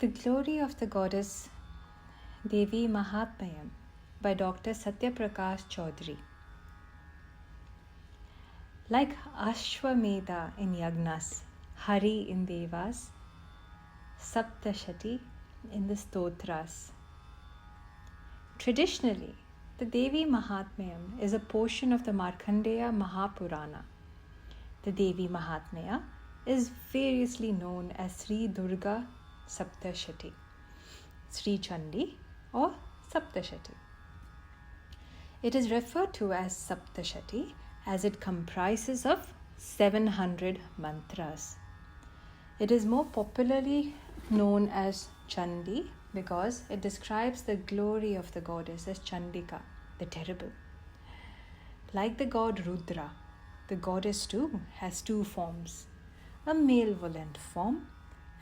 The Glory of the Goddess Devi Mahatmyam by Dr. Satya Chaudhary. Like Ashwamedha in Yagnas, Hari in Devas, Saptashati in the Stotras. Traditionally, the Devi Mahatmyam is a portion of the Markandeya Mahapurana. The Devi Mahatmya is variously known as Sri Durga Saptashati, Sri Chandi or Saptashati. It is referred to as Saptashati as it comprises of 700 mantras. It is more popularly known as Chandi because it describes the glory of the goddess as Chandika, the terrible. Like the god Rudra, the goddess too has two forms, a malevolent form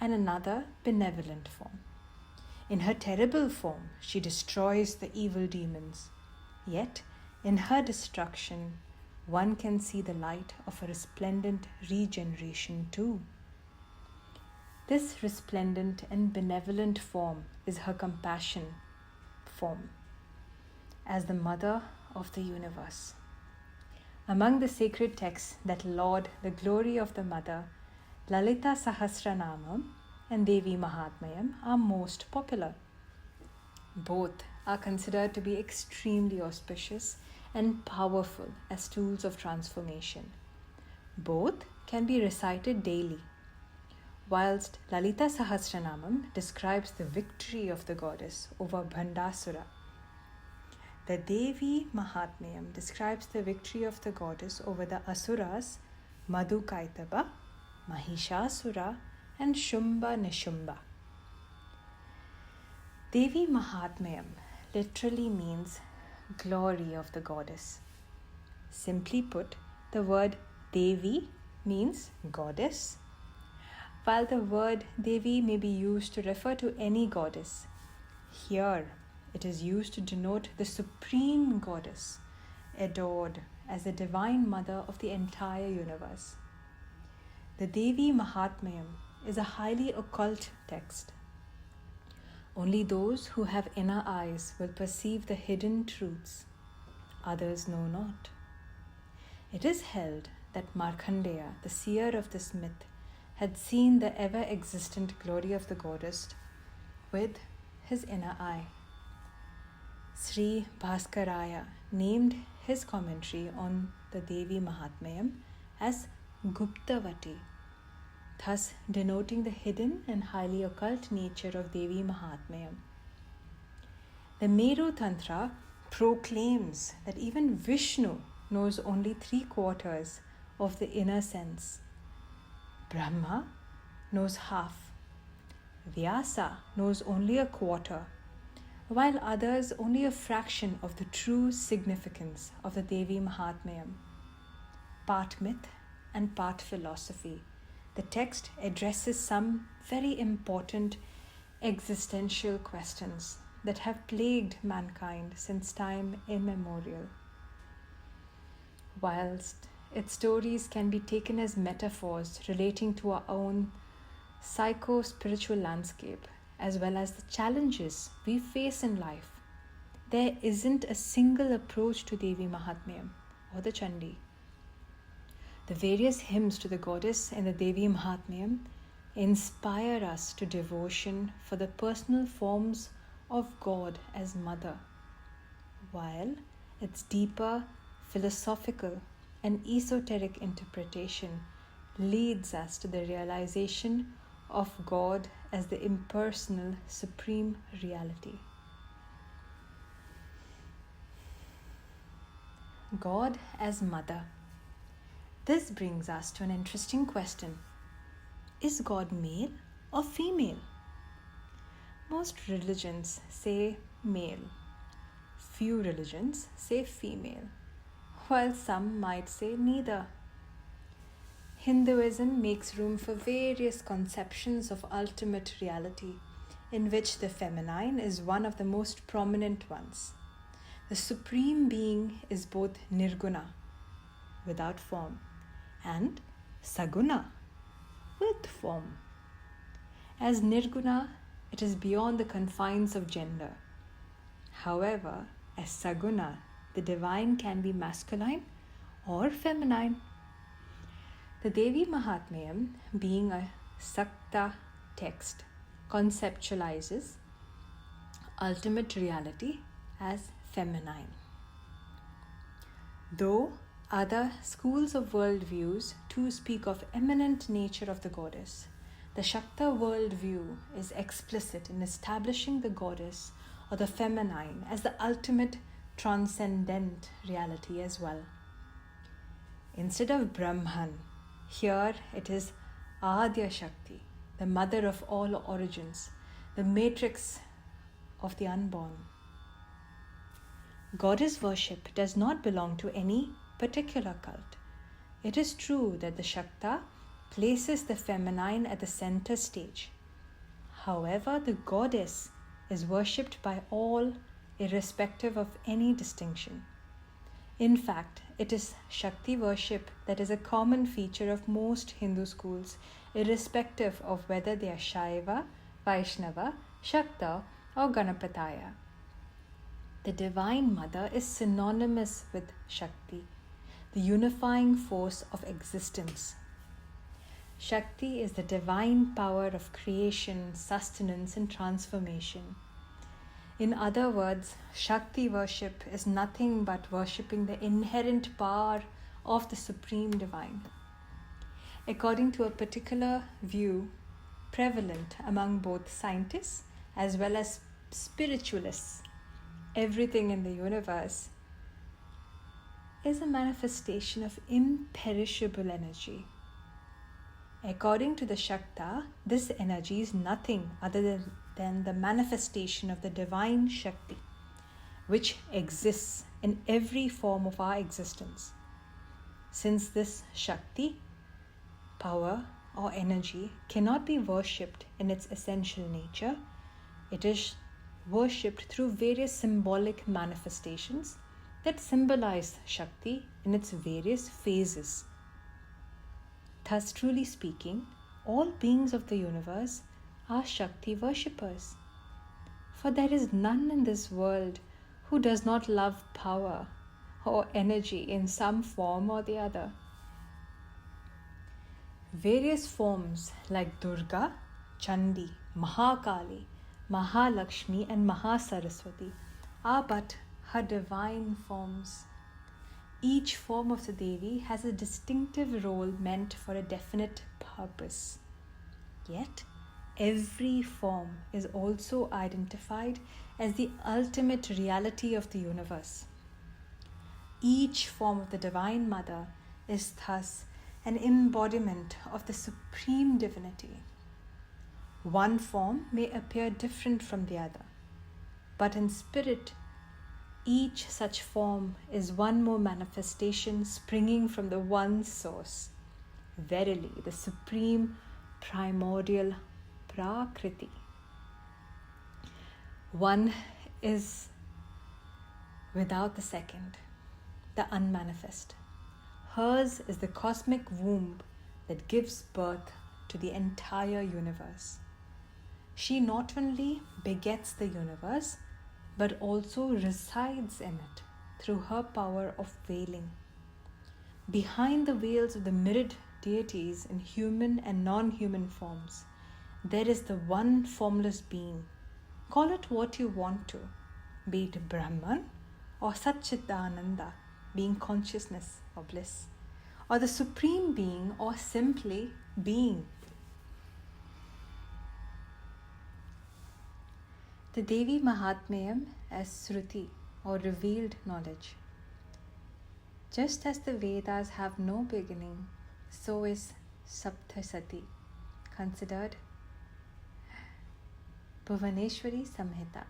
and another benevolent form. In her terrible form, she destroys the evil demons. Yet, in her destruction, one can see the light of a resplendent regeneration too. This resplendent and benevolent form is her compassion form, as the mother of the universe. Among the sacred texts that laud the glory of the mother, Lalita Sahasranamam and Devi Mahatmyam are most popular. Both are considered to be extremely auspicious and powerful as tools of transformation. Both can be recited daily. Whilst Lalita Sahasranamam describes the victory of the goddess over Bhandasura, the Devi Mahatmyam describes the victory of the goddess over the Asuras Madhukaitaba, Mahishasura and Shumba Nishumba. Devi Mahatmyam literally means glory of the goddess. Simply put, the word Devi means goddess, while the word Devi may be used to refer to any goddess. Here, it is used to denote the supreme goddess, adored as the divine mother of the entire universe. The Devi Mahatmyam is a highly occult text. Only those who have inner eyes will perceive the hidden truths. Others know not. It is held that Markandeya, the seer of this myth, had seen the ever-existent glory of the goddess with his inner eye. Sri Bhaskaraya named his commentary on the Devi Mahatmyam as Guptavati, thus denoting the hidden and highly occult nature of Devi Mahatmyam. The Meru Tantra proclaims that even Vishnu knows only 3/4 of the inner sense. Brahma knows half. Vyasa knows only 1/4, while others only a fraction of the true significance of the Devi Mahatmyam. Part myth and part philosophy, the text addresses some very important existential questions that have plagued mankind since time immemorial. Whilst its stories can be taken as metaphors relating to our own psycho-spiritual landscape, as well as the challenges we face in life, there isn't a single approach to Devi Mahatmyam or the Chandi. The various hymns to the goddess in the Devi Mahatmyam inspire us to devotion for the personal forms of God as mother, while its deeper philosophical and esoteric interpretation leads us to the realization of God as the impersonal supreme reality. God as mother. This brings us to an interesting question. Is God male or female? Most religions say male. Few religions say female, while some might say neither. Hinduism makes room for various conceptions of ultimate reality, in which the feminine is one of the most prominent ones. The Supreme Being is both Nirguna, without form, and Saguna, with form. As Nirguna, It is beyond the confines of gender. However, as Saguna, the divine can be masculine or feminine. The Devi Mahatmyam, being a Sakta text, conceptualizes ultimate reality as feminine. Though other schools of worldviews too speak of eminent nature of the goddess, the Shakta worldview is explicit in establishing the goddess or the feminine as the ultimate transcendent reality as well. Instead of Brahman, here it is Adya Shakti, the mother of all origins, the matrix of the unborn. Goddess worship does not belong to any particular cult. It is true that the Shakta places the feminine at the center stage. However, the goddess is worshipped by all, irrespective of any distinction. In fact, it is Shakti worship that is a common feature of most Hindu schools, irrespective of whether they are Shaiva, Vaishnava, Shakta, or Ganapataya. The Divine Mother is synonymous with Shakti, the unifying force of existence. Shakti is the divine power of creation, sustenance, and transformation. In other words, Shakti worship is nothing but worshipping the inherent power of the Supreme Divine. According to a particular view prevalent among both scientists as well as spiritualists, everything in the universe is a manifestation of imperishable energy. According to the Shakta, this energy is nothing other than the manifestation of the divine Shakti, which exists in every form of our existence. Since this Shakti, power or energy, cannot be worshipped in its essential nature, it is worshipped through various symbolic manifestations that symbolize Shakti in its various phases. Thus, truly speaking, all beings of the universe are Shakti worshippers. For there is none in this world who does not love power or energy in some form or the other. Various forms like Durga, Chandi, Mahakali, Mahalakshmi, and Mahasaraswati are but her divine forms. Each form of the Devi has a distinctive role meant for a definite purpose. Yet, every form is also identified as the ultimate reality of the universe. Each form of the Divine Mother is thus an embodiment of the Supreme Divinity. One form may appear different from the other, but in spirit, each such form is one more manifestation springing from the one source, verily the supreme primordial Prakriti. One is without the second, the unmanifest. Hers is the cosmic womb that gives birth to the entire universe. She not only begets the universe, but also resides in it through her power of veiling. Behind the veils of the myriad deities in human and non-human forms, there is the one formless being. Call it what you want to, be it Brahman or Satchidananda, being consciousness or bliss, or the Supreme Being, or simply being. The Devi Mahatmyam as Sruti, or revealed knowledge. Just as the Vedas have no beginning, so is Saptasati considered Bhuvaneshwari Samhita.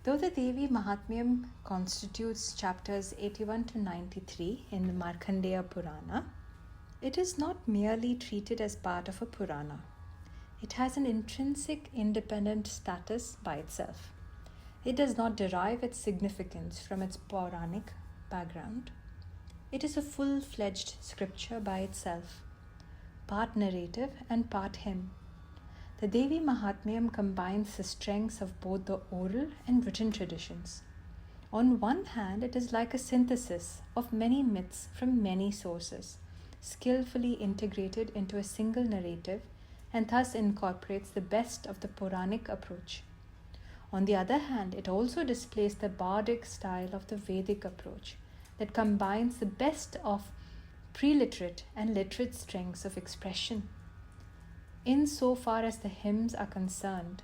Though the Devi Mahatmyam constitutes chapters 81 to 93 in the Markandeya Purana, it is not merely treated as part of a Purana. It has an intrinsic independent status by itself. It does not derive its significance from its Puranic background. It is a full-fledged scripture by itself, part narrative and part hymn. The Devi Mahatmyam combines the strengths of both the oral and written traditions. On one hand, it is like a synthesis of many myths from many sources, skillfully integrated into a single narrative, and thus incorporates the best of the Puranic approach. On the other hand, it also displays the bardic style of the Vedic approach that combines the best of preliterate and literate strengths of expression. In so far as the hymns are concerned,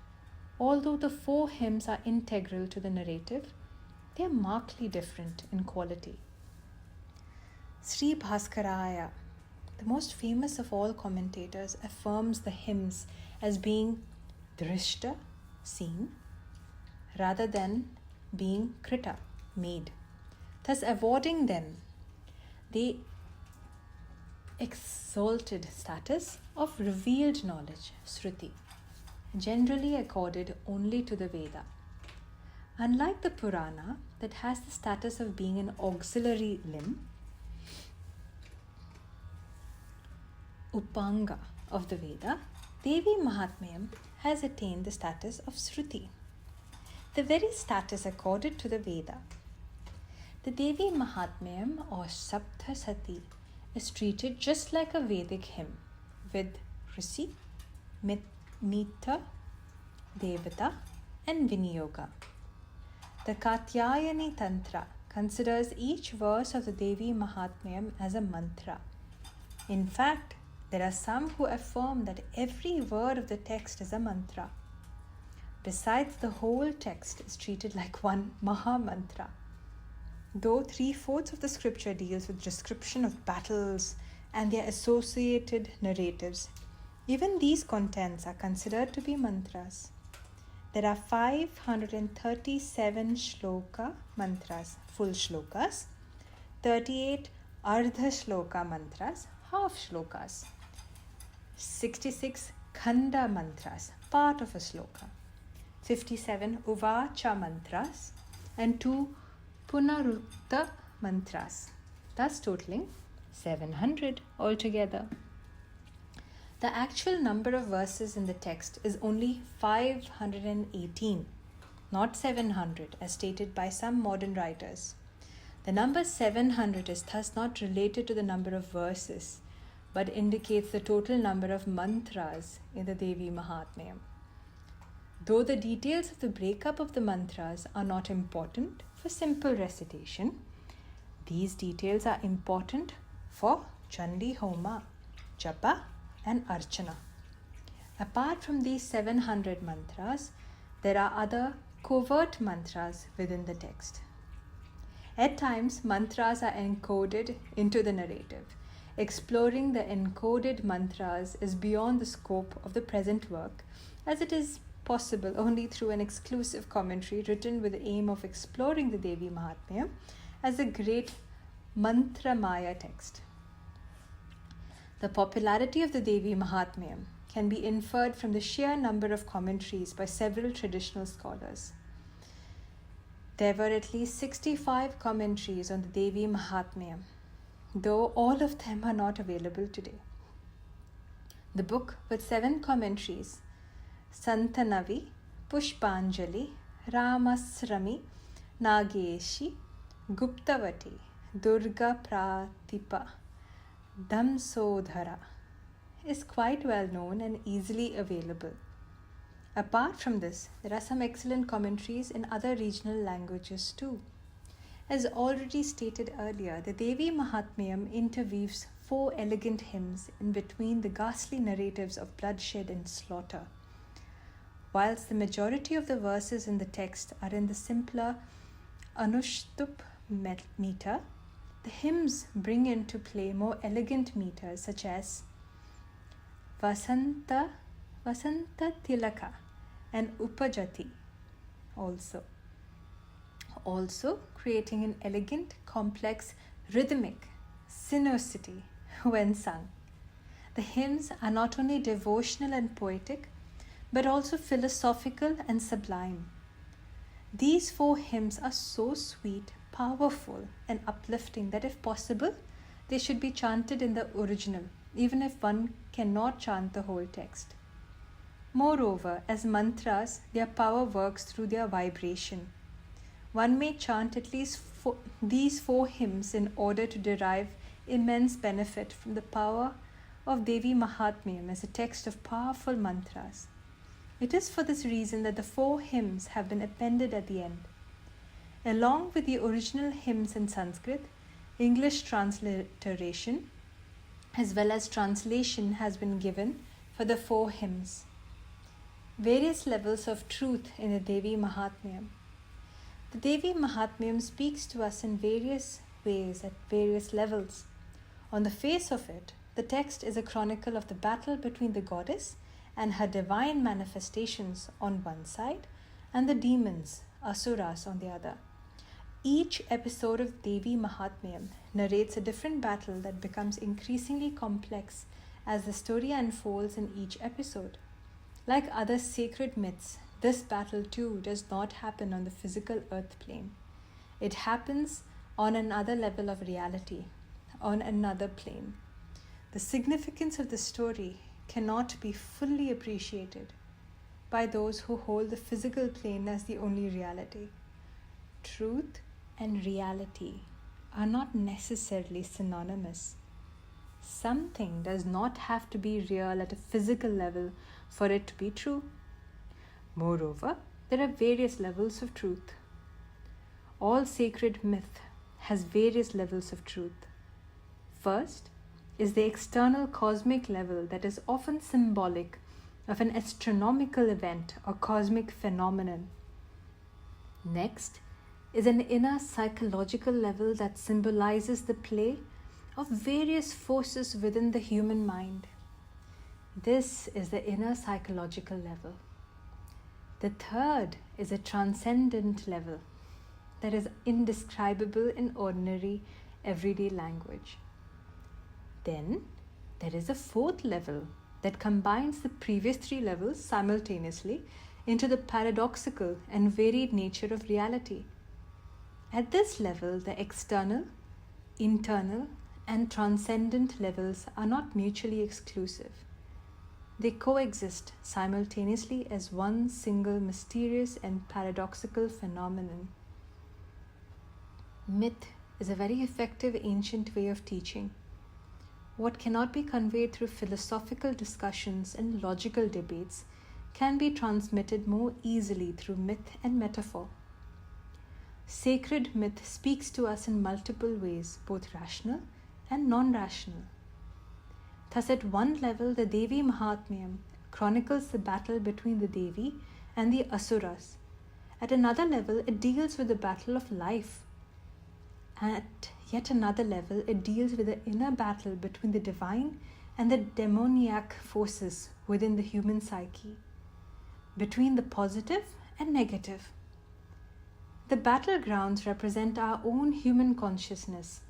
although the 4 hymns are integral to the narrative, they are markedly different in quality. Sri Bhaskaraya, the most famous of all commentators, affirms the hymns as being drishta, seen, rather than being krita, made. Thus, awarding them the exalted status of revealed knowledge, Shruti, generally accorded only to the Veda. Unlike the Purana, that has the status of being an auxiliary limb, Upanga of the Veda, Devi Mahatmyam has attained the status of Shruti, the very status accorded to the Veda. The Devi Mahatmyam or Sapta Sati is treated just like a Vedic hymn with Risi, Mita, Devata and Vinyoga. The Katyayani Tantra considers each verse of the Devi Mahatmyam as a mantra. In fact, there are some who affirm that every word of the text is a mantra. Besides, the whole text is treated like one Maha Mantra. Though 3/4 of the scripture deals with description of battles and their associated narratives, even these contents are considered to be mantras. There are 537 shloka mantras, full shlokas, 38 ardha shloka mantras, half shlokas, 66 khanda mantras, part of a shloka, 57 uvacha mantras, and 2 punarukta mantras, thus totaling 700 altogether. The actual number of verses in the text is only 518, not 700 as stated by some modern writers. The number 700 is thus not related to the number of verses, but indicates the total number of mantras in the Devi Mahatmyam. Though the details of the breakup of the mantras are not important for simple recitation, these details are important for Chandi Homa, Japa and Archana. Apart from these 700 mantras, there are other covert mantras within the text. At times, mantras are encoded into the narrative. Exploring the encoded mantras is beyond the scope of the present work, as it is possible only through an exclusive commentary written with the aim of exploring the Devi Mahatmyam as a great Mantramaya text. The popularity of the Devi Mahatmyam can be inferred from the sheer number of commentaries by several traditional scholars. There were at least 65 commentaries on the Devi Mahatmyam, though all of them are not available today. The book with 7 commentaries, Santanavi, Pushpanjali, Ramasrami, Nageshi, Guptavati, Durga Pratipa, Dhamsodhara, is quite well known and easily available. Apart from this, there are some excellent commentaries in other regional languages too. As already stated earlier, the Devi Mahatmyam interweaves 4 elegant hymns in between the ghastly narratives of bloodshed and slaughter. Whilst the majority of the verses in the text are in the simpler Anushtup meter, the hymns bring into play more elegant meters such as Vasanta Tilaka and Upajati also creating an elegant, complex, rhythmic sinuosity when sung. The hymns are not only devotional and poetic, but also philosophical and sublime. These 4 hymns are so sweet, powerful, and uplifting that if possible, they should be chanted in the original, even if one cannot chant the whole text. Moreover, as mantras, their power works through their vibration. One may chant at least these 4 hymns in order to derive immense benefit from the power of Devi Mahatmyam as a text of powerful mantras. It is for this reason that the 4 hymns have been appended at the end. Along with the original hymns in Sanskrit, English transliteration as well as translation has been given for the 4 hymns. Various levels of truth in the Devi Mahatmyam. The Devi Mahatmyam speaks to us in various ways at various levels. On the face of it, the text is a chronicle of the battle between the goddess and her divine manifestations on one side and the demons, asuras, on the other. Each episode of Devi Mahatmyam narrates a different battle that becomes increasingly complex as the story unfolds in each episode. Like other sacred myths, this battle too does not happen on the physical earth plane. It happens on another level of reality, on another plane. The significance of the story cannot be fully appreciated by those who hold the physical plane as the only reality. Truth and reality are not necessarily synonymous. Something does not have to be real at a physical level for it to be true. Moreover, there are various levels of truth. All sacred myth has various levels of truth. First is the external cosmic level that is often symbolic of an astronomical event or cosmic phenomenon. Next is an inner psychological level that symbolizes the play of various forces within the human mind. This is the inner psychological level. The third is a transcendent level that is indescribable in ordinary, everyday language. Then there is a 4th level that combines the previous 3 levels simultaneously into the paradoxical and varied nature of reality. At this level, the external, internal, and transcendent levels are not mutually exclusive. They coexist simultaneously as one single mysterious and paradoxical phenomenon. Myth is a very effective ancient way of teaching. What cannot be conveyed through philosophical discussions and logical debates can be transmitted more easily through myth and metaphor. Sacred myth speaks to us in multiple ways, both rational and non-rational. Thus, at one level, the Devi Mahatmyam chronicles the battle between the Devi and the Asuras. At another level, it deals with the battle of life. At yet another level, it deals with the inner battle between the divine and the demoniac forces within the human psyche, between the positive and negative. The battlegrounds represent our own human consciousness.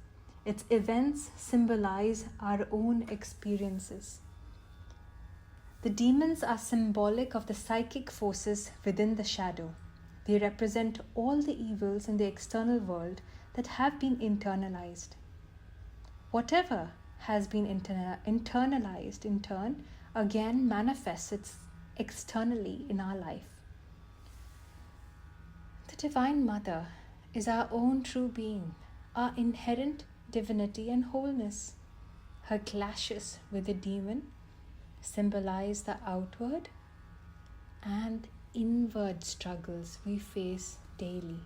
Its events symbolize our own experiences. The demons are symbolic of the psychic forces within the shadow. They represent all the evils in the external world that have been internalized. Whatever has been internalized in turn again manifests externally in our life. The Divine Mother is our own true being, our inherent divinity and wholeness. Her clashes with the demon symbolize the outward and inward struggles we face daily.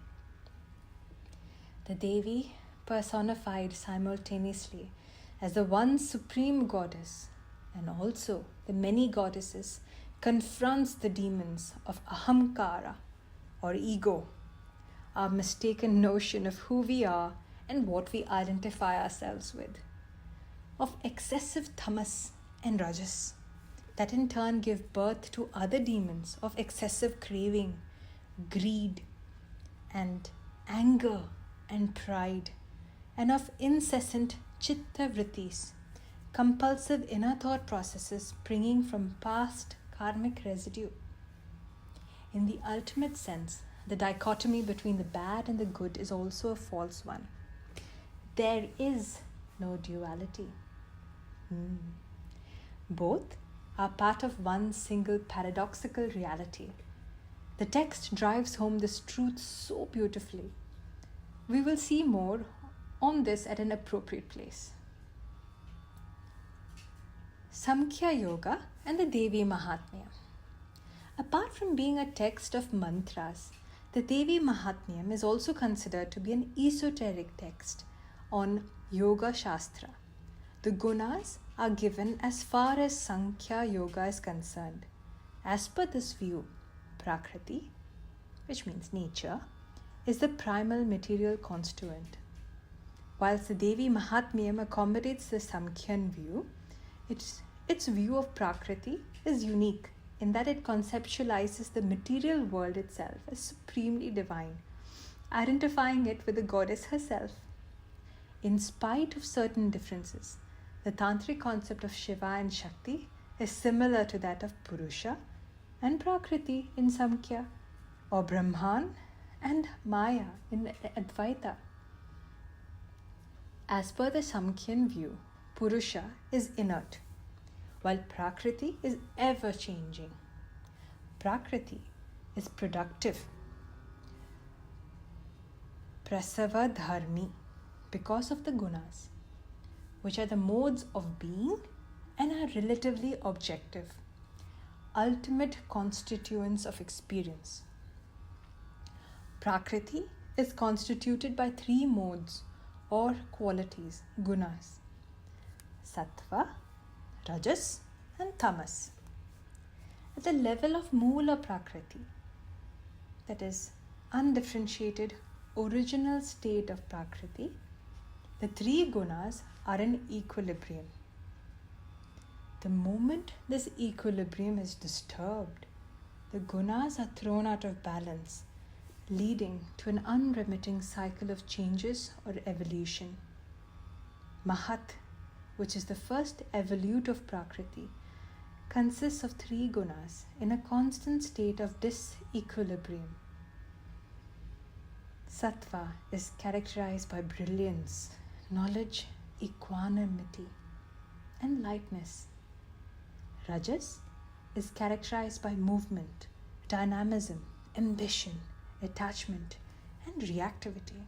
The Devi, personified simultaneously as the one supreme goddess and also the many goddesses, confronts the demons of ahamkara or ego, our mistaken notion of who we are and what we identify ourselves with, of excessive tamas and rajas that in turn give birth to other demons of excessive craving, greed, and anger and pride, and of incessant chitta vrittis, compulsive inner thought processes springing from past karmic residue. In the ultimate sense, the dichotomy between the bad and the good is also a false one. There is no duality. Both are part of one single paradoxical reality. The text drives home this truth so beautifully. We will see more on this at an appropriate place. Samkhya Yoga and the Devi Mahatmyam. Apart from being a text of mantras, the Devi Mahatmyam is also considered to be an esoteric text on Yoga Shastra. The gunas are given as far as Sankhya Yoga is concerned. As per this view, Prakriti, which means nature, is the primal material constituent. Whilst the Devi Mahatmyam accommodates the Samkhyan view, its view of Prakriti is unique in that it conceptualizes the material world itself as supremely divine, identifying it with the goddess herself. In spite of certain differences, the Tantric concept of Shiva and Shakti is similar to that of Purusha and Prakriti in Samkhya, or Brahman and Maya in Advaita. As per the Samkhyan view, Purusha is inert, while Prakriti is ever-changing. Prakriti is productive, prasava dharmi, because of the gunas, which are the modes of being and are relatively objective, ultimate constituents of experience. Prakriti is constituted by three modes or qualities, gunas: sattva, rajas and tamas. At the level of Moola Prakriti, that is, undifferentiated original state of Prakriti, the three gunas are in equilibrium. The moment this equilibrium is disturbed, the gunas are thrown out of balance, leading to an unremitting cycle of changes or evolution. Mahat, which is the first evolute of Prakriti, consists of three gunas in a constant state of disequilibrium. Sattva is characterized by brilliance, knowledge, equanimity, and lightness. Rajas is characterized by movement, dynamism, ambition, attachment, and reactivity.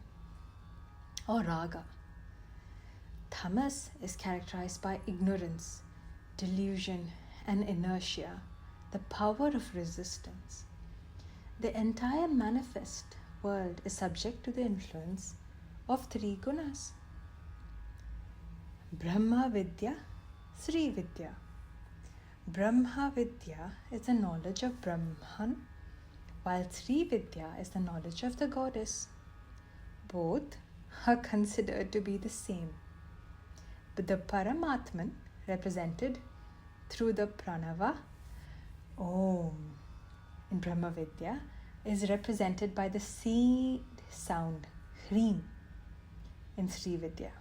Or raga. Tamas is characterized by ignorance, delusion, and inertia, the power of resistance. The entire manifest world is subject to the influence of three gunas. Brahma Vidya, Sri Vidya. Brahma Vidya is the knowledge of Brahman, while Sri Vidya is the knowledge of the goddess. Both are considered to be the same, but the Paramatman, represented through the pranava Om in Brahma Vidya, is represented by the seed sound Hreem in Sri Vidya.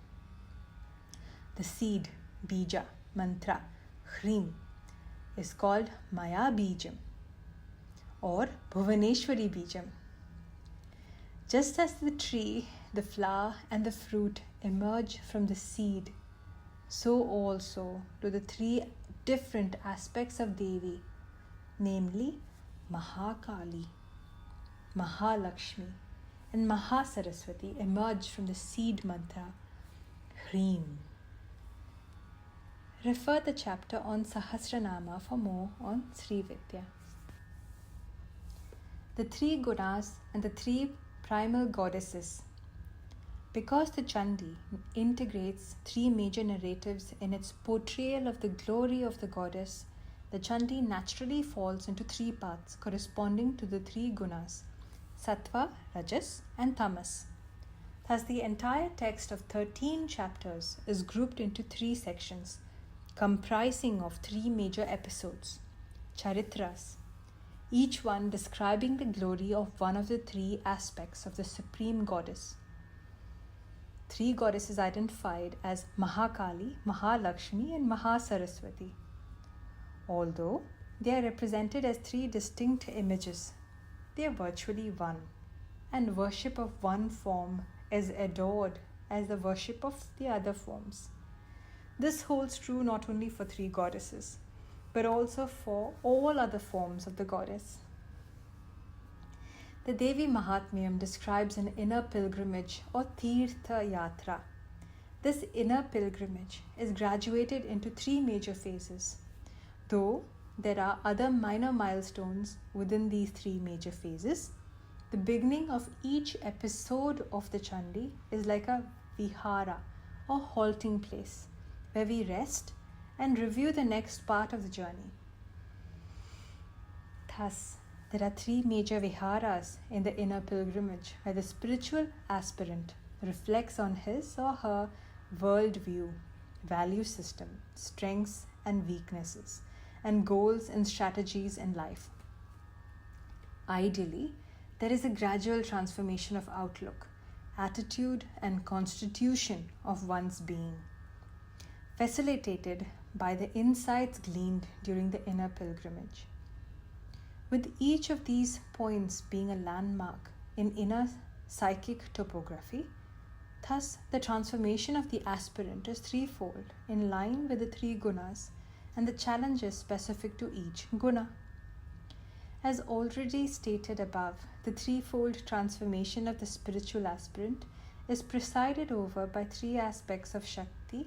The seed, bija, mantra, Hreem, is called Maya Bijam or Bhuvaneshwari Bijam. Just as the tree, the flower, and the fruit emerge from the seed, so also do the three different aspects of Devi, namely Mahakali, Mahalakshmi, and Mahasaraswati, emerge from the seed mantra Hreem. Refer the chapter on Sahasranama for more on Sri Vidya. The three gunas and the three primal goddesses. Because the Chandi integrates three major narratives in its portrayal of the glory of the goddess, the Chandi naturally falls into three parts corresponding to the three gunas, Sattva, Rajas, and Tamas. Thus, the entire text of 13 chapters is grouped into three sections, comprising of three major episodes, charitras, each one describing the glory of one of the three aspects of the supreme goddess. Three goddesses identified as Mahakali, Mahalakshmi, and Mahasaraswati. Although they are represented as three distinct images, they are virtually one, and worship of one form is adored as the worship of the other forms. This holds true not only for three goddesses, but also for all other forms of the goddess. The Devi Mahatmyam describes an inner pilgrimage or Tirtha Yatra. This inner pilgrimage is graduated into 3 major phases, though there are other minor milestones within these 3 major phases. The beginning of each episode of the Chandi is like a vihara or halting place where we rest and review the next part of the journey. Thus, there are 3 major viharas in the inner pilgrimage where the spiritual aspirant reflects on his or her worldview, value system, strengths and weaknesses, and goals and strategies in life. Ideally, there is a gradual transformation of outlook, attitude, and constitution of one's being, facilitated by the insights gleaned during the inner pilgrimage. With each of these points being a landmark in inner psychic topography, thus the transformation of the aspirant is threefold in line with the 3 gunas and the challenges specific to each guna. As already stated above, the threefold transformation of the spiritual aspirant is presided over by 3 aspects of Shakti,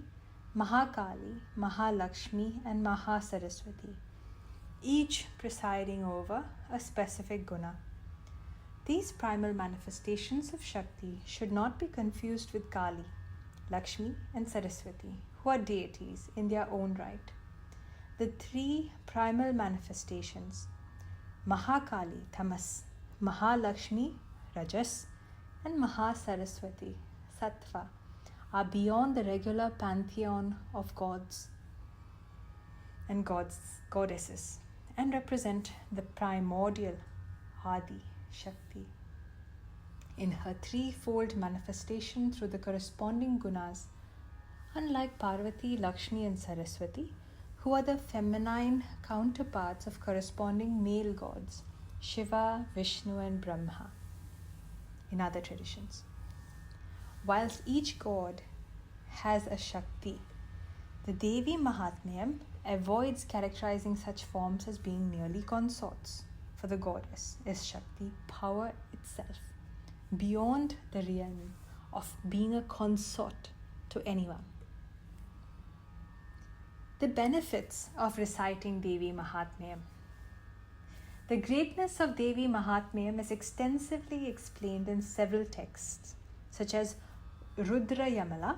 Mahakali, Mahalakshmi, and Mahasaraswati, each presiding over a specific guna. These primal manifestations of Shakti should not be confused with Kali, Lakshmi, and Saraswati, who are deities in their own right. The 3 primal manifestations, Mahakali, Tamas, Mahalakshmi, Rajas, and Mahasaraswati, Sattva, are beyond the regular pantheon of gods and goddesses and represent the primordial Adi Shakti. In her threefold manifestation through the corresponding gunas, unlike Parvati, Lakshmi, and Saraswati, who are the feminine counterparts of corresponding male gods, Shiva, Vishnu, and Brahma, in other traditions. Whilst each god has a Shakti, the Devi Mahatmyam avoids characterizing such forms as being merely consorts, for the goddess is Shakti, power itself, beyond the realm of being a consort to anyone. The benefits of reciting Devi Mahatmyam. The greatness of Devi Mahatmyam is extensively explained in several texts, such as Rudra Yamala,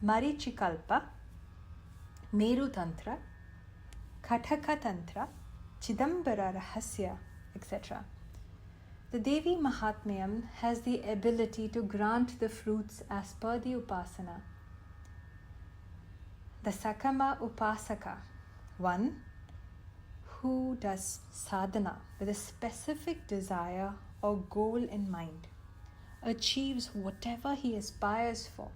Marichikalpa, Meru Tantra, Kataka Tantra, Chidambara Rahasya, etc. The Devi Mahatmyam has the ability to grant the fruits as per the Upasana. The Sakama Upasaka, one who does sadhana with a specific desire or goal in mind, achieves whatever he aspires for,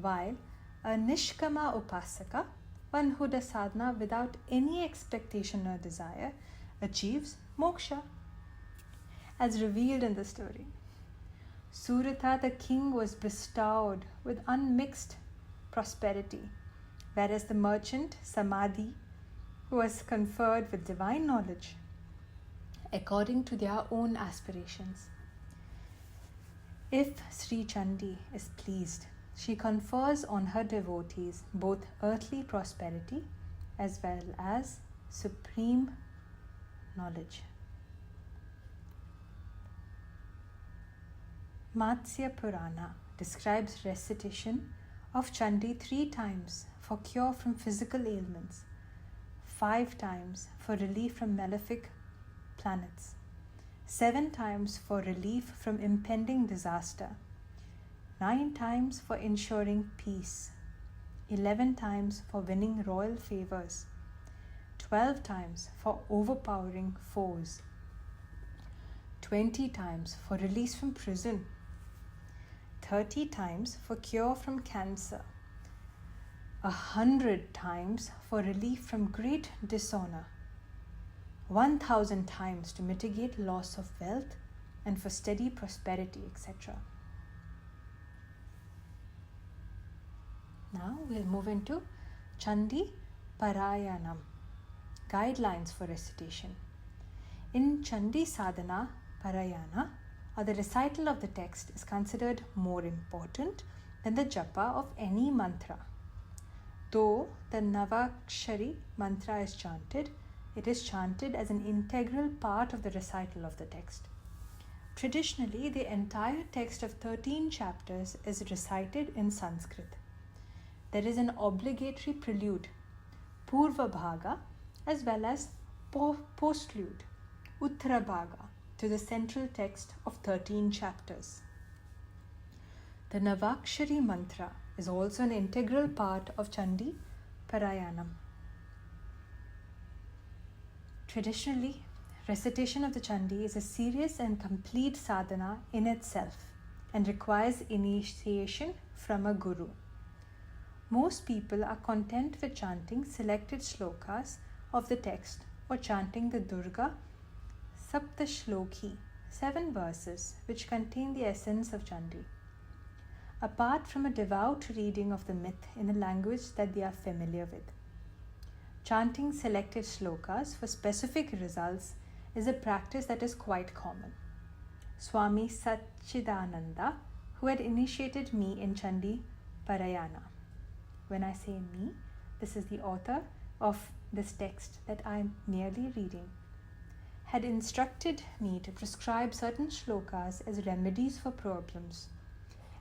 while a Nishkama Upasaka, one who does sadhana without any expectation or desire, achieves moksha. As revealed in the story, Suratha the king was bestowed with unmixed prosperity, whereas the merchant Samadhi was conferred with divine knowledge according to their own aspirations. If Sri Chandi is pleased, she confers on her devotees both earthly prosperity as well as supreme knowledge. Matsya Purana describes recitation of Chandi 3 times for cure from physical ailments, 5 times for relief from malefic planets, 7 times for relief from impending disaster, 9 times for ensuring peace, 11 times for winning royal favors, 12 times for overpowering foes, 20 times for release from prison, 30 times for cure from cancer, 100 times for relief from great dishonor, 1,000 times to mitigate loss of wealth and for steady prosperity, etc. Now we'll move into Chandi Parayanam. guidelines for recitation. In Chandi Sadhana Parayana, or the recital of the text is considered more important than the japa of any mantra. Though the Navakshari mantra is chanted, it is chanted as an integral part of the recital of the text. Traditionally, the entire text of 13 chapters is recited in Sanskrit. There is an obligatory prelude, Purva Bhaga, as well as postlude, Uttara Bhaga, to the central text of 13 chapters. The Navakshari mantra is also an integral part of Chandi Parayanam. Traditionally, recitation of the Chandi is a serious and complete sadhana in itself and requires initiation from a guru. Most people are content with chanting selected shlokas of the text or chanting the Durga Saptashloki, 7 verses which contain the essence of Chandi. Apart from a devout reading of the myth in a language that they are familiar with, chanting selected shlokas for specific results is a practice that is quite common. Swami Satchidananda, who had initiated me in Chandi Parayana. When I say me, this is the author of this text that I am merely reading, had instructed me to prescribe certain shlokas as remedies for problems.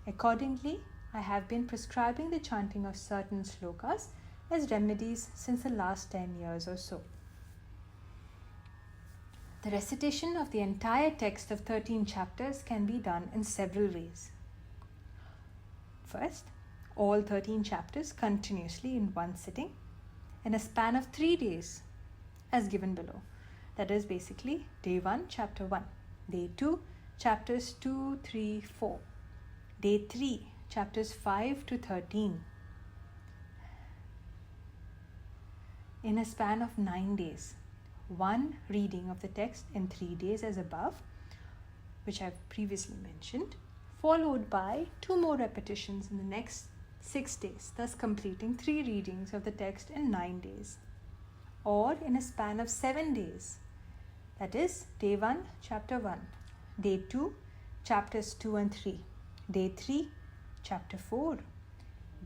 Accordingly, I have been prescribing the chanting of certain shlokas as remedies since the last 10 years or so. The recitation of the entire text of 13 chapters can be done in several ways. First, all 13 chapters continuously in one sitting in a span of 3 days, as given below. That is basically day 1, chapter 1, day 2, chapters 2, 3, 4, day 3, chapters 5 to 13, in a span of 9 days. One reading of the text in 3 days as above, which I've previously mentioned, followed by 2 more repetitions in the next 6 days, thus completing 3 readings of the text in 9 days, or in a span of 7 days. That is, day 1, chapter 1, day 2, chapters 2 and 3, day 3, chapter 4,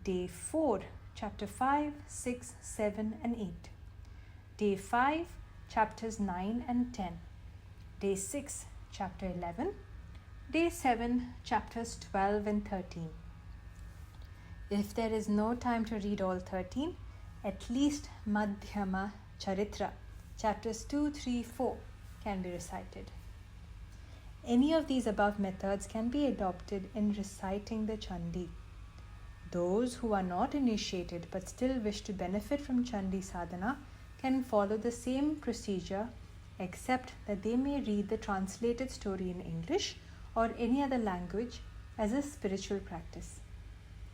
day 4, chapter 5, 6, 7 and 8, day 5, chapters 9 and 10, day 6, chapter 11, day 7, chapters 12 and 13. If there is no time to read all 13, at least Madhyama Charitra, chapters 2, 3, 4 can be recited. Any of these above methods can be adopted in reciting the Chandi. Those who are not initiated but still wish to benefit from Chandi sadhana can follow the same procedure, except that they may read the translated story in English or any other language as a spiritual practice.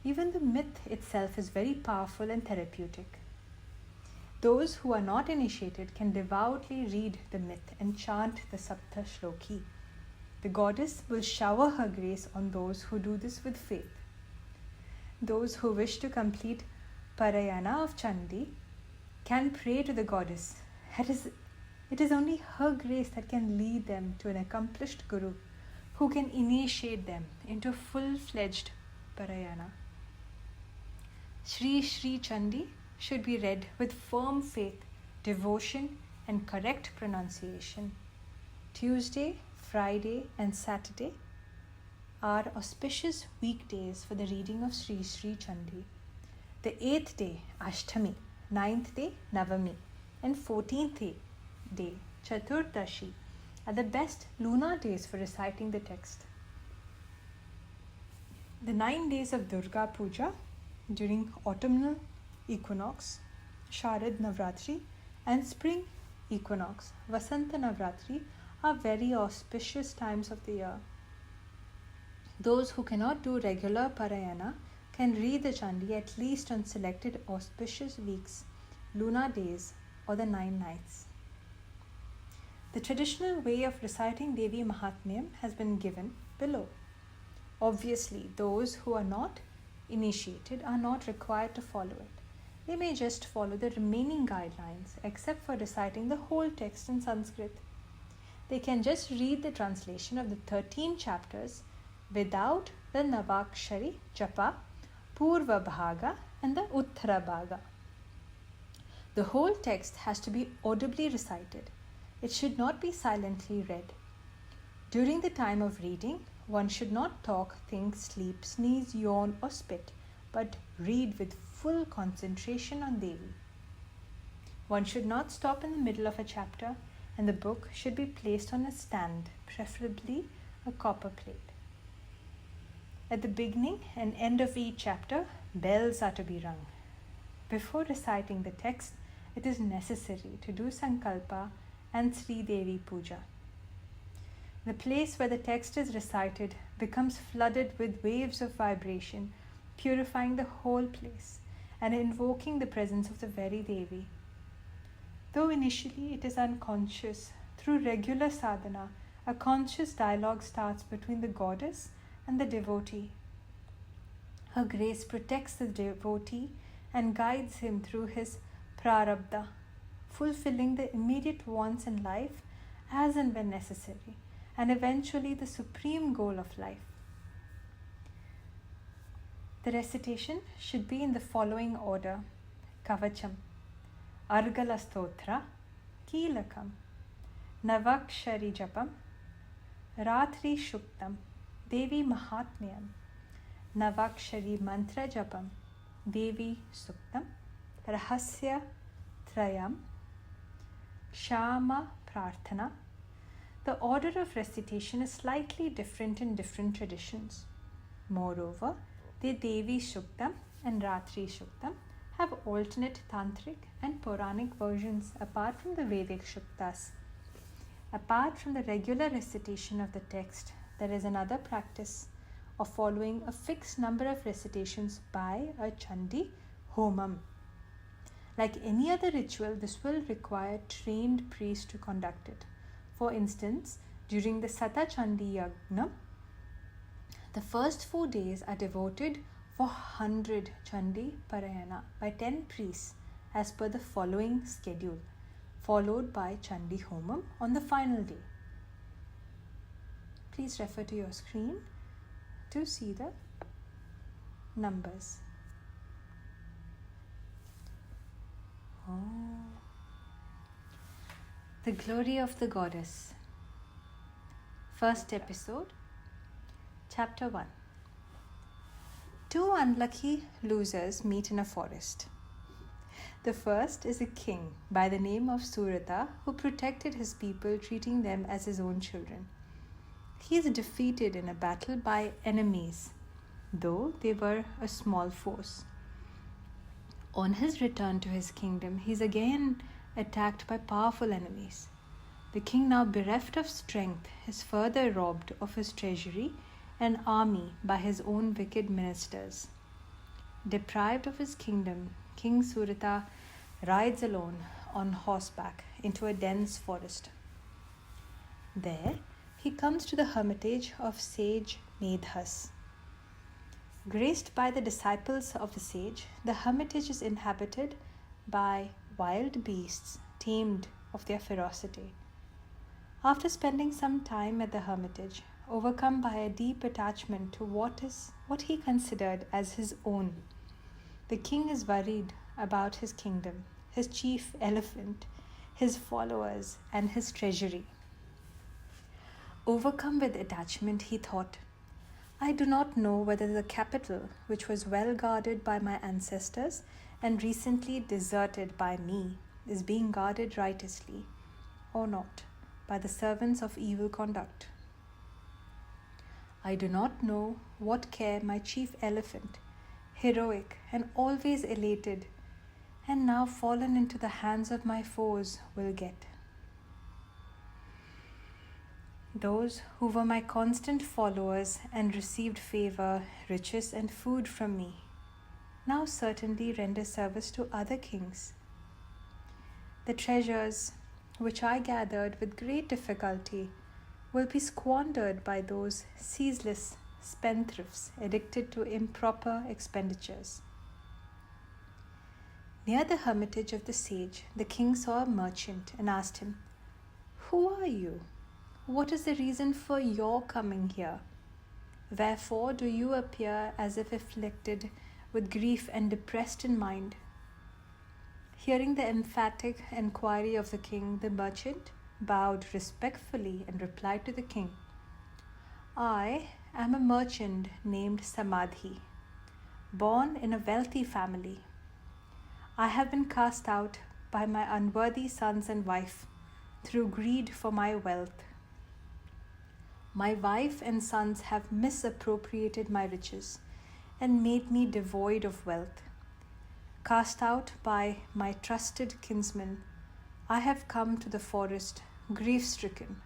Even the myth itself is very powerful and therapeutic. Those who are not initiated can devoutly read the myth and chant the Sapta Shloki. The goddess will shower her grace on those who do this with faith. Those who wish to complete Parayana of Chandi can pray to the goddess. It is only her grace that can lead them to an accomplished guru who can initiate them into full-fledged Parayana. Shri Shri Chandi should be read with firm faith, devotion and correct pronunciation. Tuesday, Friday and Saturday are auspicious weekdays for the reading of Shri Shri Chandi. The 8th day, Ashtami, 9th day, Navami, and 14th day, Chaturdashi, are the best lunar days for reciting the text. The 9 days of Durga Puja during autumnal equinox, Sharad Navratri, and spring equinox, Vasanta Navratri, are very auspicious times of the year. Those who cannot do regular Parayana can read the Chandi at least on selected auspicious weeks, lunar days, or the 9 nights. The traditional way of reciting Devi Mahatmyam has been given below. Obviously, those who are not initiated are not required to follow it. they may just follow the remaining guidelines except for reciting the whole text in Sanskrit. They can just read the translation of the 13 chapters without the Navakshari Japa, Purva Bhaga and the Uttara Bhaga. The whole text has to be audibly recited. It should not be silently read. During the time of reading, one should not talk, think, sleep, sneeze, yawn or spit, but read with full concentration on Devi. One should not stop in the middle of a chapter, and the book should be placed on a stand, preferably a copper plate. At the beginning and end of each chapter, bells are to be rung. Before reciting the text, it is necessary to do Sankalpa and Sri Devi Puja. The place where the text is recited becomes flooded with waves of vibration, purifying the whole place and invoking the presence of the very Devi. Though initially it is unconscious, through regular sadhana, a conscious dialogue starts between the goddess and the devotee. Her grace protects the devotee and guides him through his prarabdha, fulfilling the immediate wants in life as and when necessary, and eventually the supreme goal of life. The recitation should be in the following order: Kavacham, Argala Stotra, Kilakam, Navakshari Japam, Ratri Shuktam, Devi Mahatmyam, Navakshari Mantra Japam, Devi Suktam, Rahasya Trayam, Shama Prarthana. The order of recitation is slightly different in different traditions. Moreover, the Devi Shuktam and Ratri Shuktam have alternate tantric and Puranic versions apart from the Vedic Shuktas. Apart from the regular recitation of the text, there is another practice of following a fixed number of recitations by a Chandi Homam. Like any other ritual, this will require trained priests to conduct it. For instance, during the Sata Chandi Yagna, the first 4 days are devoted for 100 Chandi Parayana by 10 priests as per the following schedule, followed by Chandi Homam on the final day. Please refer to your screen to see the numbers. The Glory of the Goddess. First episode, Chapter 1. 2 unlucky losers meet in a forest. The first is a king by the name of Suratha who protected his people, treating them as his own children. He is defeated in a battle by enemies, though they were a small force. On his return to his kingdom, he is again attacked by powerful enemies. The king, now bereft of strength, is further robbed of his treasury and army by his own wicked ministers. Deprived of his kingdom, King Suratha rides alone on horseback into a dense forest. There, he comes to the hermitage of sage Medhas. Graced by the disciples of the sage, the hermitage is inhabited by wild beasts tamed of their ferocity. After spending some time at the hermitage, overcome by a deep attachment to what he considered as his own, the king is worried about his kingdom, his chief elephant, his followers, and his treasury. Overcome with attachment, he thought, I do not know whether the capital, which was well guarded by my ancestors and recently deserted by me, is being guarded righteously or not by the servants of evil conduct. I do not know what care my chief elephant, heroic and always elated, and now fallen into the hands of my foes, will get. Those who were my constant followers and received favor, riches, and food from me, now certainly render service to other kings. The treasures which I gathered with great difficulty will be squandered by those ceaseless spendthrifts addicted to improper expenditures. Near the hermitage of the sage, the king saw a merchant and asked him, "Who are you? What is the reason for your coming here? Wherefore do you appear as if afflicted with grief and depressed in mind?" Hearing the emphatic enquiry of the king, the merchant bowed respectfully and replied to the king, "I am a merchant named Samadhi, born in a wealthy family. I have been cast out by my unworthy sons and wife through greed for my wealth. My wife and sons have misappropriated my riches and made me devoid of wealth. Cast out by my trusted kinsman, I have come to the forest, grief-stricken.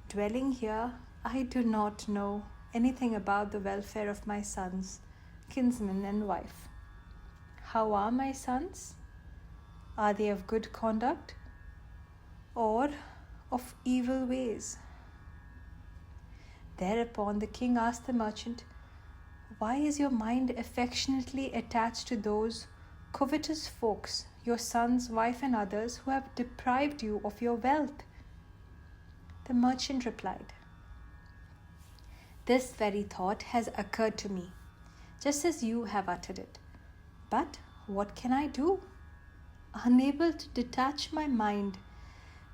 Dwelling here, I do not know anything about the welfare of my sons, kinsman, and wife. How are my sons? Are they of good conduct or of evil ways?" Thereupon the king asked the merchant, "Why is your mind affectionately attached to those covetous folks, your sons, wife, and others who have deprived you of your wealth?" The merchant replied, "This very thought has occurred to me, just as you have uttered it. But what can I do? Unable to detach my mind,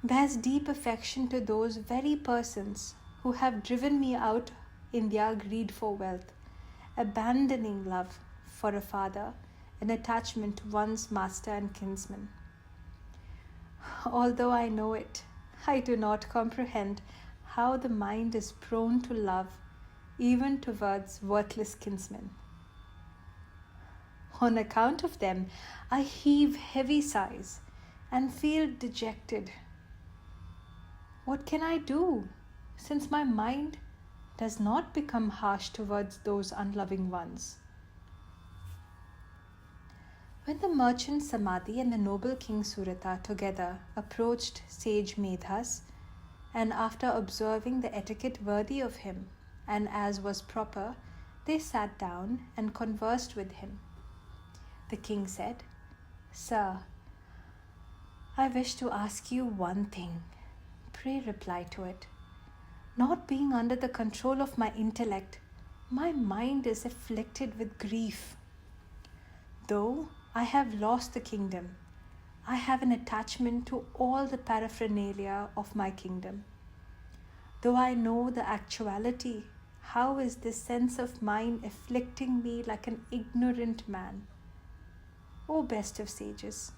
bears deep affection to those very persons who have driven me out in their greed for wealth, abandoning love for a father and attachment to one's master and kinsman. Although I know it, I do not comprehend how the mind is prone to love even towards worthless kinsmen. On account of them, I heave heavy sighs and feel dejected. What can I do, since my mind does not become harsh towards those unloving ones?" When the merchant Samadhi and the noble king Suratha together approached sage Medhas, and after observing the etiquette worthy of him, and as was proper, they sat down and conversed with him. The king said, "Sir, I wish to ask you one thing. Pray reply to it. Not being under the control of my intellect, my mind is afflicted with grief. Though I have lost the kingdom, I have an attachment to all the paraphernalia of my kingdom. Though I know the actuality, how is this sense of mine afflicting me like an ignorant man? O best of sages!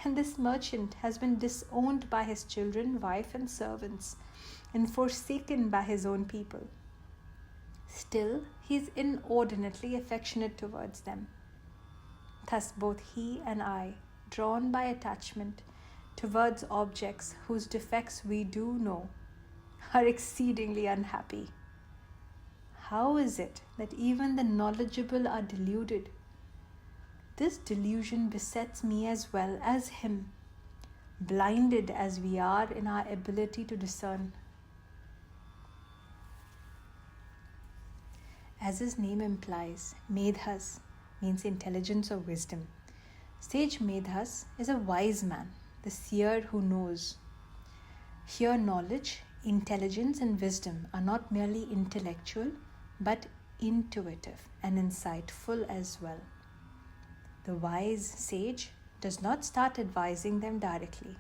And this merchant has been disowned by his children, wife, and servants, and forsaken by his own people. Still, he is inordinately affectionate towards them. Thus both he and I, drawn by attachment towards objects whose defects we do know, are exceedingly unhappy. How is it that even the knowledgeable are deluded? This delusion besets me as well as him, blinded as we are in our ability to discern. As his name implies, Medhas means intelligence or wisdom. Sage Medhas is a wise man, the seer who knows. Here knowledge, intelligence, and wisdom are not merely intellectual, but intuitive and insightful as well. The wise sage does not start advising them directly.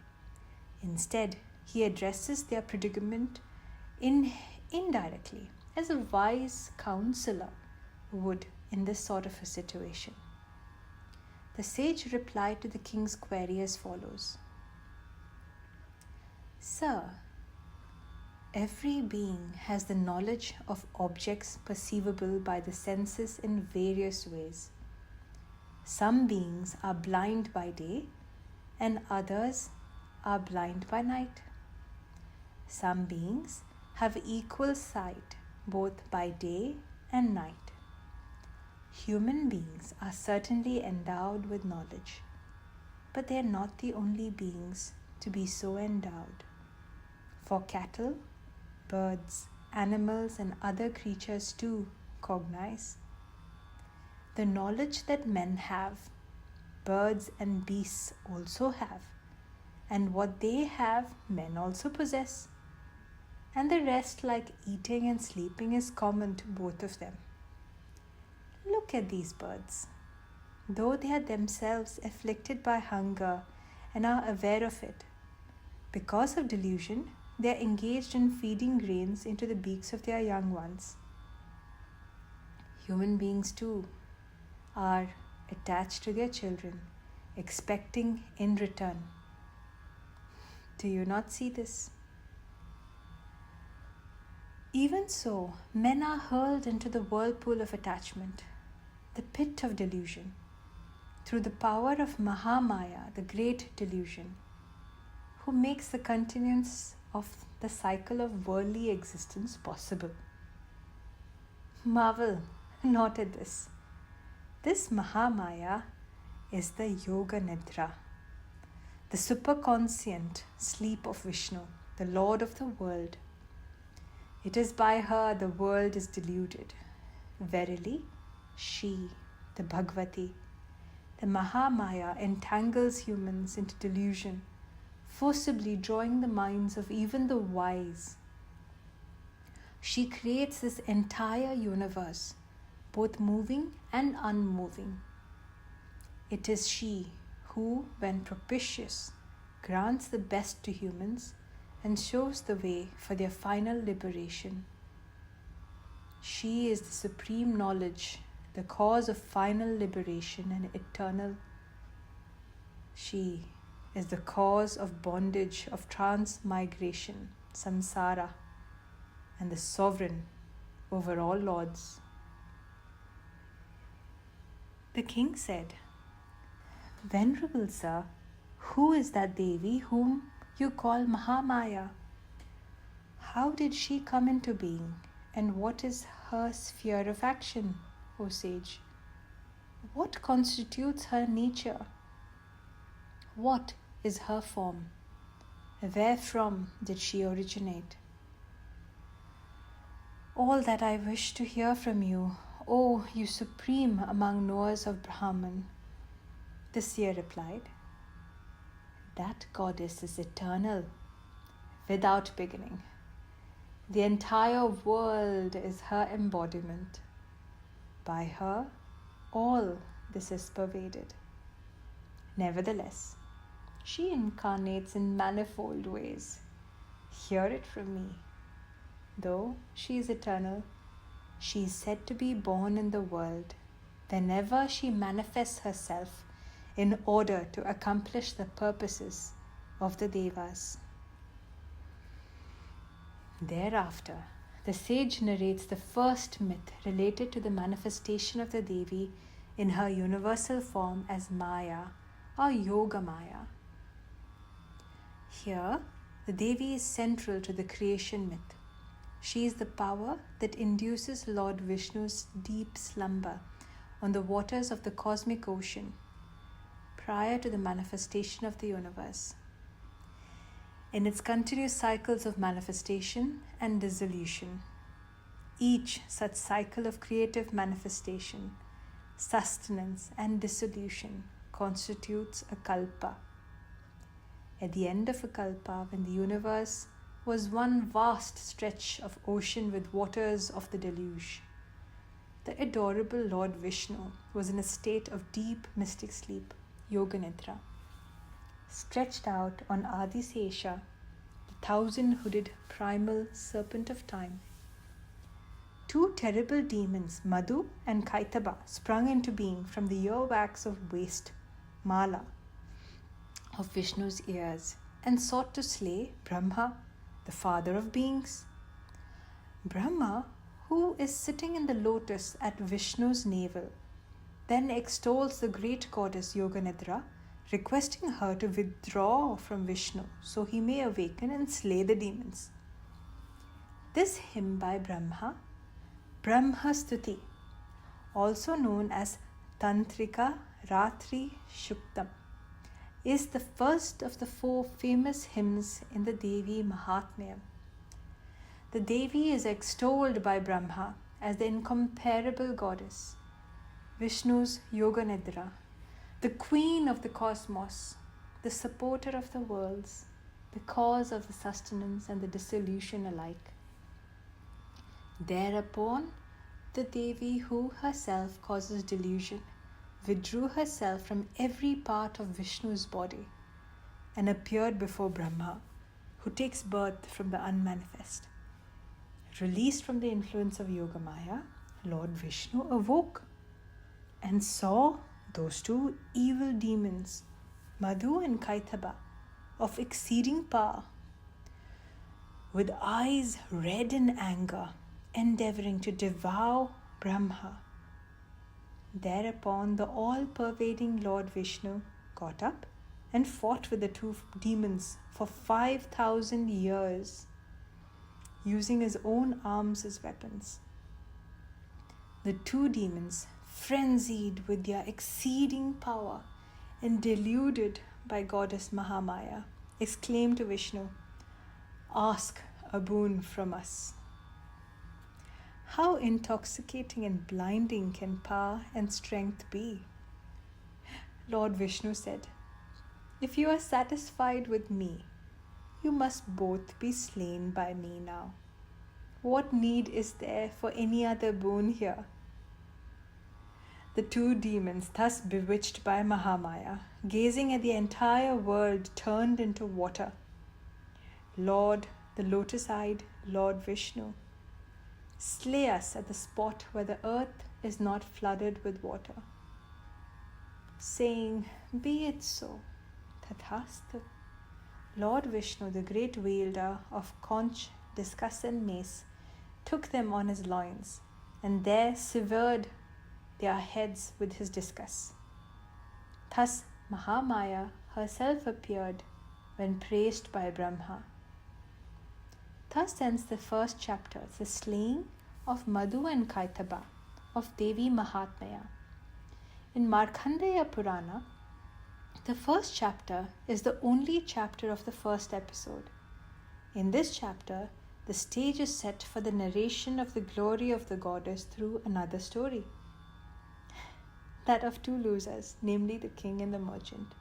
Instead, he addresses their predicament indirectly, as a wise counselor would in this sort of a situation. The sage replied to the king's query as follows: "Sir, every being has the knowledge of objects perceivable by the senses in various ways. Some beings are blind by day, and others are blind by night. Some beings have equal sight both by day and night. Human beings are certainly endowed with knowledge, but they are not the only beings to be so endowed. For cattle, birds, animals, and other creatures too cognize. the knowledge that men have, birds and beasts also have, and what they have, men also possess. And the rest, like eating and sleeping, is common to both of them. Look at these birds. Though they are themselves afflicted by hunger and are aware of it, because of delusion, they are engaged in feeding grains into the beaks of their young ones. Human beings too are attached to their children, expecting in return. Do you not see this? Even so, men are hurled into the whirlpool of attachment, the pit of delusion, through the power of Mahamaya, the great delusion, who makes the continuance of the cycle of worldly existence possible. Marvel not at this. This Mahamaya is the Yoga Nidra, the superconscient sleep of Vishnu, the Lord of the world. It is by her the world is deluded. Verily, she, the Bhagavati, the Mahamaya, entangles humans into delusion, forcibly drawing the minds of even the wise. She creates this entire universe, both moving and unmoving. It is she who, when propitious, grants the best to humans and shows the way for their final liberation. She is the supreme knowledge, the cause of final liberation and eternal. She is the cause of bondage, of transmigration, samsara, and the sovereign over all lords. The king said, "Venerable sir, who is that Devi whom you call Mahamaya? How did she come into being, and what is her sphere of action, O sage? What constitutes her nature? What is her form? Wherefrom did she originate?" "All that I wish to hear from you, O you supreme among knowers of Brahman," the seer replied. "That goddess is eternal, without beginning. The entire world is her embodiment. By her, all this is pervaded. Nevertheless, she incarnates in manifold ways. Hear it from me. Though she is eternal, she is said to be born in the world whenever she manifests herself in order to accomplish the purposes of the Devas." Thereafter, the sage narrates the first myth related to the manifestation of the Devi in her universal form as Maya or Yoga Maya. Here, the Devi is central to the creation myth. She is the power that induces Lord Vishnu's deep slumber on the waters of the cosmic ocean prior to the manifestation of the universe. In its continuous cycles of manifestation and dissolution, each such cycle of creative manifestation, sustenance, and dissolution constitutes a kalpa. At the end of a kalpa, when the universe was one vast stretch of ocean with waters of the deluge, the adorable Lord Vishnu was in a state of deep mystic sleep, Yoga Nidra, stretched out on Adisesha, the 1,000-hooded primal serpent of time. Two terrible demons, Madhu and Kaitaba, sprung into being from the earwax of waste, Mala, of Vishnu's ears, and sought to slay Brahma, the father of beings. Brahma, who is sitting in the lotus at Vishnu's navel, then extols the great goddess Yoga Nidra, requesting her to withdraw from Vishnu so he may awaken and slay the demons. This hymn by Brahma, Brahma-stuti, also known as Tantrika Ratri Shuktam, is the first of the 4 famous hymns in the Devi Mahatmyam. The Devi is extolled by Brahma as the incomparable goddess. Vishnu's Yoga Nidra, the queen of the cosmos, the supporter of the worlds, the cause of the sustenance and the dissolution alike. Thereupon, the Devi, who herself causes delusion, withdrew herself from every part of Vishnu's body and appeared before Brahma, who takes birth from the unmanifest. Released from the influence of Yogamaya, Lord Vishnu awoke and saw those two evil demons, Madhu and Kaitaba, of exceeding power, with eyes red in anger, endeavoring to devour Brahma. Thereupon the all-pervading Lord Vishnu got up and fought with the two demons for 5,000 years, using his own arms as weapons. The two demons, frenzied with their exceeding power and deluded by goddess Mahamaya, exclaimed to Vishnu, "Ask a boon from us." How intoxicating and blinding can power and strength be? Lord Vishnu said, "If you are satisfied with me, you must both be slain by me now. What need is there for any other boon here?" The two demons, thus bewitched by Mahamaya, gazing at the entire world, turned into water. Lord, the lotus-eyed Lord Vishnu, slay us at the spot where the earth is not flooded with water. Saying, "Be it so, Tathastu," Lord Vishnu, the great wielder of conch, discus and mace, took them on his loins and there severed their heads with his discus. Thus Mahamaya herself appeared when praised by Brahma. Thus ends the first chapter, the slaying of Madhu and Kaitaba of Devi Mahatmyam. In Markandeya Purana, the first chapter is the only chapter of the first episode. In this chapter, the stage is set for the narration of the glory of the goddess through another story, that of two losers, namely the king and the merchant.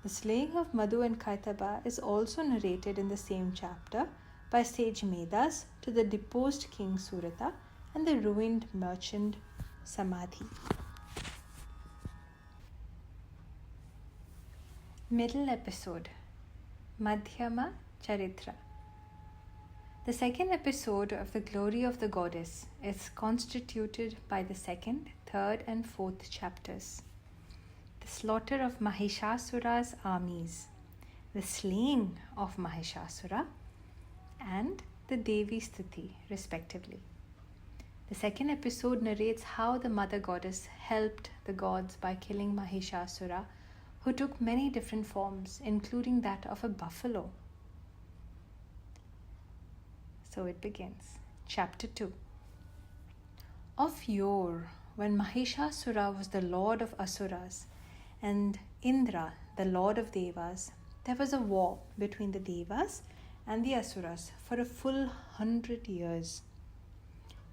The slaying of Madhu and Kaitaba is also narrated in the same chapter by sage Medas to the deposed king Suratha and the ruined merchant Samadhi. Middle episode, Madhyama Charitra. The second episode of the glory of the goddess is constituted by the second, third and fourth chapters. The slaughter of Mahishasura's armies, the slaying of Mahishasura, and the Devi Stuti, respectively. The second episode narrates how the mother goddess helped the gods by killing Mahishasura, who took many different forms, including that of a buffalo. So it begins. Chapter 2. Of yore, when Mahishasura was the lord of Asuras and Indra the lord of Devas, there was a war between the Devas and the Asuras for a full 100 years.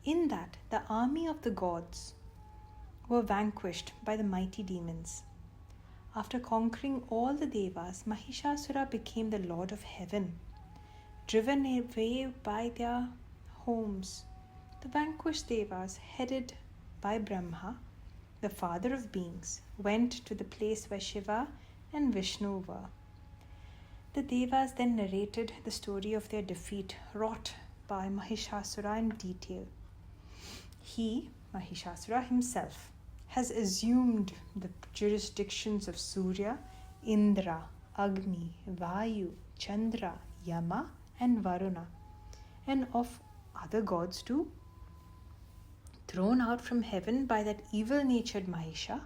In that, the army of the gods were vanquished by the mighty demons. After conquering all the Devas, Mahishasura became the lord of heaven. Driven away by their homes, the vanquished Devas, headed by Brahma, the father of beings, went to the place where Shiva and Vishnu were. The Devas then narrated the story of their defeat wrought by Mahishasura in detail. He, Mahishasura himself, has assumed the jurisdictions of Surya, Indra, Agni, Vayu, Chandra, Yama and Varuna, and of other gods too. Thrown out from heaven by that evil-natured Mahisha,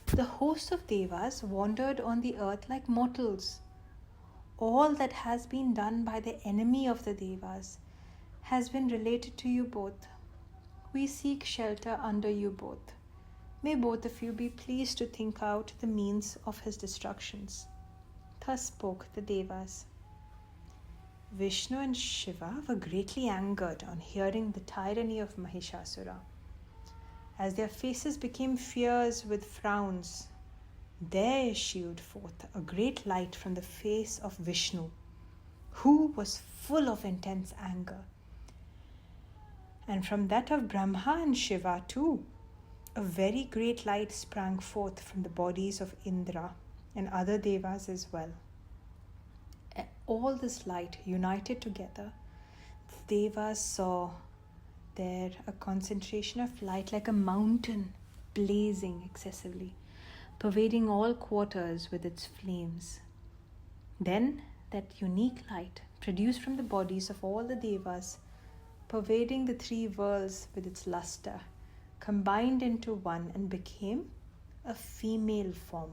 the host of Devas wandered on the earth like mortals. All that has been done by the enemy of the Devas has been related to you both. We seek shelter under you both. May both of you be pleased to think out the means of his destructions. Thus spoke the Devas. Vishnu and Shiva were greatly angered on hearing the tyranny of Mahishasura. as their faces became fierce with frowns, there issued forth a great light from the face of Vishnu, who was full of intense anger. And from that of Brahma and Shiva too, a very great light sprang forth from the bodies of Indra and other devas as well. All this light united together, the devas saw there a concentration of light like a mountain blazing excessively, pervading all quarters with its flames. Then that unique light produced from the bodies of all the devas, pervading the three worlds with its luster, combined into one and became a female form.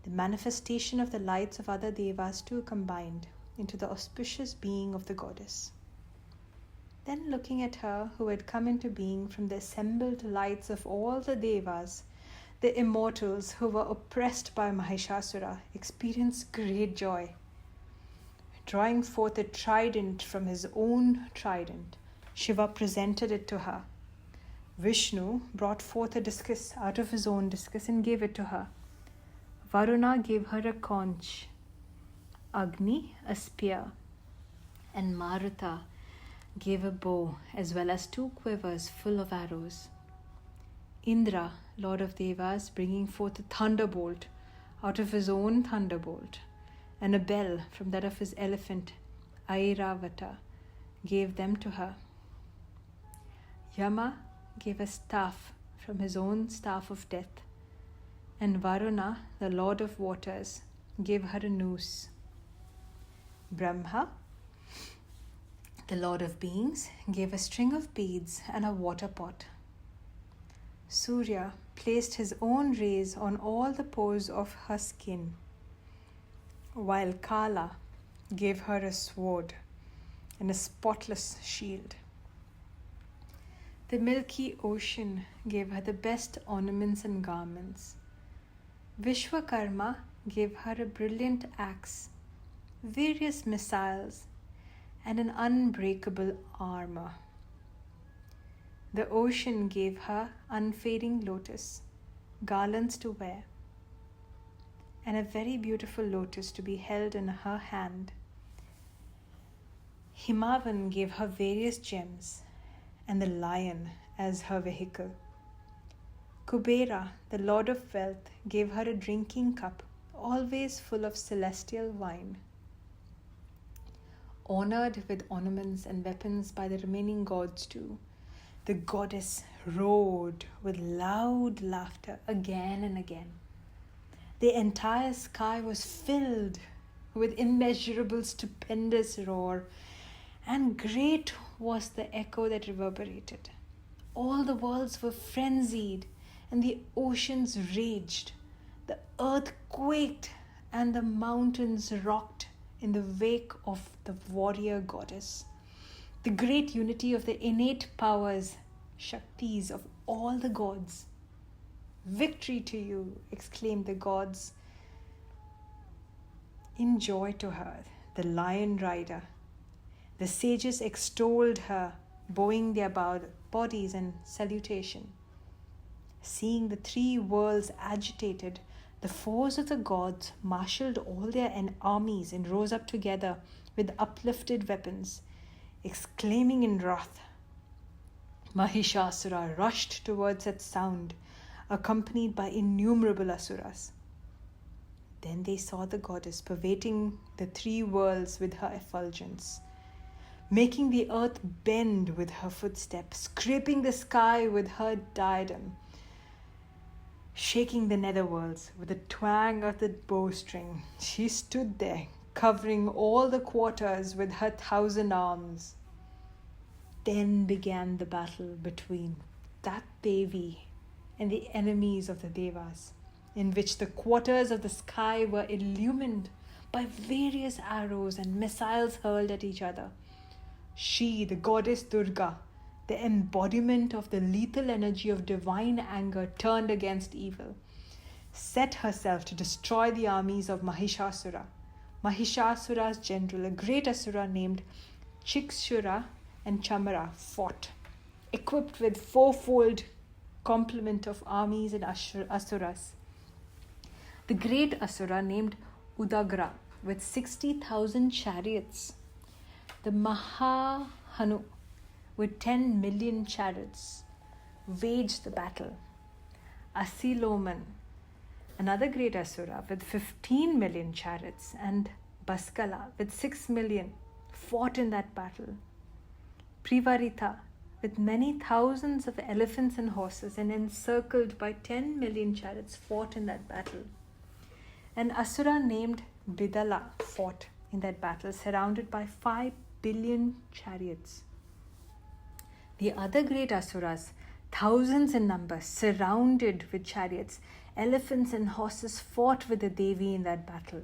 The manifestation of the lights of other devas too combined into the auspicious being of the goddess. Then looking at her who had come into being from the assembled lights of all the devas, the immortals who were oppressed by Mahishasura experienced great joy. Drawing forth a trident from his own trident, Shiva presented it to her. Vishnu brought forth a discus out of his own discus and gave it to her. Varuna gave her a conch, Agni a spear, and Maruta gave a bow as well as 2 quivers full of arrows. Indra, Lord of Devas, bringing forth a thunderbolt out of his own thunderbolt, and a bell from that of his elephant, Airavata, gave them to her. Yama gave a staff from his own staff of death, and Varuna, the Lord of Waters, gave her a noose. Brahma, the Lord of Beings, gave a string of beads and a water pot. Surya placed his own rays on all the pores of her skin, while Kala gave her a sword and a spotless shield. The milky ocean gave her the best ornaments and garments. Vishwakarma gave her a brilliant axe, various missiles, and an unbreakable armor. The ocean gave her unfading lotus, garlands to wear, and a very beautiful lotus to be held in her hand. Himavan gave her various gems, and the lion as her vehicle. Kubera, the Lord of Wealth, gave her a drinking cup, always full of celestial wine. Honored with ornaments and weapons by the remaining gods too, the goddess roared with loud laughter again and again. The entire sky was filled with immeasurable stupendous roar, and great was the echo that reverberated. All the worlds were frenzied, and the oceans raged. The earth quaked, and the mountains rocked in the wake of the warrior goddess. The great unity of the innate powers, Shaktis of all the gods. Victory to you, exclaimed the gods. In joy to her, the lion rider. The sages extolled her, bowing their bodies in salutation. Seeing the 3 worlds agitated, the foes of the gods marshalled all their armies and rose up together with uplifted weapons, exclaiming in wrath. Mahishasura rushed towards that sound, accompanied by innumerable asuras. Then they saw the goddess pervading the 3 worlds with her effulgence, making the earth bend with her footsteps, scraping the sky with her diadem, shaking the netherworlds with the twang of the bowstring. She stood there, covering all the quarters with her 1,000 arms. Then began the battle between that Devi and the enemies of the Devas, in which the quarters of the sky were illumined by various arrows and missiles hurled at each other. She, the goddess Durga, the embodiment of the lethal energy of divine anger turned against evil, set herself to destroy the armies of Mahishasura. Mahishasura's general, a great asura named Chikshura and Chamara, fought, equipped with 4-fold complement of armies and asuras. The great asura named Udagra with 60,000 chariots. The Mahahanu with 10 million chariots waged the battle. Asiloman, another great asura with 15 million chariots, and Baskala with 6 million fought in that battle. Privarita with many thousands of elephants and horses and encircled by 10 million chariots fought in that battle. An asura named Bidala fought in that battle, surrounded by 5 billion chariots. The other great asuras, thousands in number, surrounded with chariots, elephants and horses, fought with the Devi in that battle.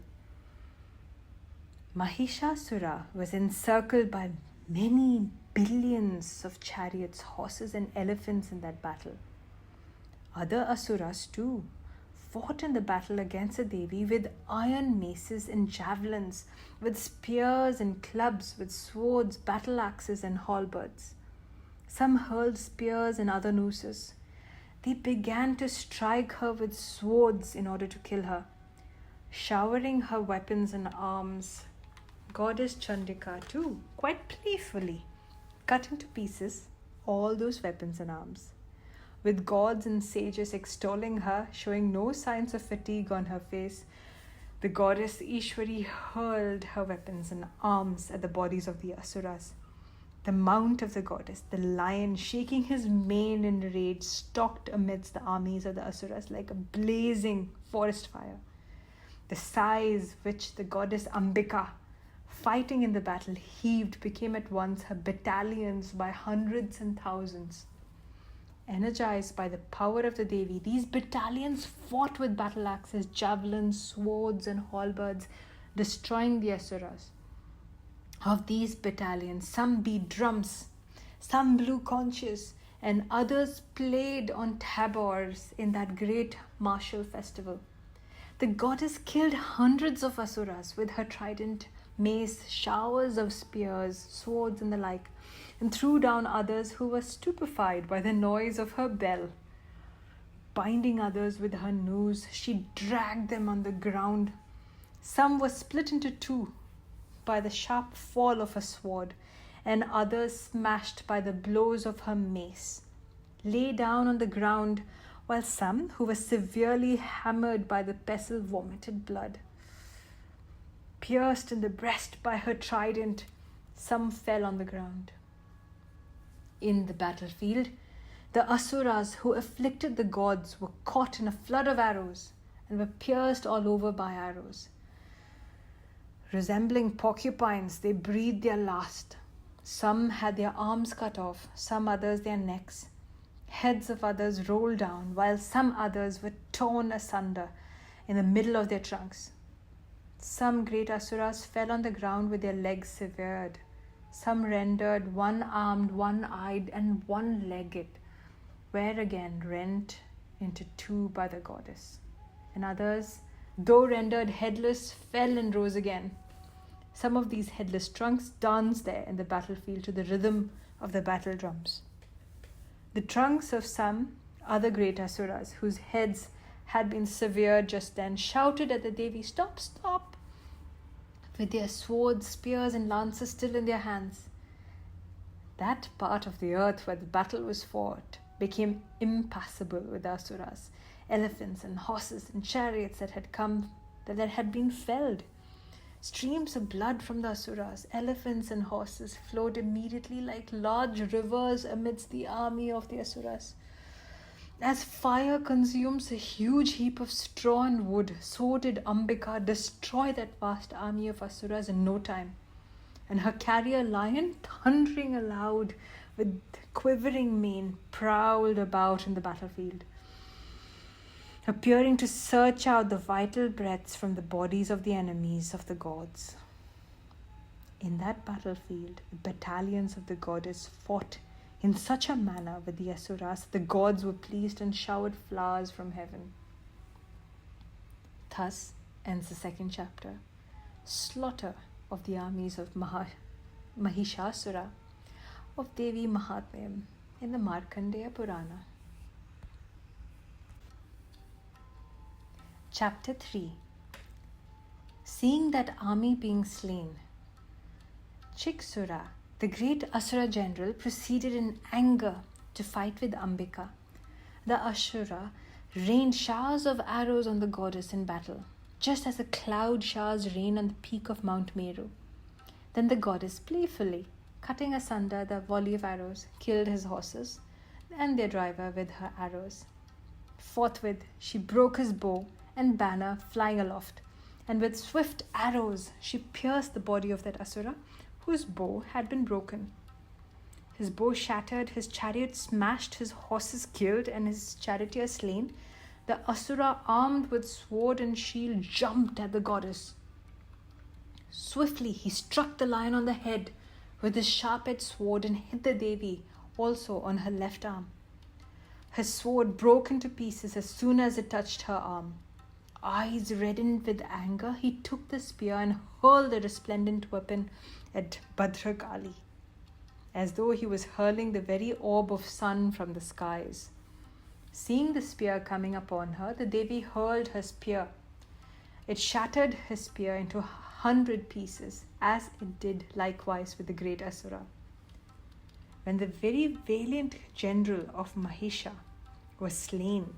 Mahishasura was encircled by many billions of chariots, horses and elephants in that battle. Other asuras too fought in the battle against the Devi with iron maces and javelins, with spears and clubs, with swords, battle axes and halberds. Some hurled spears and other nooses. They began to strike her with swords in order to kill her, showering her weapons and arms. Goddess Chandika too, quite playfully, cut into pieces all those weapons and arms. With gods and sages extolling her, showing no signs of fatigue on her face, the goddess Ishwari hurled her weapons and arms at the bodies of the asuras. The mount of the goddess, the lion, shaking his mane in rage, stalked amidst the armies of the asuras like a blazing forest fire. The sighs which the goddess Ambika, fighting in the battle, heaved became at once her battalions by hundreds and thousands. Energized by the power of the Devi, these battalions fought with battle axes, javelins, swords and halberds, destroying the asuras. Of these battalions, some beat drums, some blew conches, and others played on tabors in that great martial festival. The goddess killed hundreds of asuras with her trident, mace, showers of spears, swords and the like, and threw down others who were stupefied by the noise of her bell. Binding others with her noose, she dragged them on the ground. Some were split into two by the sharp fall of her sword, and others smashed by the blows of her mace, lay down on the ground, while some who were severely hammered by the pestle vomited blood. Pierced in the breast by her trident, some fell on the ground. In the battlefield, the asuras who afflicted the gods were caught in a flood of arrows and were pierced all over by arrows. Resembling porcupines, they breathed their last. Some had their arms cut off, some others their necks. Heads of others rolled down, while some others were torn asunder in the middle of their trunks. Some great asuras fell on the ground with their legs severed. Some rendered one-armed, one-eyed, and one-legged, were again rent into two by the goddess. And others, though rendered headless, fell and rose again. Some of these headless trunks danced there in the battlefield to the rhythm of the battle drums. The trunks of some other great asuras, whose heads had been severed just then, shouted at the Devi, "Stop, stop!" with their swords, spears, and lances still in their hands. That part of the earth where the battle was fought became impassable with the asuras, elephants and horses and chariots that had been felled. Streams of blood from the asuras, elephants and horses flowed immediately like large rivers amidst the army of the asuras. As fire consumes a huge heap of straw and wood, so did Ambika destroy that vast army of asuras in no time. And her carrier lion, thundering aloud with quivering mane, prowled about in the battlefield, appearing to search out the vital breaths from the bodies of the enemies of the gods. In that battlefield, the battalions of the goddess fought in such a manner with the asuras, the gods were pleased and showered flowers from heaven. Thus ends the second chapter. Slaughter of the armies of Mahishasura of Devi Mahatmyam in the Markandeya Purana. Chapter 3. Seeing that army being slain, Chiksura, the great Asura general, proceeded in anger to fight with Ambika. The Asura rained showers of arrows on the goddess in battle, just as a cloud showers rain on the peak of Mount Meru. Then the goddess, playfully cutting asunder the volley of arrows, killed his horses and their driver with her arrows. Forthwith she broke his bow and banner flying aloft, and with swift arrows she pierced the body of that Asura, whose bow had been broken. His bow shattered, his chariot smashed, his horses killed, and his charioteer slain. The Asura, armed with sword and shield, jumped at the goddess. Swiftly he struck the lion on the head with his sharp-edged sword and hit the Devi also on her left arm. His sword broke into pieces as soon as it touched her arm. Eyes reddened with anger, he took the spear and hurled the resplendent weapon at Bhadrakali, as though he was hurling the very orb of sun from the skies. Seeing the spear coming upon her, the Devi hurled her spear. It shattered his spear into 100 pieces, as it did likewise with the great Asura. When the very valiant general of Manisha was slain,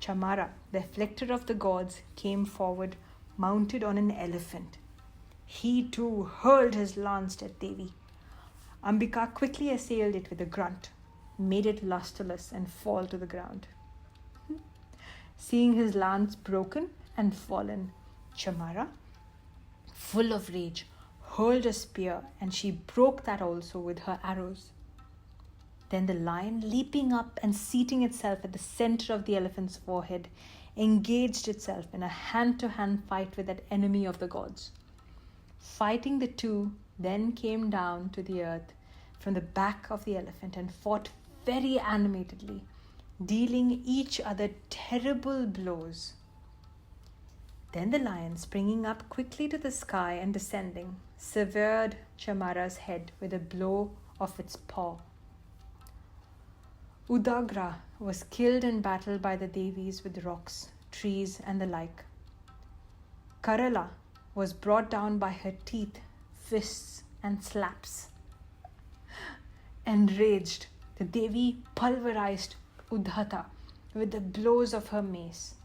Chamara, the afflicter of the gods, came forward, mounted on an elephant. He too hurled his lance at Devi. Ambika quickly assailed it with a grunt, made it lustreless and fall to the ground. Seeing his lance broken and fallen, Chamara, full of rage, hurled a spear, and she broke that also with her arrows. Then the lion, leaping up and seating itself at the center of the elephant's forehead, engaged itself in a hand-to-hand fight with that enemy of the gods. Fighting, the two then came down to the earth from the back of the elephant and fought very animatedly, dealing each other terrible blows. Then the lion, springing up quickly to the sky and descending, severed Chamara's head with a blow of its paw. Udagra was killed in battle by the Devis with rocks, trees, and the like. Karala was brought down by her teeth, fists, and slaps. Enraged, the Devi pulverized Udhata with the blows of her mace.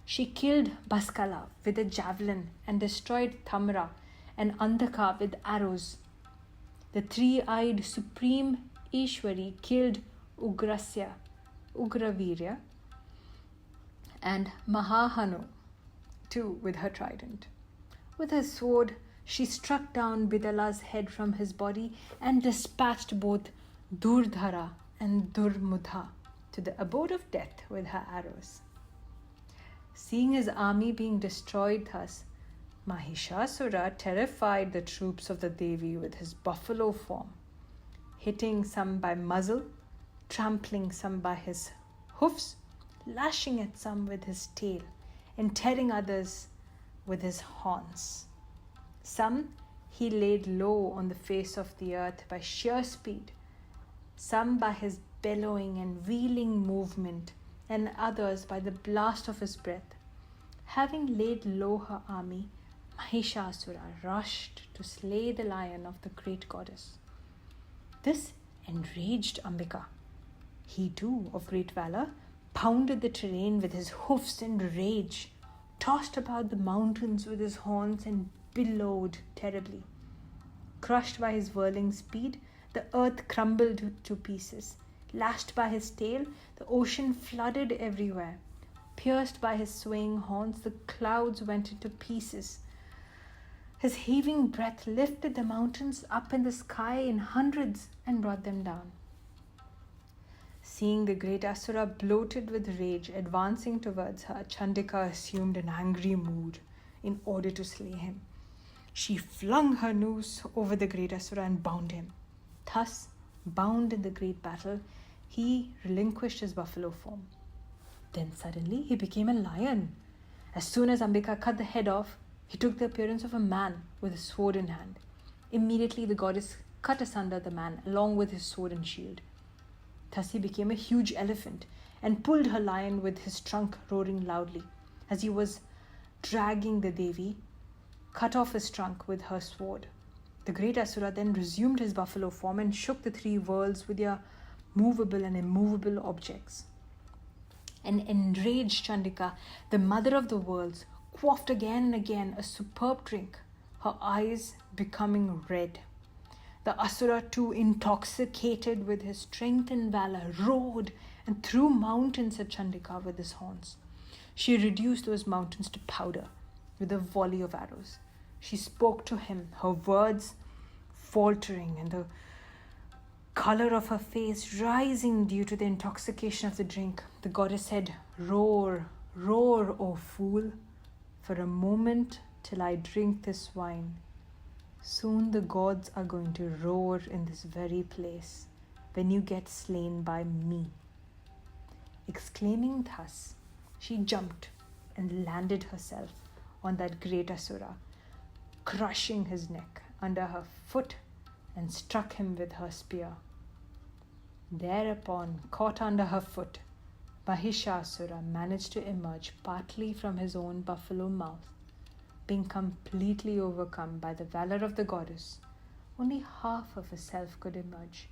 She killed Baskala with a javelin and destroyed Thamra and Andhaka with arrows. The three-eyed Supreme Ishwari killed Ugravirya, and Mahahanu too with her trident. With her sword, she struck down Bidala's head from his body and dispatched both Durdhara and Durmudha to the abode of death with her arrows. Seeing his army being destroyed thus, Mahishasura terrified the troops of the Devi with his buffalo form, hitting some by muzzle, trampling some by his hoofs, lashing at some with his tail, and tearing others with his horns. Some he laid low on the face of the earth by sheer speed, some by his bellowing and wheeling movement, and others by the blast of his breath. Having laid low her army, Mahishasura rushed to slay the lion of the great goddess. This enraged Ambika. He too, of great valor, pounded the terrain with his hoofs in rage, tossed about the mountains with his horns, and bellowed terribly. Crushed by his whirling speed, the earth crumbled to pieces. Lashed by his tail, the ocean flooded everywhere. Pierced by his swaying horns, the clouds went into pieces. His heaving breath lifted the mountains up in the sky in hundreds and brought them down. Seeing the great Asura bloated with rage advancing towards her, Chandika assumed an angry mood in order to slay him. She flung her noose over the great Asura and bound him. Thus, bound in the great battle, he relinquished his buffalo form. Then suddenly he became a lion. As soon as Ambika cut the head off, he took the appearance of a man with a sword in hand. Immediately the goddess cut asunder the man along with his sword and shield. Thus he became a huge elephant and pulled her lion with his trunk, roaring loudly. As he was dragging the Devi, cut off his trunk with her sword. The great Asura then resumed his buffalo form and shook the three worlds with their movable and immovable objects. An enraged Chandika, the mother of the worlds, quaffed again and again a superb drink, her eyes becoming red. The Asura, too, intoxicated with his strength and valor, roared and threw mountains at Chandika with his horns. She reduced those mountains to powder with a volley of arrows. She spoke to him, her words faltering and the color of her face rising due to the intoxication of the drink. The goddess said, "Roar, roar, O fool, for a moment till I drink this wine. Soon the gods are going to roar in this very place when you get slain by me." Exclaiming thus, she jumped and landed herself on that great Asura, crushing his neck under her foot and struck him with her spear. Thereupon, caught under her foot, Mahishasura managed to emerge partly from his own buffalo mouth. Being completely overcome by the valor of the goddess, only half of herself could emerge.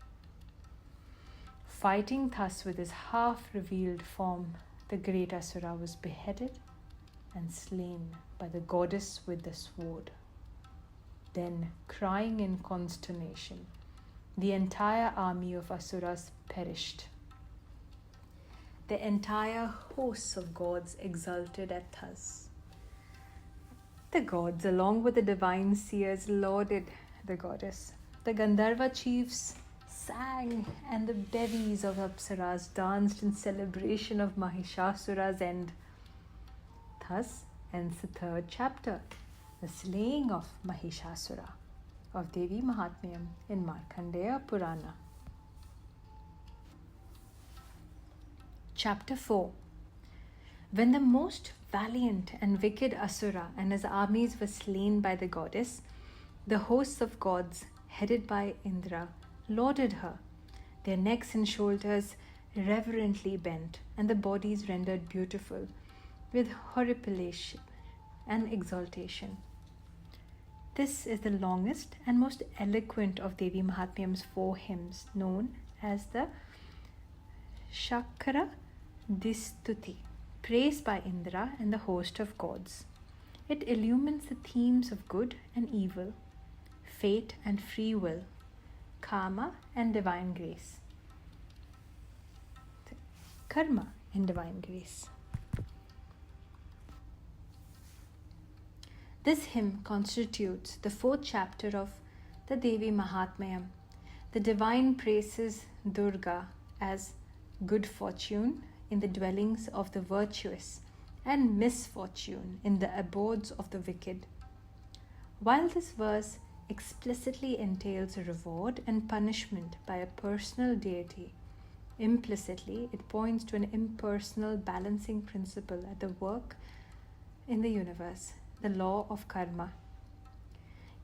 Fighting thus with his half-revealed form, the great Asura was beheaded and slain by the goddess with the sword. Then, crying in consternation, the entire army of Asuras perished. The entire hosts of gods exulted at thus. The gods, along with the divine seers, lauded the goddess. The Gandharva chiefs sang, and the Devis of Apsaras danced in celebration of Mahishasura's end. Thus ends the third chapter, the slaying of Mahishasura, of Devi Mahatmyam in Markandeya Purana. Chapter 4. When the most valiant and wicked Asura and his armies were slain by the goddess, the hosts of gods, headed by Indra, lauded her, their necks and shoulders reverently bent, and the bodies rendered beautiful with horripilation and exaltation. This is the longest and most eloquent of Devi Mahatmyam's 4 hymns, known as the Shakara Distuti, praised by Indra and the host of gods. It illumines the themes of good and evil, fate and free will, karma and divine grace, karma and divine grace. This hymn constitutes the 4th chapter of the Devi Mahatmyam. The divine praises Durga as good fortune in the dwellings of the virtuous and misfortune in the abodes of the wicked. While this verse explicitly entails a reward and punishment by a personal deity, implicitly it points to an impersonal balancing principle at the work in the universe, the law of karma.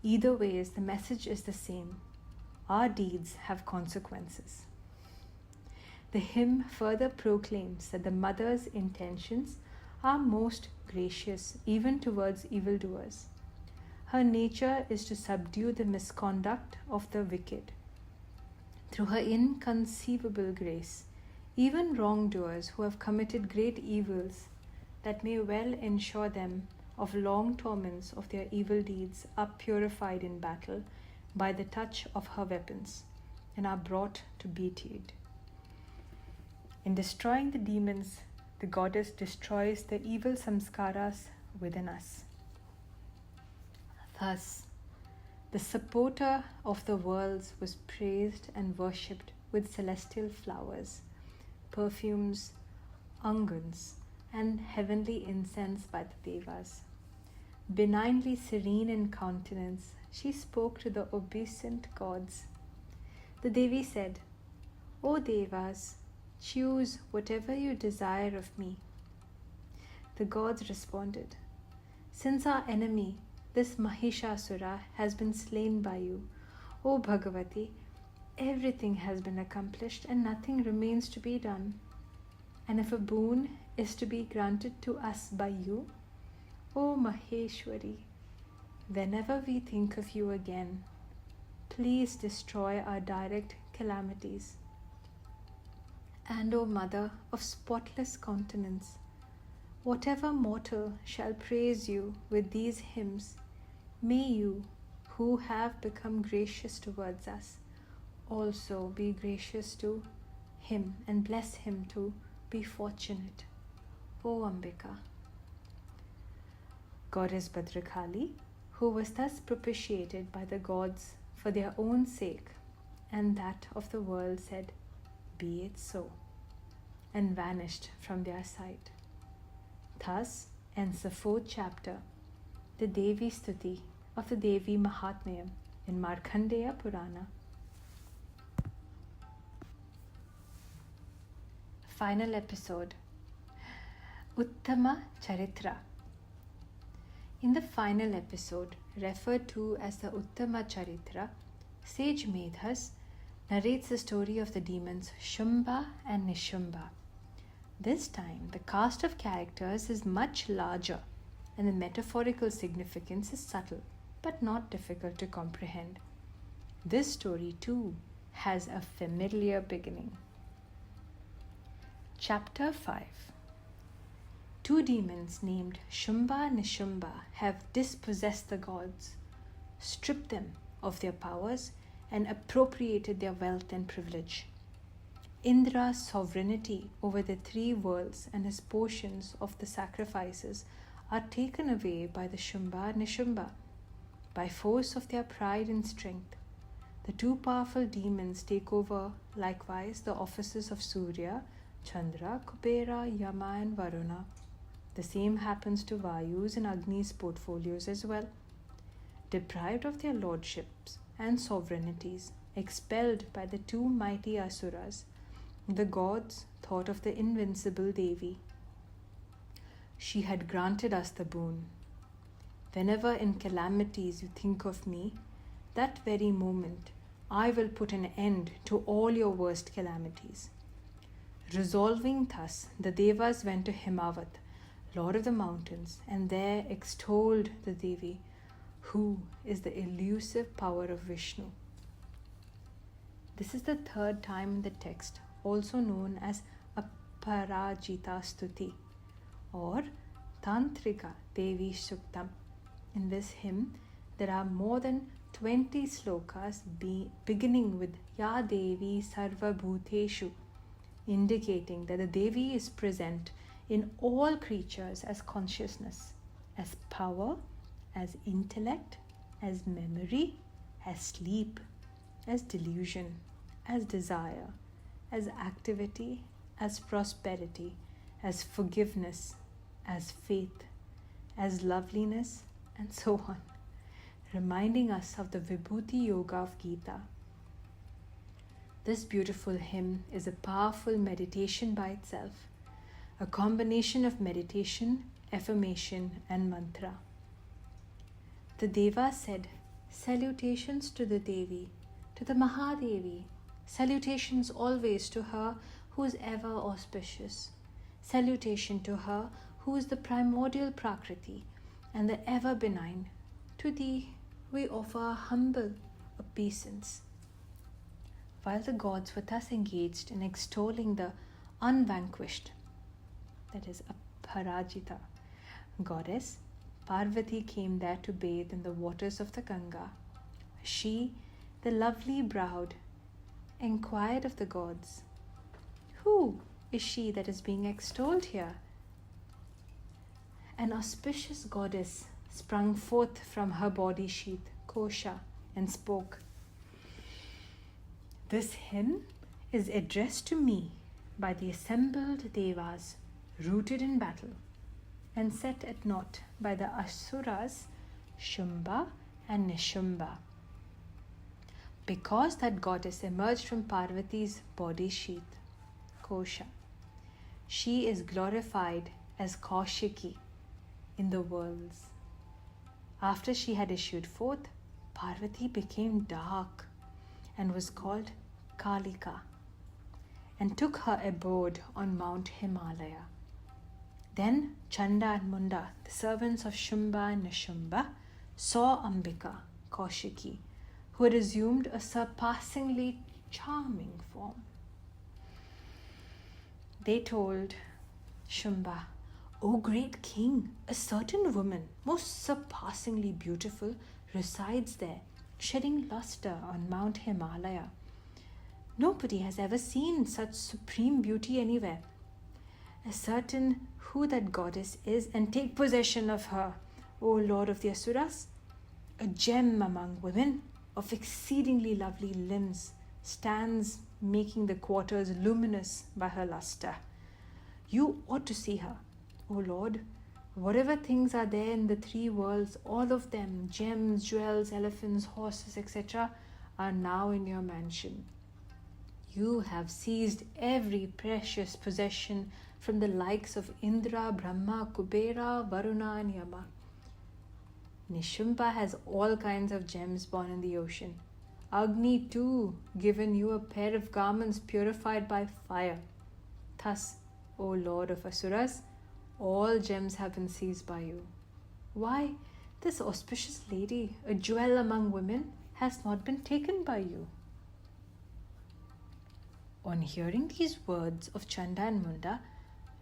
Either ways, the message is the same. Our deeds have consequences. The hymn further proclaims that the mother's intentions are most gracious even towards evildoers. Her nature is to subdue the misconduct of the wicked. Through her inconceivable grace, even wrongdoers who have committed great evils that may well ensure them of long torments of their evil deeds are purified in battle by the touch of her weapons and are brought to beatitude. In destroying the demons, the goddess destroys the evil samskaras within us. Thus, the supporter of the worlds was praised and worshipped with celestial flowers, perfumes, unguents, and heavenly incense by the Devas. Benignly serene in countenance, she spoke to the obeisant gods. The Devi said, "O Devas, choose whatever you desire of me." The gods responded, "Since our enemy, this Mahishasura, has been slain by you, O Bhagavati, everything has been accomplished and nothing remains to be done. And if a boon is to be granted to us by you, O Maheshwari, whenever we think of you again, please destroy our direct calamities. And O Mother of spotless countenance, whatever mortal shall praise you with these hymns, may you, who have become gracious towards us, also be gracious to him and bless him to be fortunate. O Ambika. Goddess Bhadrakali, who was thus propitiated by the gods for their own sake and that of the world, said, "Be it so," and vanished from their sight. Thus ends the 4th chapter, the Devi Stuti of the Devi Mahatmyam in Markandeya Purana. Final episode, Uttama Charitra. In the final episode, referred to as the Uttama Charitra, sage Medhas narrates the story of the demons Shumba and Nishumba. This time, the cast of characters is much larger and the metaphorical significance is subtle but not difficult to comprehend. This story too has a familiar beginning. Chapter 5. 2 demons named Shumba and Nishumba have dispossessed the gods, stripped them of their powers, and appropriated their wealth and privilege. Indra's sovereignty over the 3 worlds and his portions of the sacrifices are taken away by the Shumba and Nishumba. By force of their pride and strength, the 2 powerful demons take over likewise the offices of Surya, Chandra, Kubera, Yama and Varuna. The same happens to Vayu's and Agni's portfolios as well. Deprived of their lordships and sovereignties, expelled by the 2 mighty asuras, the gods thought of the invincible Devi. She had granted us the boon. Whenever in calamities you think of me, that very moment I will put an end to all your worst calamities. Resolving thus, the Devas went to Himavat, Lord of the mountains, and there extolled the Devi, who is the elusive power of Vishnu. This is the 3rd time in the text, also known as Aparajita Stuti or Tantrika Devi Suktam. In this hymn, there are more than 20 slokas beginning with Ya Devi Sarva Bhuteshu, indicating that the Devi is present in all creatures as consciousness, as power, as intellect, as memory, as sleep, as delusion, as desire, as activity, as prosperity, as forgiveness, as faith, as loveliness, and so on, reminding us of the Vibhuti Yoga of Gita. This beautiful hymn is a powerful meditation by itself, a combination of meditation, affirmation, and mantra. The Deva said, "Salutations to the Devi, to the Mahadevi, salutations always to her who is ever auspicious, salutation to her who is the primordial Prakriti and the ever benign. To thee we offer humble obeisance." While the gods were thus engaged in extolling the unvanquished, that is Aparajita goddess, Parvati came there to bathe in the waters of the Ganga. She, the lovely browed, inquired of the gods, "Who is she that is being extolled here?" An auspicious goddess sprung forth from her body sheath, Kosha, and spoke, "This hymn is addressed to me by the assembled Devas, rooted in battle, and set at naught by the Asuras, Shumba and Nishumba. Because that goddess emerged from Parvati's body sheath, Kosha, she is glorified as Kaushiki in the worlds. After she had issued forth, Parvati became dark and was called Kalika, and took her abode on Mount Himalaya. Then Chanda and Munda, the servants of Shumba and Nishumba, saw Ambika, Kaushiki, who had assumed a surpassingly charming form. They told Shumba, "O great king, a certain woman, most surpassingly beautiful, resides there, shedding luster on Mount Himalaya. Nobody has ever seen such supreme beauty anywhere. Ascertain who that goddess is and take possession of her, O Lord of the Asuras. A gem among women of exceedingly lovely limbs stands making the quarters luminous by her luster. You ought to see her, O Lord. Whatever things are there in the three worlds, all of them, gems, jewels, elephants, horses, etc., are now in your mansion. You have seized every precious possession from the likes of Indra, Brahma, Kubera, Varuna, and Yama. Nishumba has all kinds of gems born in the ocean. Agni too, given you a pair of garments purified by fire. Thus, O Lord of Asuras, all gems have been seized by you. Why, this auspicious lady, a jewel among women, has not been taken by you." On hearing these words of Chanda and Munda,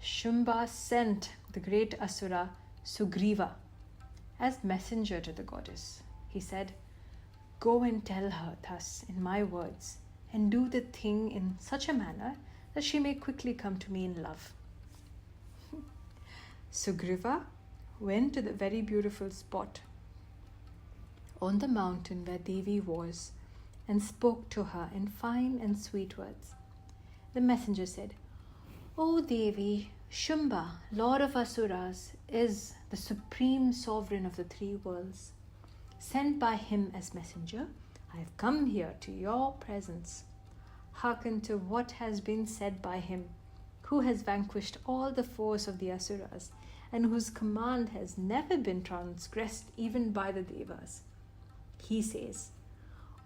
Shumba sent the great Asura Sugriva as messenger to the goddess. He said, "Go and tell her thus in my words, and do the thing in such a manner that she may quickly come to me in love." Sugriva went to the very beautiful spot on the mountain where Devi was and spoke to her in fine and sweet words. The messenger said, "O Devi, Shumba, Lord of Asuras, is the supreme sovereign of the three worlds. Sent by him as messenger, I have come here to your presence. Hearken to what has been said by him, who has vanquished all the force of the Asuras, and whose command has never been transgressed even by the Devas. He says,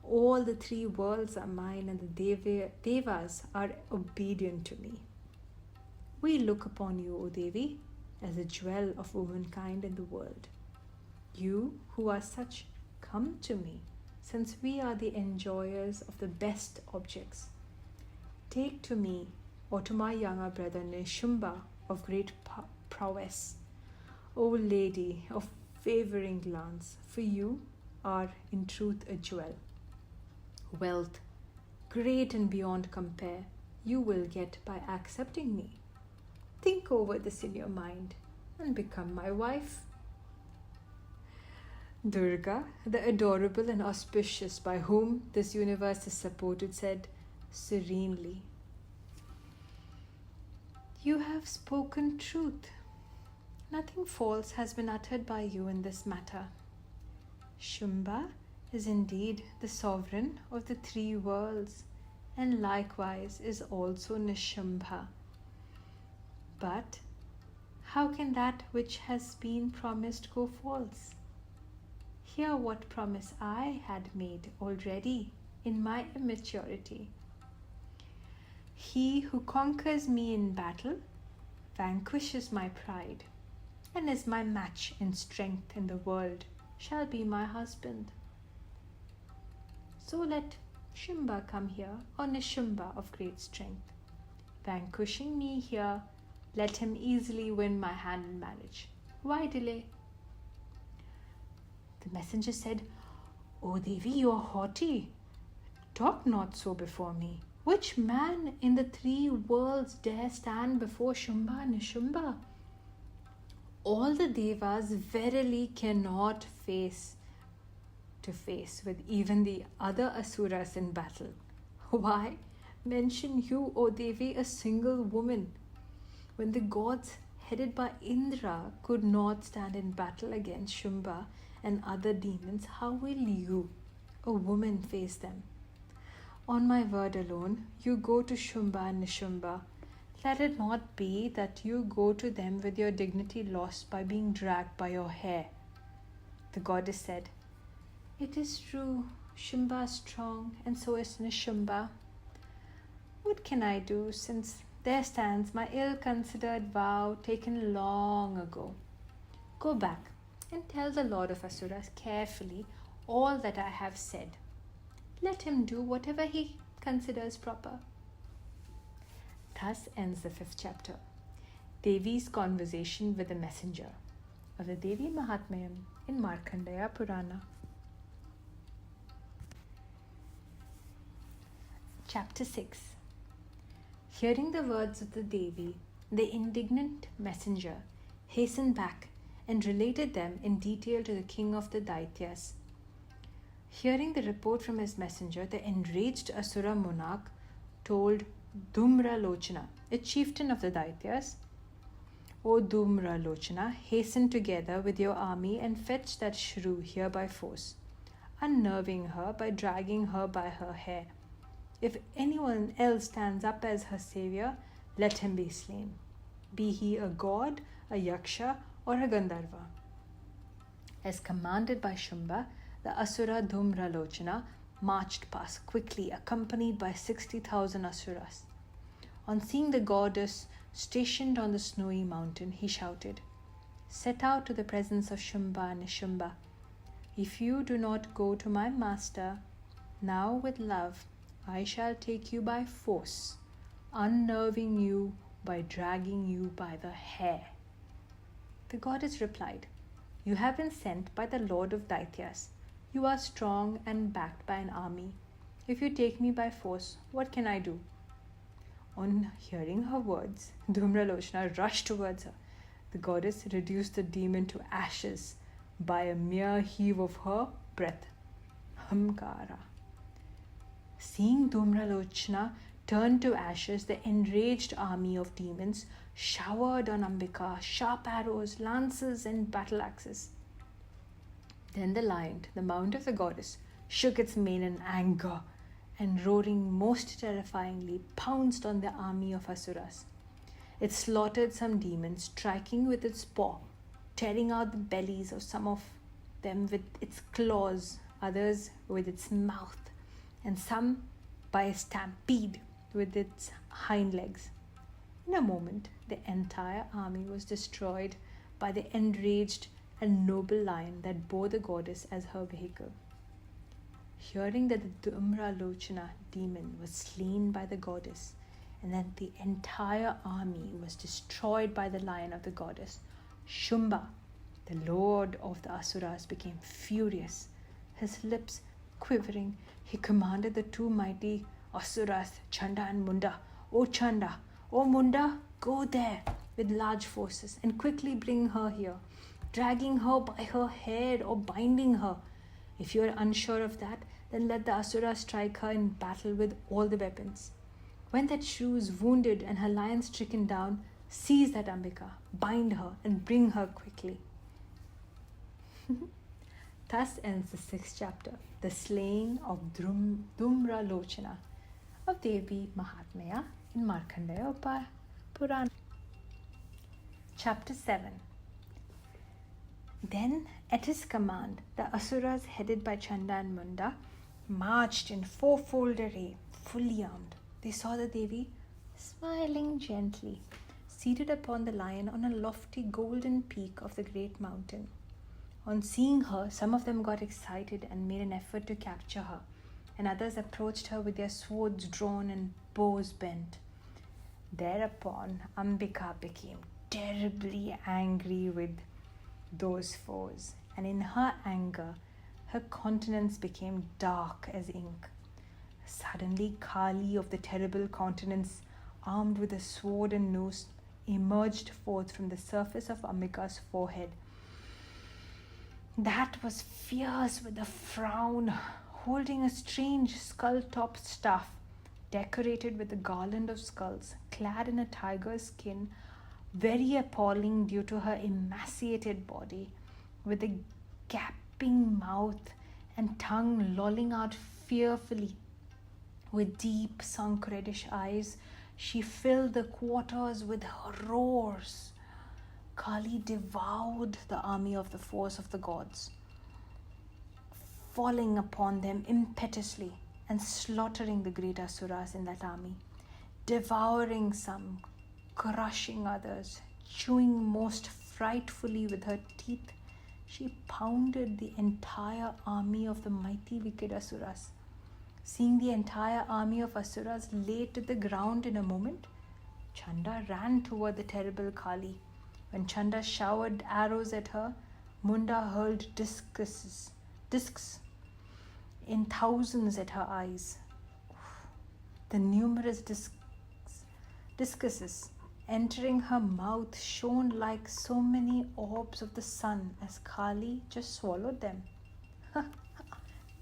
all the three worlds are mine, and the Devas are obedient to me. We look upon you, O Devi, as a jewel of womankind in the world. You who are such, come to me, since we are the enjoyers of the best objects. Take to me, or to my younger brother Nishumba of great prowess, O lady of favoring glance, for you are in truth a jewel. Wealth, great and beyond compare, you will get by accepting me. Think over this in your mind and become my wife." Durga, the adorable and auspicious by whom this universe is supported, said serenely, "You have spoken truth. Nothing false has been uttered by you in this matter. Shumba is indeed the sovereign of the three worlds, and likewise is also Nishambha. But how can that which has been promised go false? Hear what promise I had made already in my immaturity. He who conquers me in battle vanquishes my pride, and is my match in strength in the world shall be my husband. So let Shumba come here, or Nishumba of great strength. Vanquishing me here, let him easily win my hand in marriage. Why delay?" The messenger said, "O Devi, you are haughty. Talk not so before me. Which man in the three worlds dare stand before Shumba and Nishumba? All the Devas verily cannot face to face with even the other Asuras in battle. Why mention you, O Devi, a single woman, when the gods headed by Indra could not stand in battle against Shumba and other demons? How will you, a woman, face them? On my word alone, you go to Shumba and Nishumba. Let it not be that you go to them with your dignity lost by being dragged by your hair." The goddess said, "It is true, Shumba is strong, and so is Nishumba. What can I do, since there stands my ill-considered vow taken long ago. Go back and tell the Lord of Asuras carefully all that I have said. Let him do whatever he considers proper. Thus ends the 5th chapter. Devi's conversation with the messenger of the Devi Mahatmyam in Markandeya Purana. Chapter 6. Hearing the words of the Devi, the indignant messenger hastened back and related them in detail to the king of the Daityas. Hearing the report from his messenger, the enraged Asura monarch told Dhumra Lochana, a chieftain of the Daityas, O Dhumra Lochana, hasten together with your army and fetch that shrew here by force, unnerving her by dragging her by her hair. If anyone else stands up as her savior, let him be slain, be he a god, a yaksha, or a gandharva. As commanded by Shumba, the Asura Dhumra Lochana marched past quickly, accompanied by 60,000 Asuras. On seeing the goddess stationed on the snowy mountain, he shouted, Set out to the presence of Shumba and Nishumba. If you do not go to my master, now with love, I shall take you by force, unnerving you by dragging you by the hair. The goddess replied, You have been sent by the Lord of Daityas. You are strong and backed by an army. If you take me by force, what can I do? On hearing her words, Dhumralochana rushed towards her. The goddess reduced the demon to ashes by a mere heave of her breath. Hamkara. Seeing Dhumralochana turn to ashes, the enraged army of demons showered on Ambika sharp arrows, lances, and battle axes. Then the lion, the mount of the goddess, shook its mane in anger and, roaring most terrifyingly, pounced on the army of Asuras. It slaughtered some demons, striking with its paw, tearing out the bellies of some of them with its claws, others with its mouth, and some by a stampede with its hind legs. In a moment, the entire army was destroyed by the enraged and noble lion that bore the goddess as her vehicle. Hearing that the Dhumralochana demon was slain by the goddess and that the entire army was destroyed by the lion of the goddess, Shumba, the lord of the Asuras, became furious. His lips quivering, he commanded the two mighty Asuras, Chanda and Munda, O Chanda, O Munda, go there with large forces and quickly bring her here, dragging her by her hair or binding her. If you are unsure of that, then let the Asura strike her in battle with all the weapons. When that shrew is wounded and her lion stricken down, seize that Ambika, bind her and bring her quickly. Thus ends the 6th chapter, the slaying of Dhumra Lochana of Devi Mahatmya in Markandeya Purana. Chapter 7. Then, at his command, the Asuras headed by Chanda and Munda marched in fourfold array, fully armed. They saw the Devi smiling gently, seated upon the lion on a lofty golden peak of the great mountain. On seeing her, some of them got excited and made an effort to capture her, and others approached her with their swords drawn and bows bent. Thereupon, Ambika became terribly angry with those foes, and in her anger, her countenance became dark as ink. Suddenly, Kali of the terrible countenance, armed with a sword and noose, emerged forth from the surface of Ambika's forehead. That was fierce with a frown, holding a strange skull-topped staff, decorated with a garland of skulls, clad in a tiger's skin, very appalling due to her emaciated body, with a gaping mouth and tongue lolling out fearfully. With deep sunk reddish eyes, she filled the quarters with her roars. Kali devoured the army of the force of the gods, falling upon them impetuously and slaughtering the great Asuras in that army. devouring some, crushing others, chewing most frightfully with her teeth. She pounded the entire army of the mighty wicked Asuras. Seeing the entire army of Asuras lay to the ground in a moment, Chanda ran toward the terrible Kali. When Chanda showered arrows at her, Munda hurled discs in thousands at her eyes. The numerous discuses entering her mouth shone like so many orbs of the sun as Kali just swallowed them.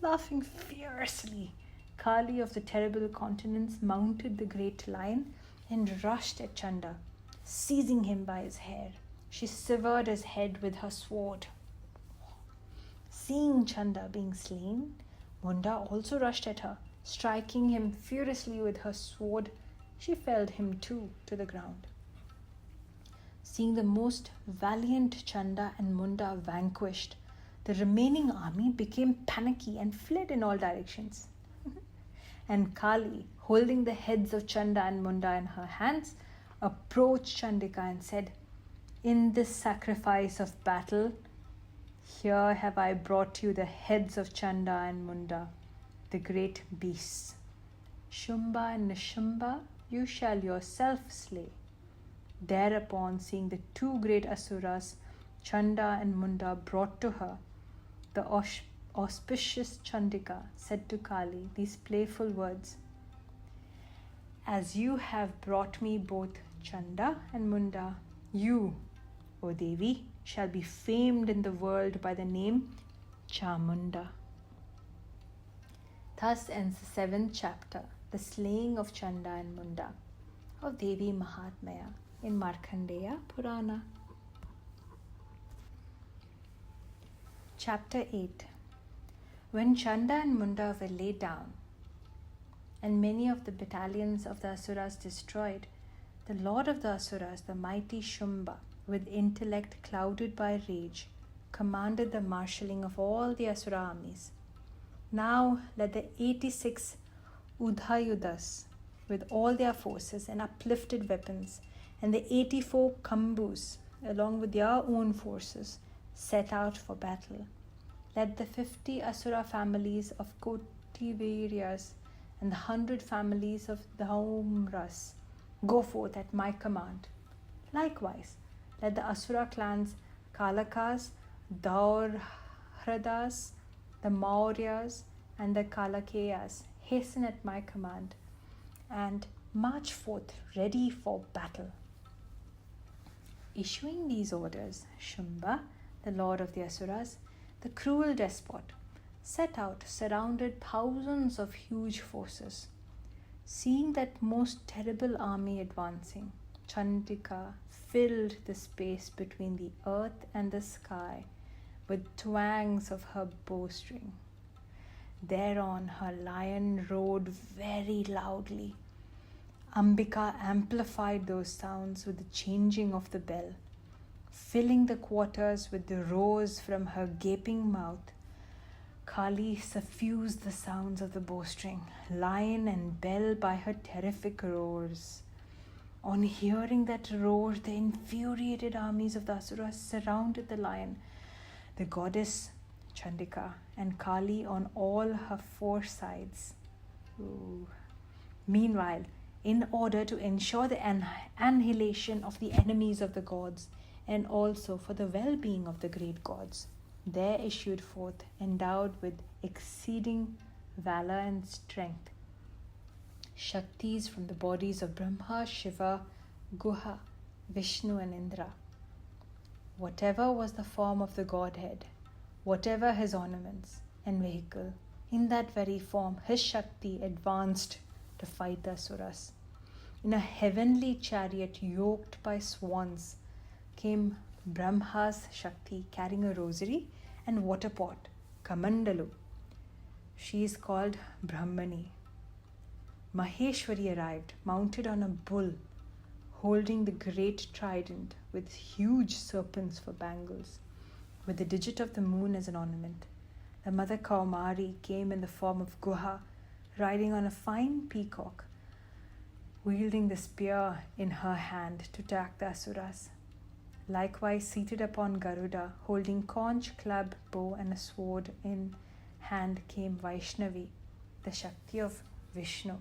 Laughing fiercely, Kali of the terrible countenance mounted the great lion and rushed at Chanda. Seizing him by his hair, she severed his head with her sword. Seeing Chanda being slain, Munda also rushed at her. Striking him furiously with her sword, she felled him too to the ground. Seeing the most valiant Chanda and Munda vanquished, the remaining army became panicky and fled in all directions. And Kali, holding the heads of Chanda and Munda in her hands, approached Chandika and said, "In this sacrifice of battle, here have I brought you the heads of Chanda and Munda, the great beasts. Shumba and Nishumba you shall yourself slay." Thereupon, seeing the two great Asuras, Chanda and Munda, brought to her, the auspicious Chandika said to Kali these playful words: "As you have brought me both Chanda and Munda, you, O Devi, shall be famed in the world by the name Chamunda." Thus ends the 7th chapter, the slaying of Chanda and Munda, of Devi Mahatmyam in Markandeya Purana. Chapter 8. When Chanda and Munda were laid down, and many of the battalions of the Asuras destroyed, the lord of the Asuras, the mighty Shumba, with intellect clouded by rage, commanded the marshalling of all the Asura armies. Now let the 86 Udhayudas, with all their forces and uplifted weapons, and the 84 Kambus, along with their own forces, set out for battle. Let the 50 Asura families of Kotiviryas and the 100 families of Dhaumras go forth at my command. Likewise, let the Asura clans Kalakas, Daurhradas, the Mauryas, and the Kalakeyas hasten at my command and march forth ready for battle. Issuing these orders, Shumba, the lord of the Asuras, the cruel despot, set out, surrounded thousands of huge forces. Seeing that most terrible army advancing, Chandika filled the space between the earth and the sky with twangs of her bowstring. Thereon her lion roared very loudly. Ambika amplified those sounds with the changing of the bell. Filling the quarters with the roars from her gaping mouth, Kali suffused the sounds of the bowstring, lion and bell by her terrific roars. On hearing that roar, the infuriated armies of the Asuras surrounded the lion, the goddess Chandika, and Kali on all her 4 sides. Ooh. Meanwhile, in order to ensure the annihilation of the enemies of the gods, and also for the well-being of the great gods, there issued forth, endowed with exceeding valor and strength, Shaktis from the bodies of Brahma, Shiva, Guha, Vishnu and Indra. Whatever was the form of the Godhead, whatever his ornaments and vehicle, in that very form his Shakti advanced to fight the Asuras. In a heavenly chariot yoked by swans came Brahma's Shakti carrying a rosary and water pot, Kamandalu. She is called Brahmani. Maheshwari arrived, mounted on a bull, holding the great trident with huge serpents for bangles, with the digit of the moon as an ornament. The mother Kaumari came in the form of Guha, riding on a fine peacock. wielding the spear in her hand to attack the asuras. Likewise, seated upon Garuda, holding conch, club, bow, and a sword in hand, came Vaishnavi, the Shakti of Vishnu.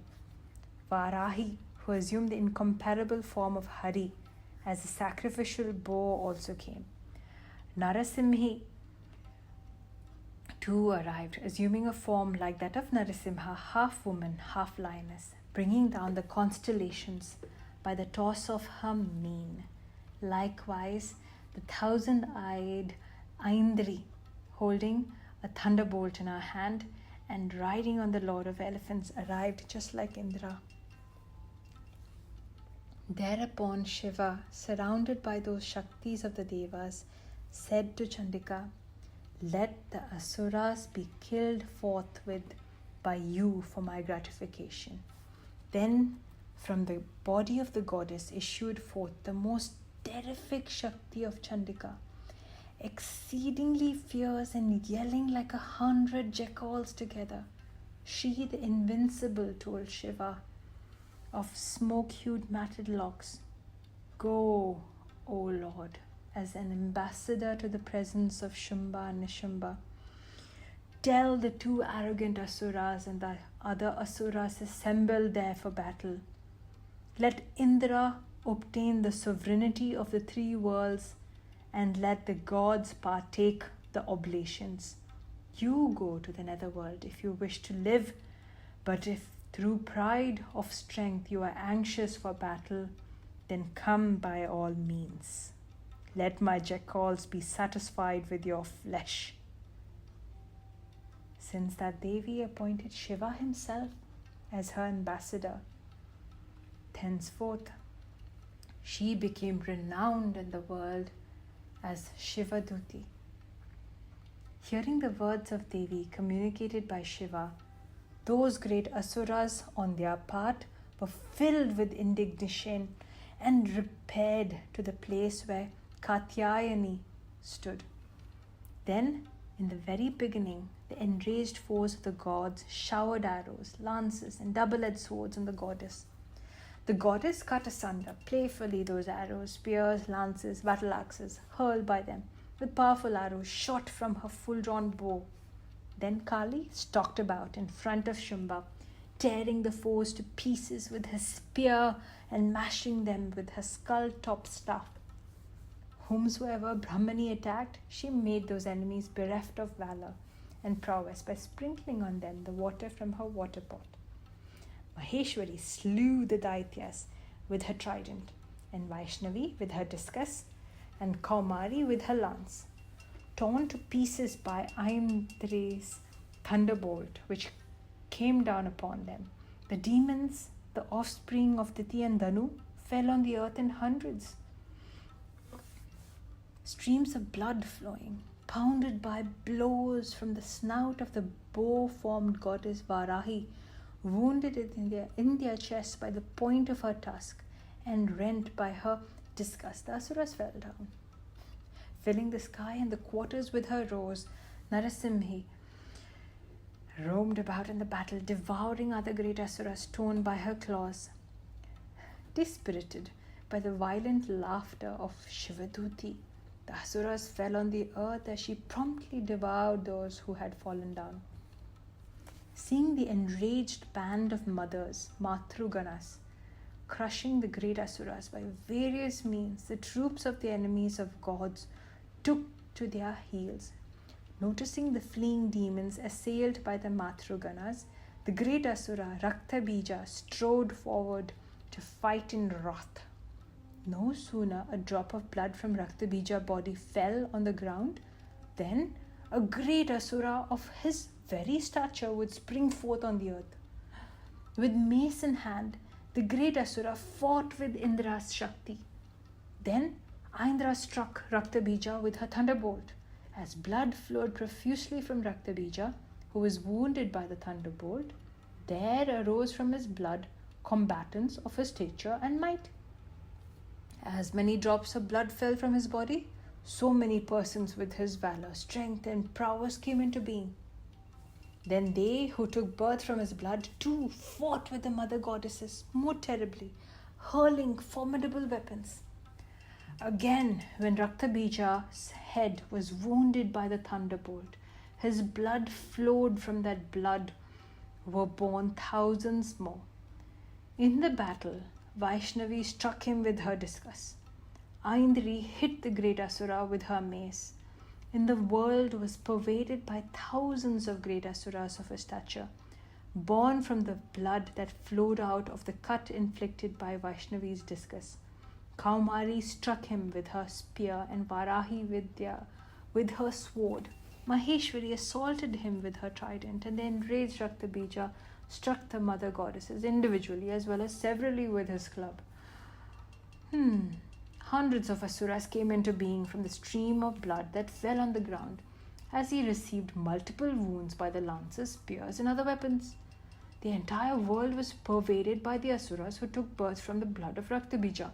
Varahi, who assumed the incomparable form of Hari as a sacrificial bow, also came. Narasimhi too arrived, assuming a form like that of Narasimha, half woman, half lioness, bringing down the constellations by the toss of her mane. Likewise, the thousand-eyed Aindri, holding a thunderbolt in her hand and riding on the Lord of Elephants, arrived just like Indra. Thereupon Shiva, surrounded by those Shaktis of the Devas, said to Chandika, "Let the Asuras be killed forthwith by you for my gratification." Then from the body of the goddess issued forth the most terrific Shakti of Chandika, exceedingly fierce and yelling like 100 jackals together. She, the invincible, told Shiva, of smoke-hued matted locks, "Go, O Lord, as an ambassador to the presence of Shumba and Nishumba. Tell the two arrogant Asuras and the other Asuras assemble there for battle. Let Indra obtain the sovereignty of the three worlds, and let the gods partake the oblations. You go to the netherworld if you wish to live, but if through pride of strength you are anxious for battle, then come by all means. Let my jackals be satisfied with your flesh." Since that Devi appointed Shiva himself as her ambassador, thenceforth she became renowned in the world as Shivaduti. Hearing the words of Devi communicated by Shiva, those great Asuras on their part were filled with indignation and repaired to the place where Katyayani stood. Then, in the very beginning, the enraged foes of the gods showered arrows, lances, and double-edged swords on the goddess. The goddess cut asunder playfully those arrows, spears, lances, battle axes, hurled by them, with powerful arrows shot from her full-drawn bow. Then Kali stalked about in front of Shumba, tearing the foes to pieces with her spear and mashing them with her skull-topped staff. Whomsoever Brahmani attacked, she made those enemies bereft of valor and prowess by sprinkling on them the water from her water pot. Maheshwari slew the Daityas with her trident, and Vaishnavi with her discus, and Kaumari with her lance. Torn to pieces by Aindri's thunderbolt, which came down upon them, the demons, the offspring of Diti and Danu, fell on the earth in hundreds. Streams of blood flowing, pounded by blows from the snout of the bow-formed goddess Varahi, wounded it in their chest by the point of her tusk, and rent by her discus. The Asuras fell down. Filling the sky and the quarters with her roars, Narasimhi roamed about in the battle, devouring other great Asuras torn by her claws. Dispirited by the violent laughter of Shivaduti, the Asuras fell on the earth as she promptly devoured those who had fallen down. Seeing the enraged band of mothers, Matruganas, crushing the great Asuras by various means, the troops of the enemies of gods took to their heels. Noticing the fleeing demons assailed by the Matruganas, the great Asura Raktabija strode forward to fight in wrath. No sooner a drop of blood from Raktabija body fell on the ground, then a great Asura of his very stature would spring forth on the earth. With mace in hand, the great Asura fought with Indra's Shakti. Then Indra struck Raktabija with her thunderbolt. As blood flowed profusely from Raktabija, who was wounded by the thunderbolt, there arose from his blood combatants of his stature and might. As many drops of blood fell from his body, so many persons with his valor, strength, and prowess came into being. Then they who took birth from his blood too fought with the mother goddesses more terribly, hurling formidable weapons. Again, when Raktabija's head was wounded by the thunderbolt, his blood flowed. From that blood were born thousands more. In the battle, Vaishnavi struck him with her discus. Aindri hit the great Asura with her mace. And the world was pervaded by thousands of great Asuras of his stature, born from the blood that flowed out of the cut inflicted by Vaishnavi's discus. Kaumari struck him with her spear and Varahi with her sword. Maheshwari assaulted him with her trident, and the enraged Raktabija struck the mother goddesses individually as well as severally with his club. Hundreds of asuras came into being from the stream of blood that fell on the ground as he received multiple wounds by the lances, spears, and other weapons. The entire world was pervaded by the asuras who took birth from the blood of Raktabija.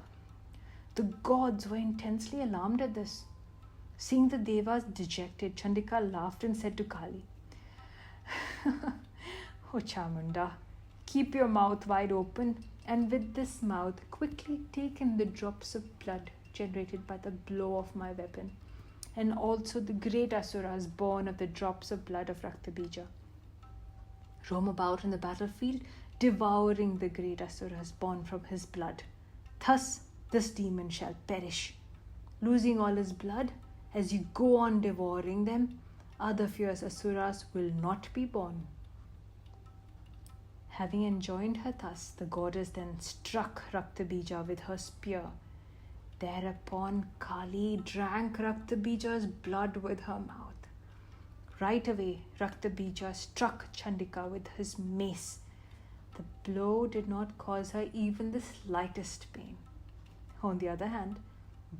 The gods were intensely alarmed at this. Seeing the devas dejected, Chandika laughed and said to Kali, "O Chamunda, keep your mouth wide open, and with this mouth quickly take in the drops of blood generated by the blow of my weapon, and also the great asuras born of the drops of blood of Raktabija. Roam about in the battlefield, devouring the great asuras born from his blood. Thus this demon shall perish. Losing all his blood, as you go on devouring them, other fierce asuras will not be born." Having enjoined her thus, the goddess then struck Raktabija with her spear. Thereupon Kali drank Raktabija's blood with her mouth. Right away, Raktabija struck Chandika with his mace. The blow did not cause her even the slightest pain. On the other hand,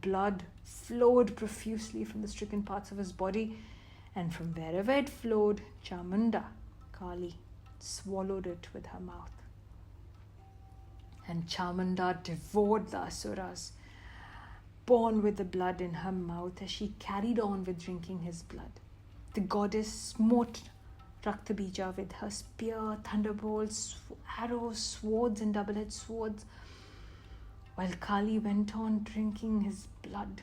blood flowed profusely from the stricken parts of his body, and from wherever it flowed, Chamunda, Kali, swallowed it with her mouth. And Chamunda devoured the asuras born with the blood in her mouth as she carried on with drinking his blood. The goddess smote Raktabija with her spear, thunderbolts, arrows, swords, and double-edged swords, while Kali went on drinking his blood.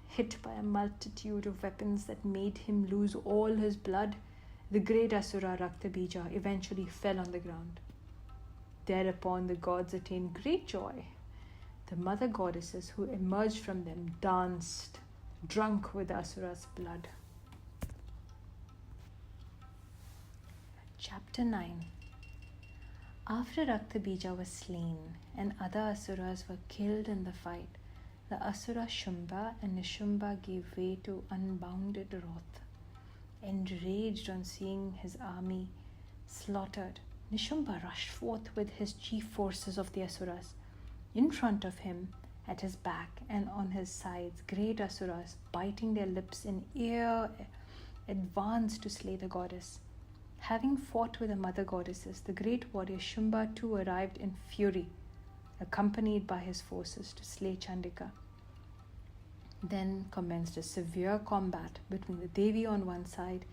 Hit by a multitude of weapons that made him lose all his blood, the great Asura Raktabija eventually fell on the ground. Thereupon the gods attained great joy. The mother goddesses who emerged from them danced, drunk with Asura's blood. Chapter 9. After Raktabija was slain and other asuras were killed in the fight, the asura Shumba and Nishumba gave way to unbounded wrath. Enraged on seeing his army slaughtered, Nishumba rushed forth with his chief forces of the asuras. In front of him, at his back and on his sides, great asuras, biting their lips in ear, advanced to slay the goddess. Having fought with the mother goddesses, the great warrior Shumba too arrived in fury, accompanied by his forces to slay Chandika. Then commenced a severe combat between the Devi on one side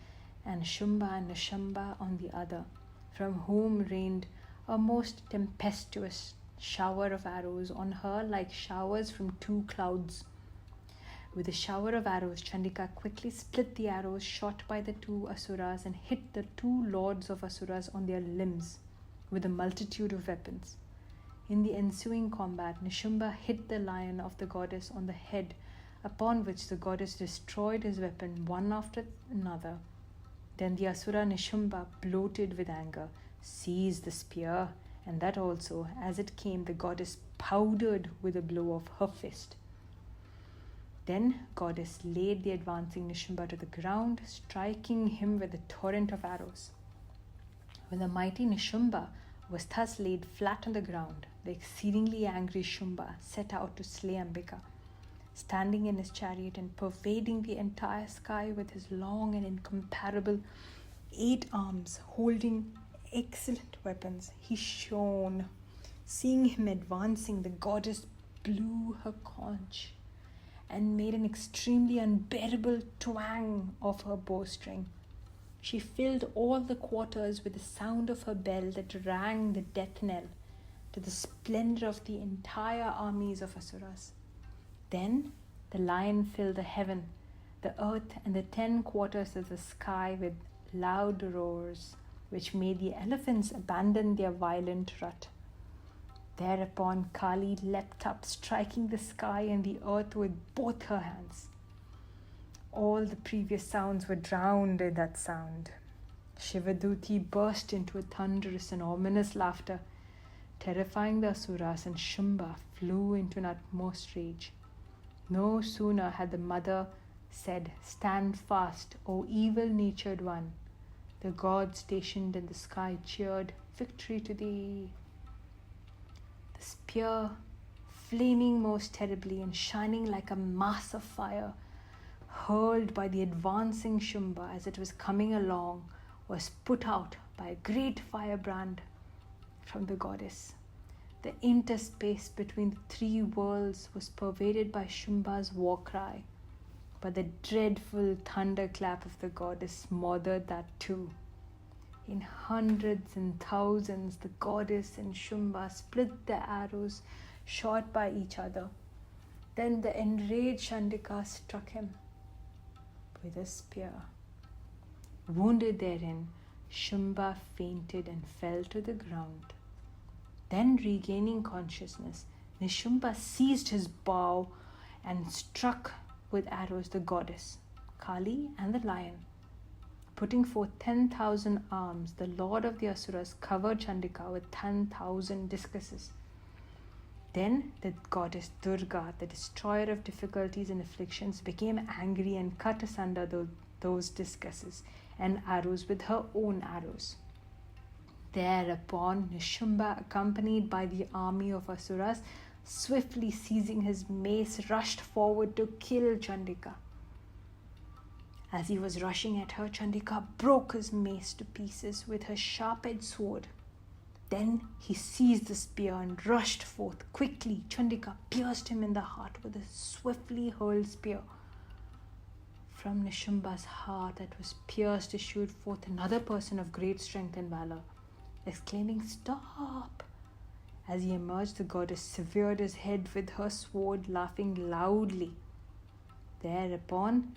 and Shumba and Nishamba on the other, from whom rained a most tempestuous shower of arrows on her like showers from two clouds. With a shower of arrows, Chandika quickly split the arrows shot by the two asuras and hit the two lords of asuras on their limbs with a multitude of weapons. In the ensuing combat, Nishumba hit the lion of the goddess on the head, upon which the goddess destroyed his weapon one after another. Then the asura Nishumba, bloated with anger, seized the spear, and that also, as it came, the goddess powdered with a blow of her fist. Then goddess laid the advancing Nishumba to the ground, striking him with a torrent of arrows. When the mighty Nishumba was thus laid flat on the ground, the exceedingly angry Shumba set out to slay Ambika. Standing in his chariot and pervading the entire sky with his long and incomparable 8 arms, holding excellent weapons, he shone. Seeing him advancing, the goddess blew her conch and made an extremely unbearable twang of her bowstring. She filled all the quarters with the sound of her bell that rang the death knell, to the splendor of the entire armies of Asuras. Then the lion filled the heaven, the earth, and the 10 quarters of the sky with loud roars, which made the elephants abandon their violent rut. Thereupon Kali leapt up, striking the sky and the earth with both her hands. All the previous sounds were drowned in that sound. Shivaduti burst into a thunderous and ominous laughter, terrifying the Asuras, and Shumba flew into an utmost rage. No sooner had the mother said, "Stand fast, O evil-natured one," the gods stationed in the sky cheered, "Victory to thee!" The spear, flaming most terribly and shining like a mass of fire, hurled by the advancing Shumba as it was coming along, was put out by a great firebrand from the goddess. The interspace between the 3 worlds was pervaded by Shumba's war cry, but the dreadful thunderclap of the goddess smothered that too. In hundreds and thousands, the goddess and Shumba split the arrows shot by each other. Then the enraged Chandika struck him with a spear. Wounded therein, Shumba fainted and fell to the ground. Then, regaining consciousness, Nishumba seized his bow and struck with arrows the goddess, Kali, and the lion. Putting forth 10,000 arms, the lord of the Asuras covered Chandika with 10,000 discuses. Then the goddess Durga, the destroyer of difficulties and afflictions, became angry and cut asunder those discuses and arrows with her own arrows. Thereupon Nishumba, accompanied by the army of Asuras, swiftly seizing his mace, rushed forward to kill Chandika. As he was rushing at her, Chandika broke his mace to pieces with her sharp-edged sword. Then he seized the spear and rushed forth. Quickly, Chandika pierced him in the heart with a swiftly hurled spear. From Nishumba's heart that was pierced issued forth another person of great strength and valor, exclaiming, "Stop!" As he emerged, the goddess severed his head with her sword, laughing loudly. Thereupon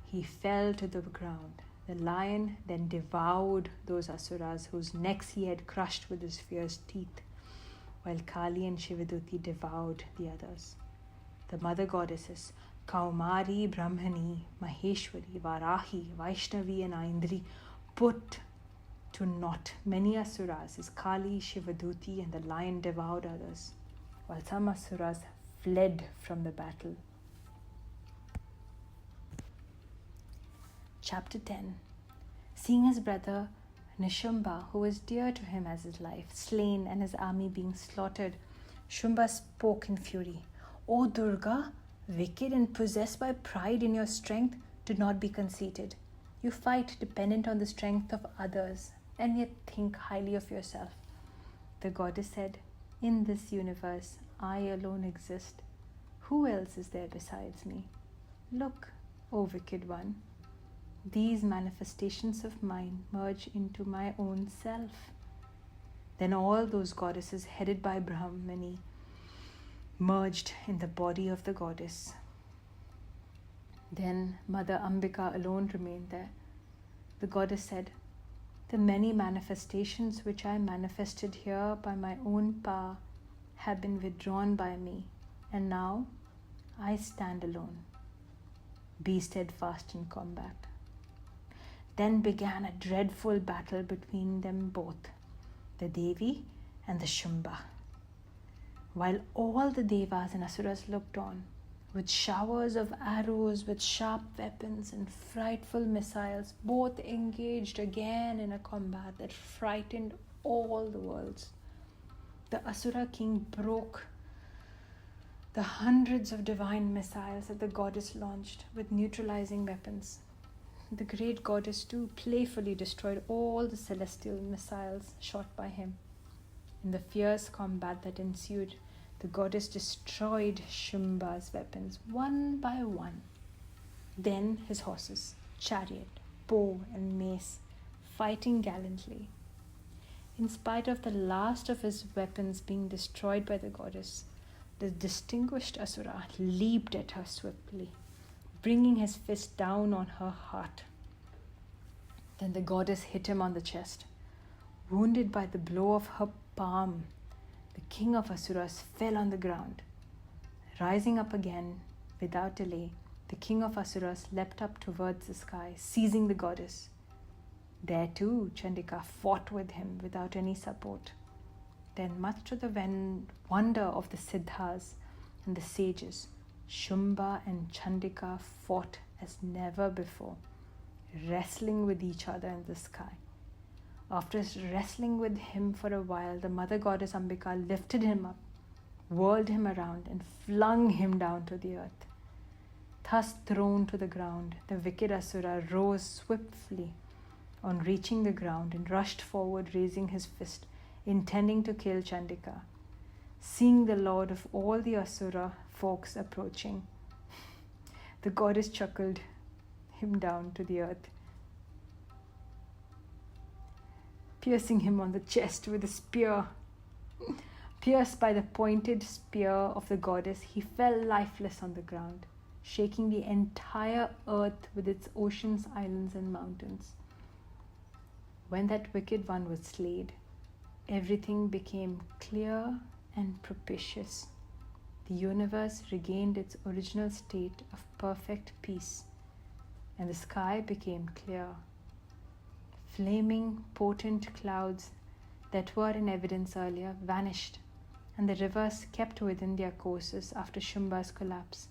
he fell to the ground. The lion then devoured those Asuras whose necks he had crushed with his fierce teeth, while Kali and Shivaduti devoured the others. The mother goddesses, Kaumari, Brahmani, Maheshwari, Varahi, Vaishnavi, and Aindri, put to naught many Asuras as Kali, Shivaduti, and the lion devoured others, while some Asuras fled from the battle. Chapter 10. Seeing his brother Nishumba, who was dear to him as his life, slain and his army being slaughtered, Shumba spoke in fury. "O Durga, wicked and possessed by pride in your strength, do not be conceited. You fight dependent on the strength of others, and yet think highly of yourself." The goddess said, "In this universe, I alone exist. Who else is there besides me? Look, O wicked one. These manifestations of mine merge into my own self." Then all those goddesses headed by Brahmani merged in the body of the goddess. Then Mother Ambika alone remained there. The goddess said, "The many manifestations which I manifested here by my own power have been withdrawn by me, and now I stand alone. Be steadfast in combat." Then began a dreadful battle between them both, the Devi and the Shumba. While all the Devas and Asuras looked on, with showers of arrows, with sharp weapons and frightful missiles, both engaged again in a combat that frightened all the worlds. The Asura king broke the hundreds of divine missiles that the goddess launched with neutralizing weapons. The great goddess too playfully destroyed all the celestial missiles shot by him. In the fierce combat that ensued, the goddess destroyed Shumba's weapons one by one. Then his horses, chariot, bow, and mace fighting gallantly. In spite of the last of his weapons being destroyed by the goddess, the distinguished Asura leaped at her swiftly, bringing his fist down on her heart. Then the goddess hit him on the chest. Wounded by the blow of her palm, the king of Asuras fell on the ground. Rising up again, without delay, the king of Asuras leapt up towards the sky, seizing the goddess. There too, Chandika fought with him without any support. Then, much to the wonder of the Siddhas and the sages, Shumba and Chandika fought as never before, wrestling with each other in the sky. After wrestling with him for a while, the mother goddess Ambika lifted him up, whirled him around, and flung him down to the earth. Thus thrown to the ground, the wicked Asura rose swiftly on reaching the ground and rushed forward, raising his fist, intending to kill Chandika. Seeing the lord of all the Asura folks approaching, the goddess chuckled him down to the earth, piercing him on the chest with a spear. Pierced by the pointed spear of the goddess, he fell lifeless on the ground, shaking the entire earth with its oceans, islands, and mountains. When that wicked one was slain, everything became clear and propitious. The universe regained its original state of perfect peace, and the sky became clear. Flaming, potent clouds that were in evidence earlier vanished, and the rivers kept within their courses after Shumba's collapse.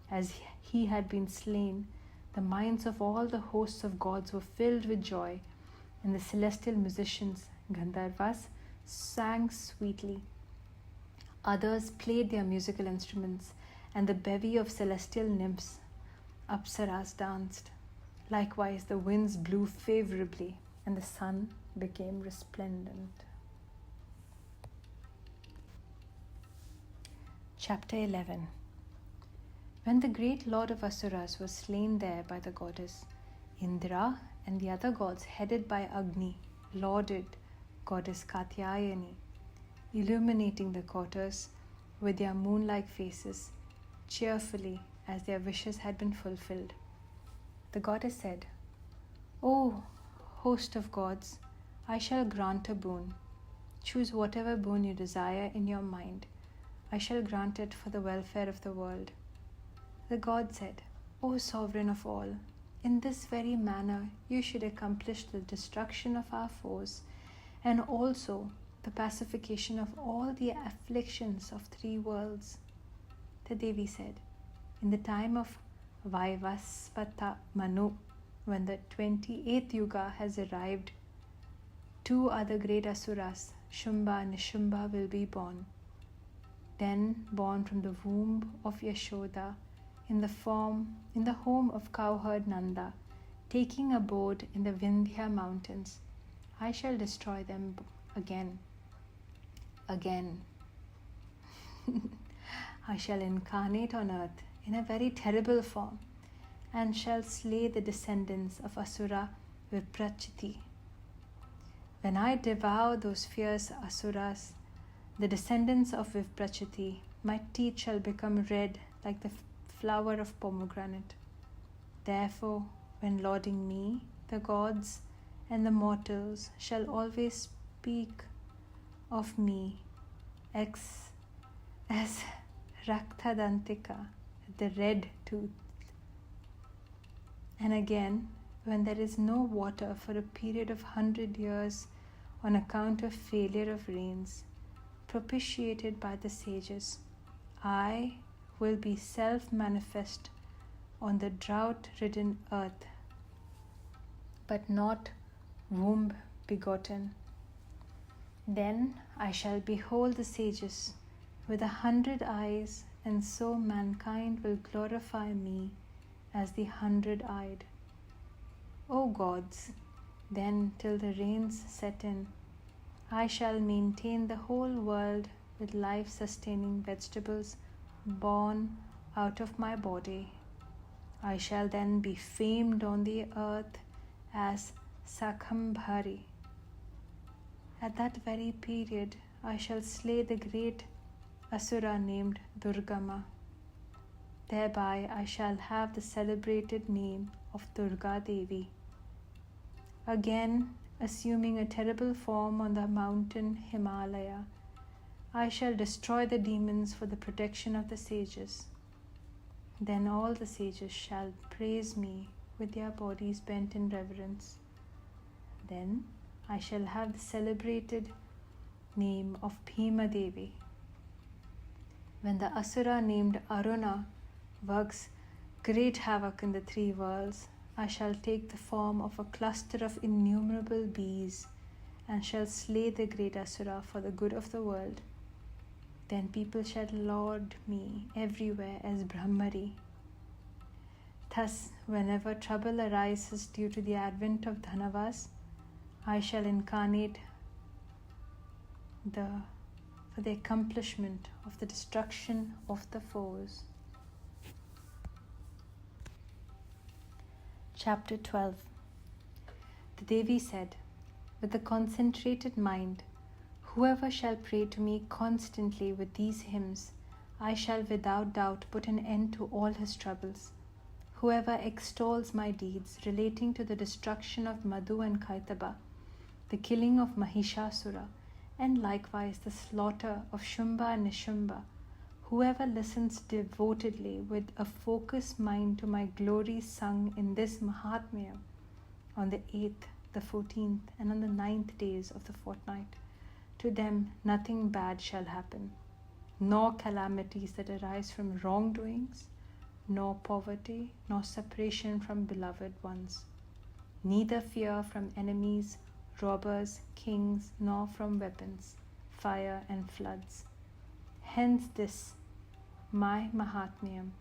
As he had been slain, the minds of all the hosts of gods were filled with joy, and the celestial musicians, Gandharvas, sang sweetly. Others played their musical instruments, and the bevy of celestial nymphs, Apsaras, danced. Likewise, the winds blew favorably, and the sun became resplendent. Chapter 11. When the great lord of Asuras was slain there by the goddess, Indra and the other gods, headed by Agni, lauded goddess Katyayani, illuminating the quarters with their moon-like faces, cheerfully as their wishes had been fulfilled. The goddess said, "O host of gods, I shall grant a boon. Choose whatever boon you desire in your mind. I shall grant it for the welfare of the world." The god said, "O sovereign of all, in this very manner you should accomplish the destruction of our foes, and also the pacification of all the afflictions of 3 worlds." The Devi said, "In the time of Vaivasvata Manu, when the 28th Yuga has arrived, 2 other great Asuras, Shumba and Nishumba, will be born. Then, born from the womb of Yashoda, in the home of cowherd Nanda, taking abode in the Vindhya mountains, I shall destroy them again. I shall incarnate on earth in a very terrible form, and shall slay the descendants of Asura Viprachiti. When I devour those fierce Asuras, the descendants of Viprachiti, my teeth shall become red like the flower of pomegranate. Therefore, when lauding me, the gods and the mortals shall always speak of me as Raktadantika, the red tooth. And again, when there is no water for a period of 100 years on account of failure of rains, propitiated by the sages, I will be self-manifest on the drought-ridden earth, but not womb-begotten. Then I shall behold the sages with 100 eyes, and so mankind will glorify me as the 100-eyed. O gods, then till the rains set in, I shall maintain the whole world with life-sustaining vegetables born out of my body. I shall then be famed on the earth as Sakambhari. At that very period, I shall slay the great Asura named Durgama. Thereby I shall have the celebrated name of Durga Devi. Again, assuming a terrible form on the mountain Himalaya, I shall destroy the demons for the protection of the sages. Then all the sages shall praise me with their bodies bent in reverence. Then I shall have the celebrated name of Bhima Devi. When the Asura named Aruna works great havoc in the three worlds, I shall take the form of a cluster of innumerable bees and shall slay the great Asura for the good of the world. Then people shall laud me everywhere as Brahmari. Thus, whenever trouble arises due to the advent of Dhanavas, I shall incarnate for the accomplishment of the destruction of the foes. Chapter 12. The Devi said, with a concentrated mind, whoever shall pray to me constantly with these hymns, I shall without doubt put an end to all his troubles. Whoever extols my deeds relating to the destruction of Madhu and Kaitaba, the killing of Mahishasura, and likewise the slaughter of Shumba and Nishumba, whoever listens devotedly with a focused mind to my glories sung in this Mahatmyam on the 8th, the 14th, and on the 9th days of the fortnight, to them nothing bad shall happen, nor calamities that arise from wrongdoings, nor poverty, nor separation from beloved ones, neither fear from enemies, robbers, kings, nor from weapons, fire and floods. Hence this, my Mahatmyam,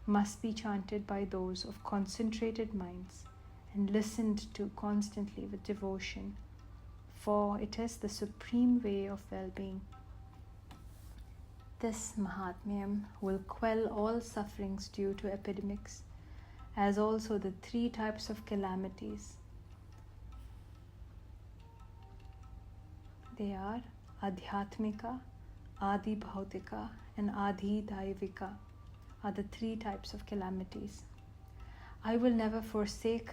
must be chanted by those of concentrated minds and listened to constantly with devotion, for it is the supreme way of well-being. This Mahatmyam will quell all sufferings due to epidemics, as also the three types of calamities. They are Adhyatmika, Adi Bhautika, and Adi Daivika are the three types of calamities. I will never forsake,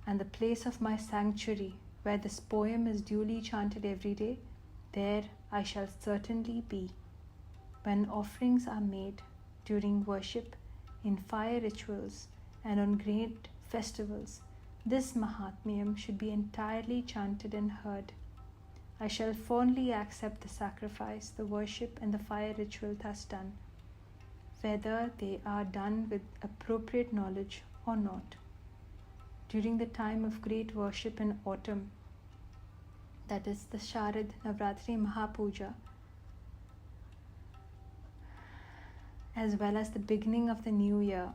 and the place of my sanctuary, where this poem is duly chanted every day, there I shall certainly be. When offerings are made during worship, in fire rituals, and on great festivals, this Mahatmyam should be entirely chanted and heard. I shall fondly accept the sacrifice, the worship, and the fire ritual thus done, whether they are done with appropriate knowledge or not. During the time of great worship in autumn, that is the Sharad Navratri Mahapuja, as well as the beginning of the new year,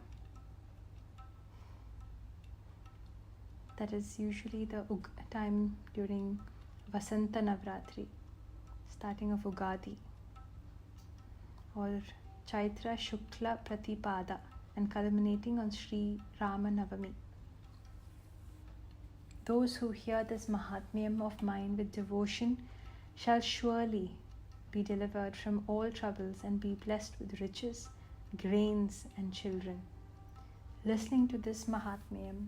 that is usually the time during Vasanta Navratri, starting of Ugadi, or Chaitra Shukla Pratipada, and culminating on Sri Rama Navami. Those who hear this Mahatmyam of mine with devotion shall surely be delivered from all troubles and be blessed with riches, grains, and children. Listening to this Mahatmyam,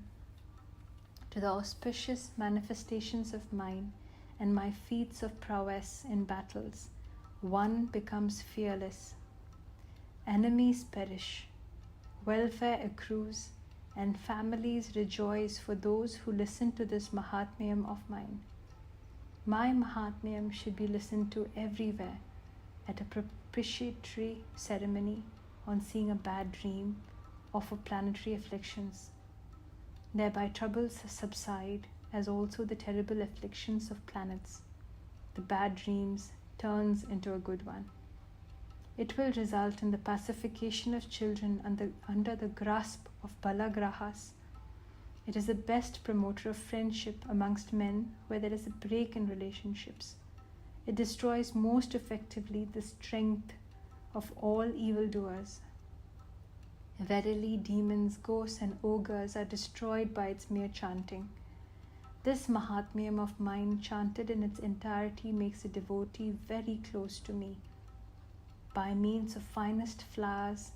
to the auspicious manifestations of mine and my feats of prowess in battles, one becomes fearless. Enemies perish, welfare accrues, and families rejoice for those who listen to this Mahatmyam of mine. My Mahatmyam should be listened to everywhere, at a propitiatory ceremony, on seeing a bad dream, or for planetary afflictions. Thereby troubles subside, as also the terrible afflictions of planets. The bad dreams turns into a good one. It will result in the pacification of children under the grasp of balagrahas. It is the best promoter of friendship amongst men where there is a break in relationships. It destroys most effectively the strength of all evildoers. Verily, demons, ghosts, and ogres are destroyed by its mere chanting. This Mahatmyam of mine, chanted in its entirety, makes a devotee very close to me. By means of finest flowers,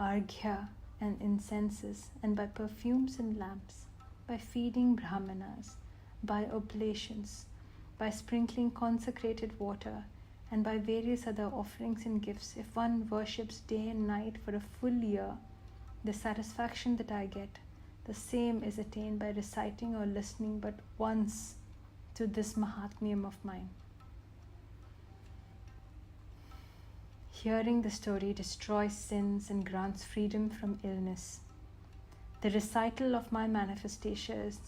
arghya and incenses, and by perfumes and lamps, by feeding brahmanas, by oblations, by sprinkling consecrated water, and by various other offerings and gifts, if one worships day and night for a full year, the satisfaction that I get, the same is attained by reciting or listening but once to this Mahatmyam of mine. Hearing the story destroys sins and grants freedom from illness. The recital of my manifestations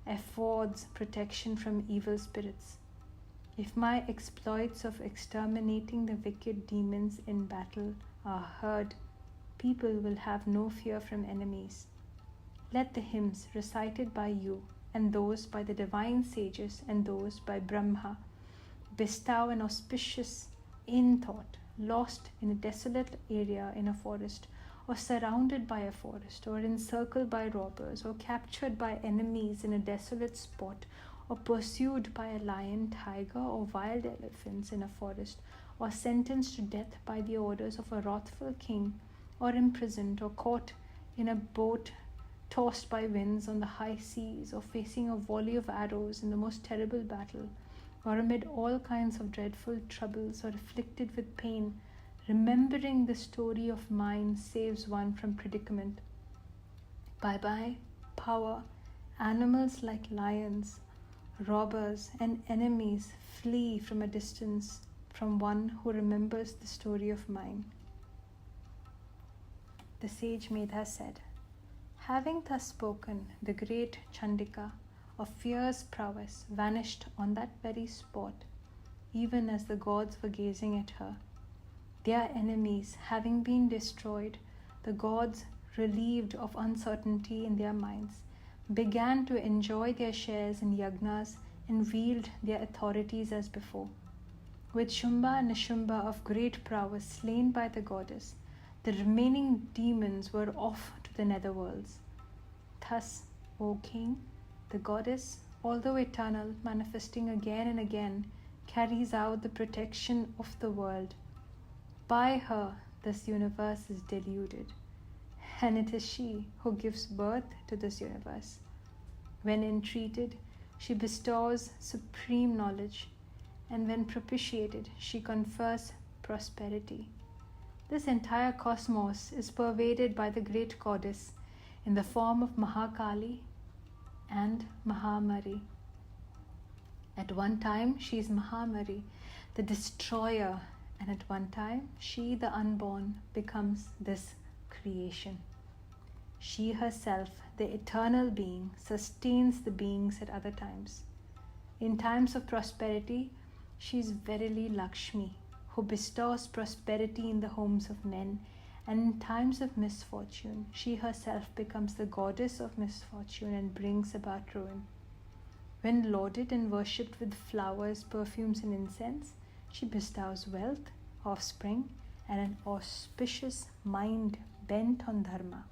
affords protection from evil spirits. If my exploits of exterminating the wicked demons in battle are heard, people will have no fear from enemies. Let the hymns recited by you, and those by the divine sages, and those by Brahma, bestow an auspicious in-thought, lost in a desolate area in a forest, or surrounded by a forest, or encircled by robbers, or captured by enemies in a desolate spot, or pursued by a lion, tiger, or wild elephants in a forest, or sentenced to death by the orders of a wrathful king, or imprisoned or caught in a boat tossed by winds on the high seas, or facing a volley of arrows in the most terrible battle, or amid all kinds of dreadful troubles, or afflicted with pain, remembering the story of mine saves one from predicament. By my power, animals like lions, robbers, and enemies flee from a distance from one who remembers the story of mine. The sage Medha said, having thus spoken, the great Chandika of fierce prowess vanished on that very spot, even as the gods were gazing at her. Their enemies having been destroyed, the gods, relieved of uncertainty in their minds, began to enjoy their shares in yagnas and wield their authorities as before. With Shumba and Nishumba of great prowess slain by the goddess, the remaining demons were off to the netherworlds. Thus, O king, the goddess, although eternal, manifesting again and again, carries out the protection of the world. By her, this universe is deluded, and it is she who gives birth to this universe. When entreated, she bestows supreme knowledge, and when propitiated, she confers prosperity. This entire cosmos is pervaded by the great goddess in the form of Mahakali and Mahamari. At one time, she is Mahamari, the destroyer, and at one time, she, the unborn, becomes this creation. She herself, the eternal being, sustains the beings at other times. In times of prosperity, she is verily Lakshmi, who bestows prosperity in the homes of men, and in times of misfortune, she herself becomes the goddess of misfortune and brings about ruin. When lauded and worshipped with flowers, perfumes, and incense, she bestows wealth, offspring, and an auspicious mind bent on dharma.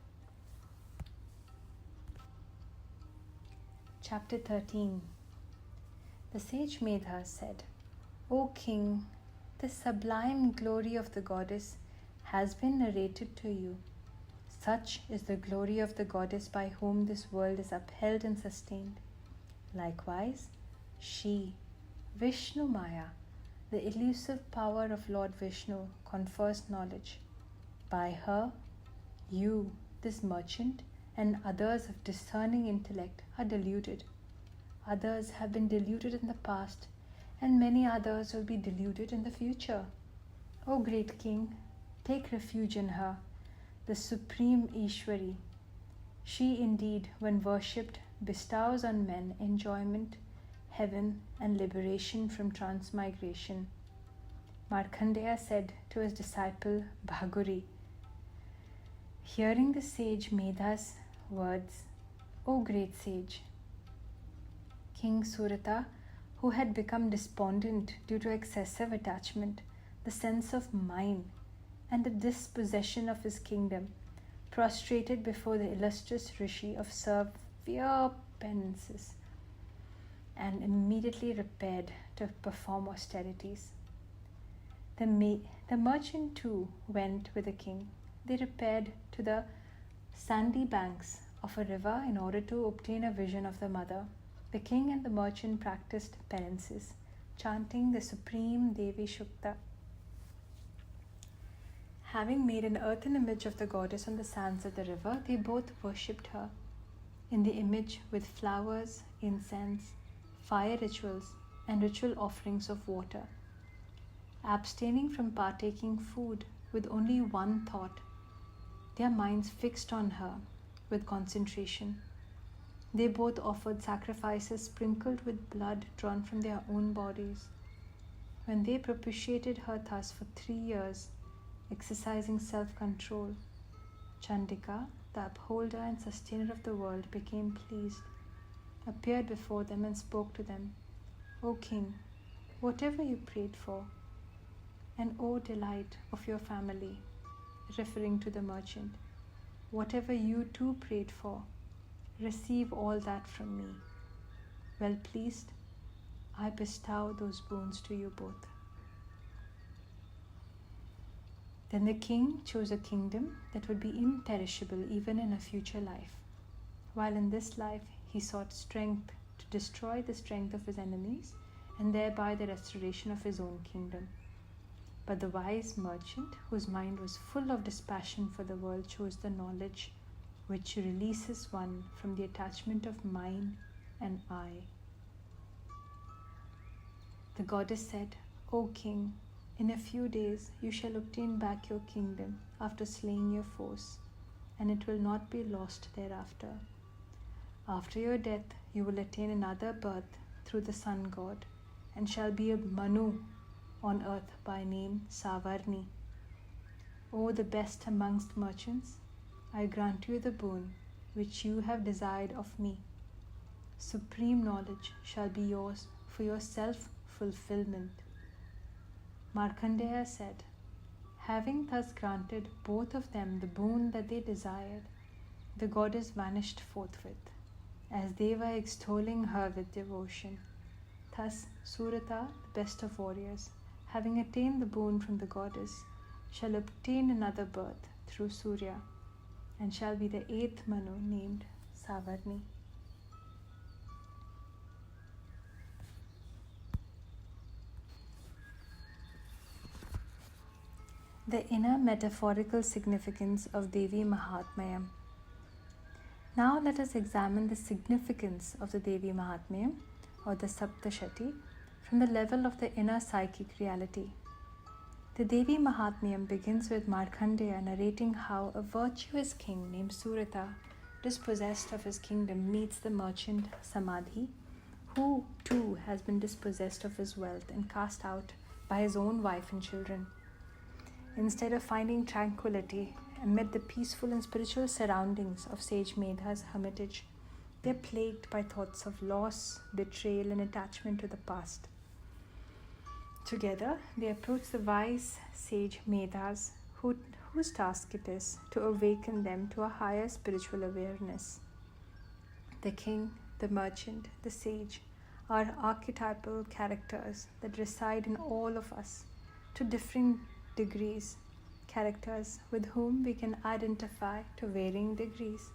Chapter 13. The sage Medha said, O king, the sublime glory of the goddess has been narrated to you. Such is the glory of the goddess by whom this world is upheld and sustained. Likewise, she, Vishnu Maya, the elusive power of Lord Vishnu, confers knowledge. By her, you, this merchant, and others of discerning intellect are deluded. Others have been deluded in the past, and many others will be deluded in the future. O great king, take refuge in her, the supreme Ishwari. She indeed, when worshipped, bestows on men enjoyment, heaven, and liberation from transmigration. Markandeya said to his disciple Bhaguri, hearing the sage Medha's words, O great sage, King Suratha, who had become despondent due to excessive attachment, the sense of mine, and the dispossession of his kingdom, prostrated before the illustrious rishi of severe penances. and immediately repaired to perform austerities. The merchant too went with the king. They repaired to the sandy banks of a river in order to obtain a vision of the mother. The king and the merchant practiced penances, chanting the supreme Devi Shukta. Having made an earthen image of the goddess on the sands of the river, they both worshipped her in the image with flowers, incense, fire rituals, and ritual offerings of water. Abstaining from partaking food with only one thought, their minds fixed on her with concentration. They both offered sacrifices sprinkled with blood drawn from their own bodies. When they propitiated her thus for 3 years, exercising self-control, Chandika, the upholder and sustainer of the world, became pleased, appeared before them and spoke to them. O king, whatever you prayed for, and O delight of your family, referring to the merchant, whatever you too prayed for, receive all that from me. Well pleased, I bestow those boons to you both. Then the king chose a kingdom that would be imperishable even in a future life. While in this life he sought strength to destroy the strength of his enemies and thereby the restoration of his own kingdom. But the wise merchant, whose mind was full of dispassion for the world, chose the knowledge which releases one from the attachment of mine and I. The goddess said, O king, in a few days you shall obtain back your kingdom after slaying your foes, and it will not be lost thereafter. After your death you will attain another birth through the sun god, and shall be a Manu on earth by name Savarni. O the best amongst merchants, I grant you the boon which you have desired of me. Supreme knowledge shall be yours for your self-fulfillment. Markandeya said, having thus granted both of them the boon that they desired, the goddess vanished forthwith, as they were extolling her with devotion. Thus Suratha, the best of warriors, having attained the boon from the goddess, shall obtain another birth through Surya, and shall be the 8th Manu named Savarni. The inner metaphorical significance of Devi Mahatmyam. Now let us examine the significance of the Devi Mahatmyam, or the Saptashati, from the level of the inner psychic reality. The Devi Mahatmyam begins with Markandeya narrating how a virtuous king named Suratha, dispossessed of his kingdom, meets the merchant Samadhi, who too has been dispossessed of his wealth and cast out by his own wife and children. Instead of finding tranquility amid the peaceful and spiritual surroundings of sage Medha's hermitage, they are plagued by thoughts of loss, betrayal, and attachment to the past. Together, they approach the wise sage Medhas, whose task it is to awaken them to a higher spiritual awareness. The king, the merchant, the sage are archetypal characters that reside in all of us to differing degrees, characters with whom we can identify to varying degrees.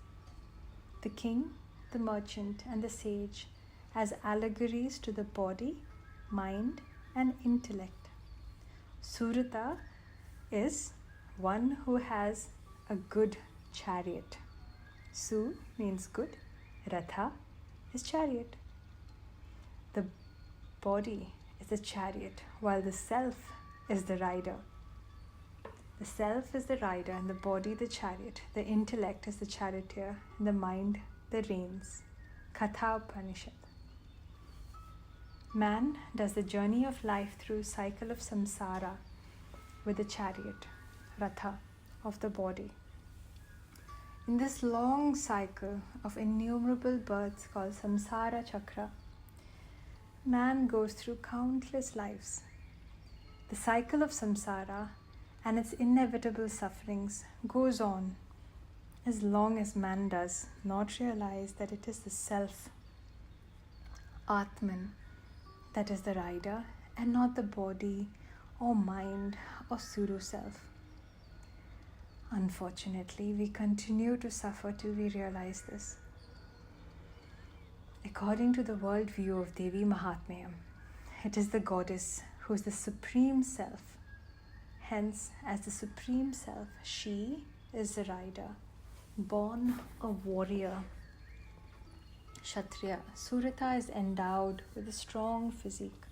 The king, the merchant, and the sage as allegories to the body, mind, and intellect. Suratha is one who has a good chariot. Su means good, Ratha is chariot. The body is the chariot, while the self is the rider. The self is the rider and the body the chariot. The intellect is the charioteer and the mind the reins. Katha Upanishad. Man does the journey of life through cycle of samsara with the chariot, Ratha, of the body. In this long cycle of innumerable births called samsara chakra, man goes through countless lives. The cycle of samsara and its inevitable sufferings goes on as long as man does not realize that it is the self Atman, that is the rider, and not the body or mind or pseudo-self. Unfortunately, we continue to suffer till we realize this. According to the worldview of Devi Mahatmyam, it is the goddess who is the supreme self. Hence, as the supreme self, she is the rider, born a warrior. Kshatriya, Suratha is endowed with a strong physique,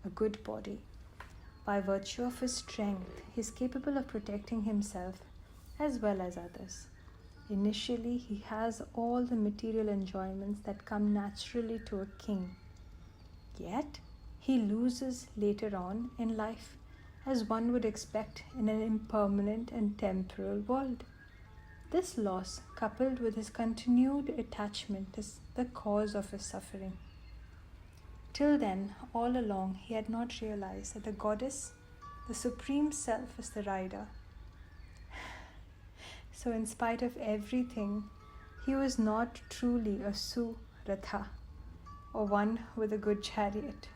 a good body. By virtue of his strength, he is capable of protecting himself as well as others. Initially, he has all the material enjoyments that come naturally to a king. Yet, he loses later on in life, as one would expect in an impermanent and temporal world. This loss, coupled with his continued attachment, is the cause of his suffering. Till then, all along, he had not realized that the goddess, the supreme self, is the rider. So, in spite of everything, he was not truly a Suratha, or one with a good chariot.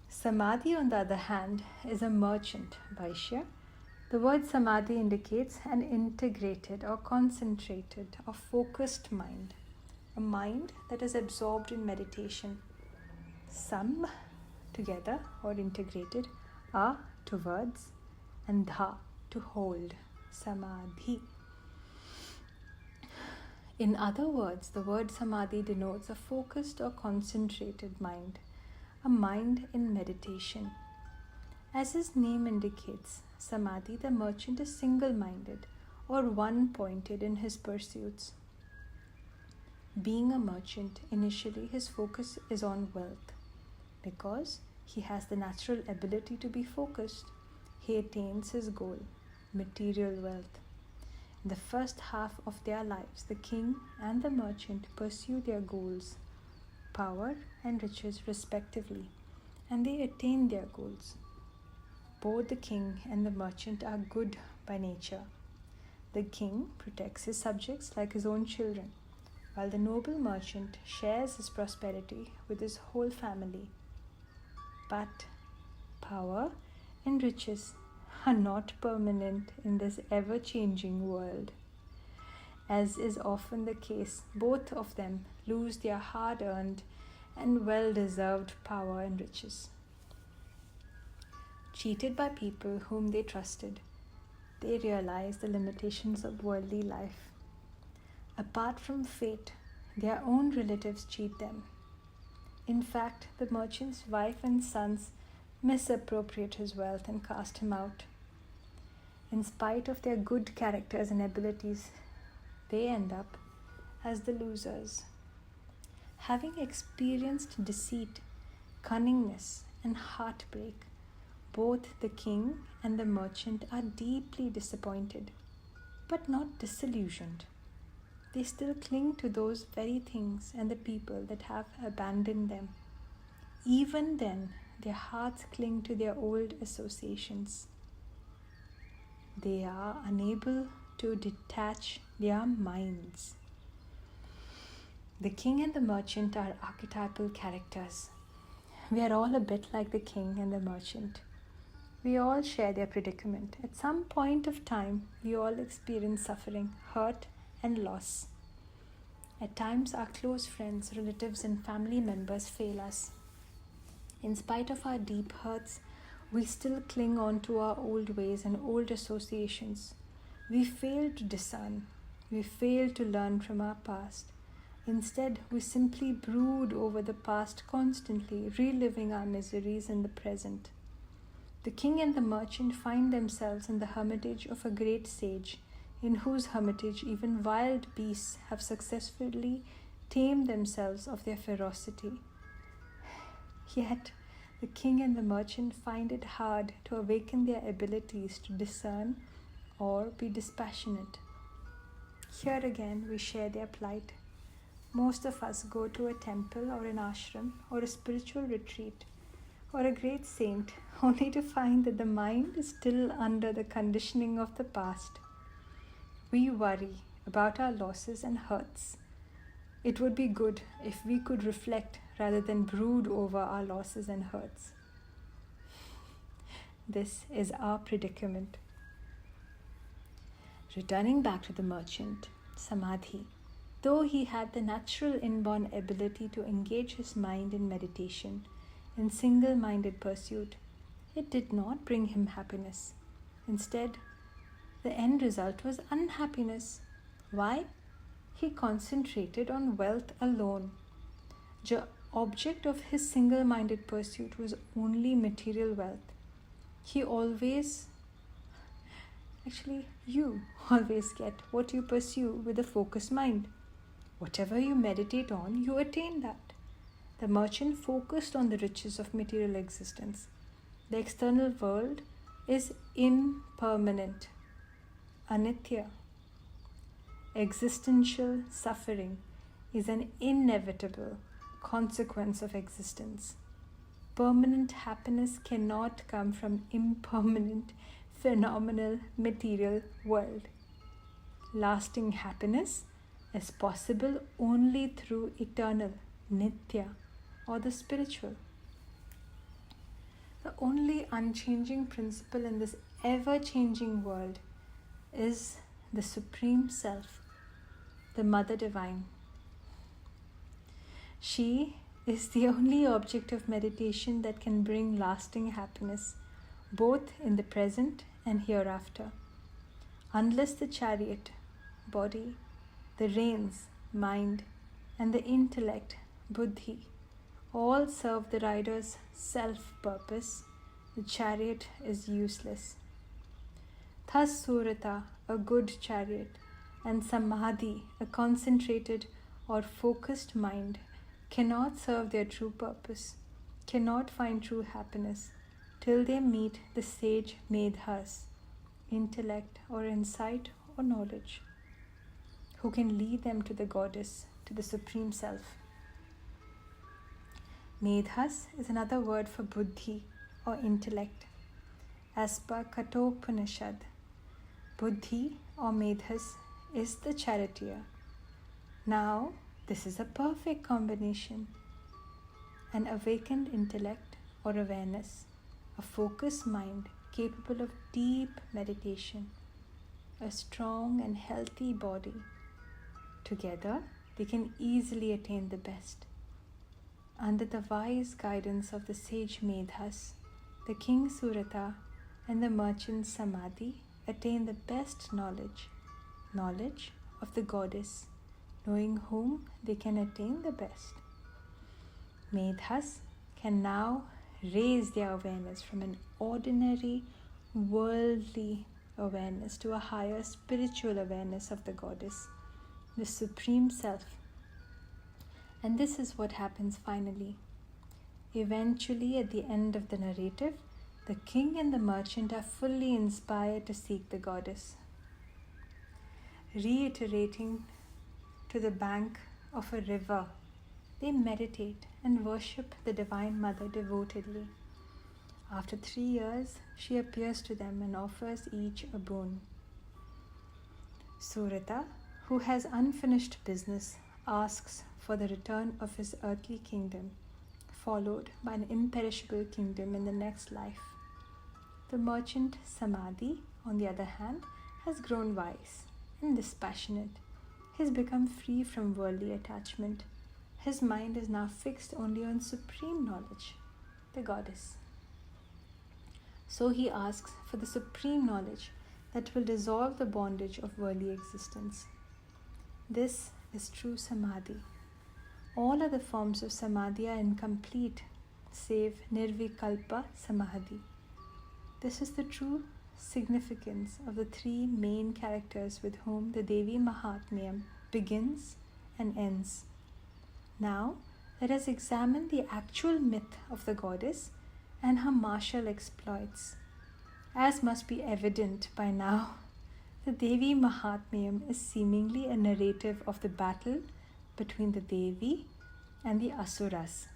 Samadhi, on the other hand, is a merchant, Vaishya. The word Samadhi indicates an integrated or concentrated or focused mind, a mind that is absorbed in meditation. Sam, together or integrated, A, towards, and Dha, to hold, Samadhi. In other words, the word Samadhi denotes a focused or concentrated mind, a mind in meditation. As his name indicates, Samadhi, the merchant, is single-minded or one-pointed in his pursuits. Being a merchant, initially his focus is on wealth. Because he has the natural ability to be focused, he attains his goal, material wealth. In the first half of their lives, the king and the merchant pursue their goals, power and riches respectively, and they attain their goals. Both the king and the merchant are good by nature. The king protects his subjects like his own children, while the noble merchant shares his prosperity with his whole family. But power and riches are not permanent in this ever-changing world. As is often the case, both of them lose their hard-earned and well-deserved power and riches. Cheated by people whom they trusted, they realize the limitations of worldly life. Apart from fate, their own relatives cheat them. In fact, the merchant's wife and sons misappropriate his wealth and cast him out. In spite of their good characters and abilities, they end up as the losers. Having experienced deceit, cunningness, and heartbreak, both the king and the merchant are deeply disappointed, but not disillusioned. They still cling to those very things and the people that have abandoned them. Even then, their hearts cling to their old associations. They are unable to detach their minds. The king and the merchant are archetypal characters. We are all a bit like the king and the merchant. We all share their predicament. At some point of time, we all experience suffering, hurt, and loss. At times, our close friends, relatives, and family members fail us. In spite of our deep hurts, we still cling on to our old ways and old associations. We fail to discern. We fail to learn from our past. Instead, we simply brood over the past constantly, reliving our miseries in the present. The king and the merchant find themselves in the hermitage of a great sage, in whose hermitage even wild beasts have successfully tamed themselves of their ferocity. Yet, the king and the merchant find it hard to awaken their abilities to discern or be dispassionate. Here again, we share their plight. Most of us go to a temple or an ashram or a spiritual retreat or a great saint only to find that the mind is still under the conditioning of the past. We worry about our losses and hurts. It would be good if we could reflect rather than brood over our losses and hurts. This is our predicament. Returning back to the merchant, Samadhi, though he had the natural inborn ability to engage his mind in meditation, in single-minded pursuit, it did not bring him happiness. Instead, the end result was unhappiness. Why? He concentrated on wealth alone. The object of his single-minded pursuit was only material wealth. You always get what you pursue with a focused mind. Whatever you meditate on, you attain that. The merchant focused on the riches of material existence. The external world is impermanent, anitya. Existential suffering is an inevitable consequence of existence. Permanent happiness cannot come from impermanent, phenomenal, material world. Lasting happiness is possible only through eternal, nitya, or the spiritual. The only unchanging principle in this ever-changing world is the Supreme Self, the Mother Divine. She is the only object of meditation that can bring lasting happiness, both in the present and hereafter. Unless the chariot, body, the reins, mind, and the intellect, buddhi, all serve the rider's self-purpose, the chariot is useless. Thus Suratha, a good chariot, and Samadhi, a concentrated or focused mind, cannot serve their true purpose, cannot find true happiness, till they meet the sage medhas, intellect or insight or knowledge, who can lead them to the goddess, to the Supreme Self. Medhas is another word for buddhi or intellect. As per Kathopanishad, buddhi or medhas is the charioteer. Now, this is a perfect combination. An awakened intellect or awareness, a focused mind capable of deep meditation, a strong and healthy body. Together, they can easily attain the best. Under the wise guidance of the sage Medhas, the king Suratha and the merchant Samadhi attain the best knowledge of the goddess, knowing whom they can attain the best. Medhas can now raise their awareness from an ordinary, worldly awareness to a higher spiritual awareness of the goddess, the Supreme Self. And this is what happens finally. Eventually, at the end of the narrative, the king and the merchant are fully inspired to seek the goddess. Reiterating to the bank of a river, they meditate and worship the Divine Mother devotedly. After 3 years, she appears to them and offers each a boon. Suratha, who has unfinished business, asks for the return of his earthly kingdom, followed by an imperishable kingdom in the next life. The merchant Samadhi, on the other hand, has grown wise and dispassionate. He has become free from worldly attachment. His mind is now fixed only on supreme knowledge, the goddess. So he asks for the supreme knowledge that will dissolve the bondage of worldly existence. This is true Samadhi. All other forms of Samadhi are incomplete, save Nirvikalpa Samadhi. This is the true significance of the 3 main characters with whom the Devi Mahatmyam begins and ends. Now, let us examine the actual myth of the goddess and her martial exploits. As must be evident by now, the Devi Mahatmyam is seemingly a narrative of the battle between the Devi and the Asuras.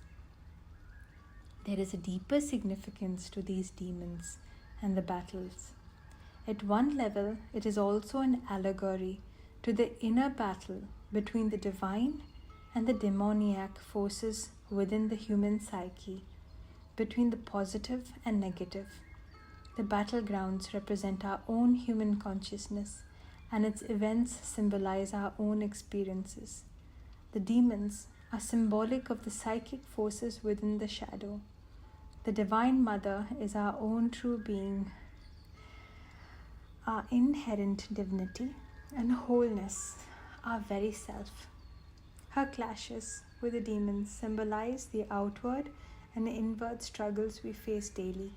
There is a deeper significance to these demons and the battles. At one level, it is also an allegory to the inner battle between the divine and the demoniac forces within the human psyche, between the positive and negative. The battlegrounds represent our own human consciousness, and its events symbolize our own experiences. The demons are symbolic of the psychic forces within the shadow. The Divine Mother is our own true being, our inherent divinity and wholeness, our very self. Her clashes with the demons symbolize the outward and inward struggles we face daily.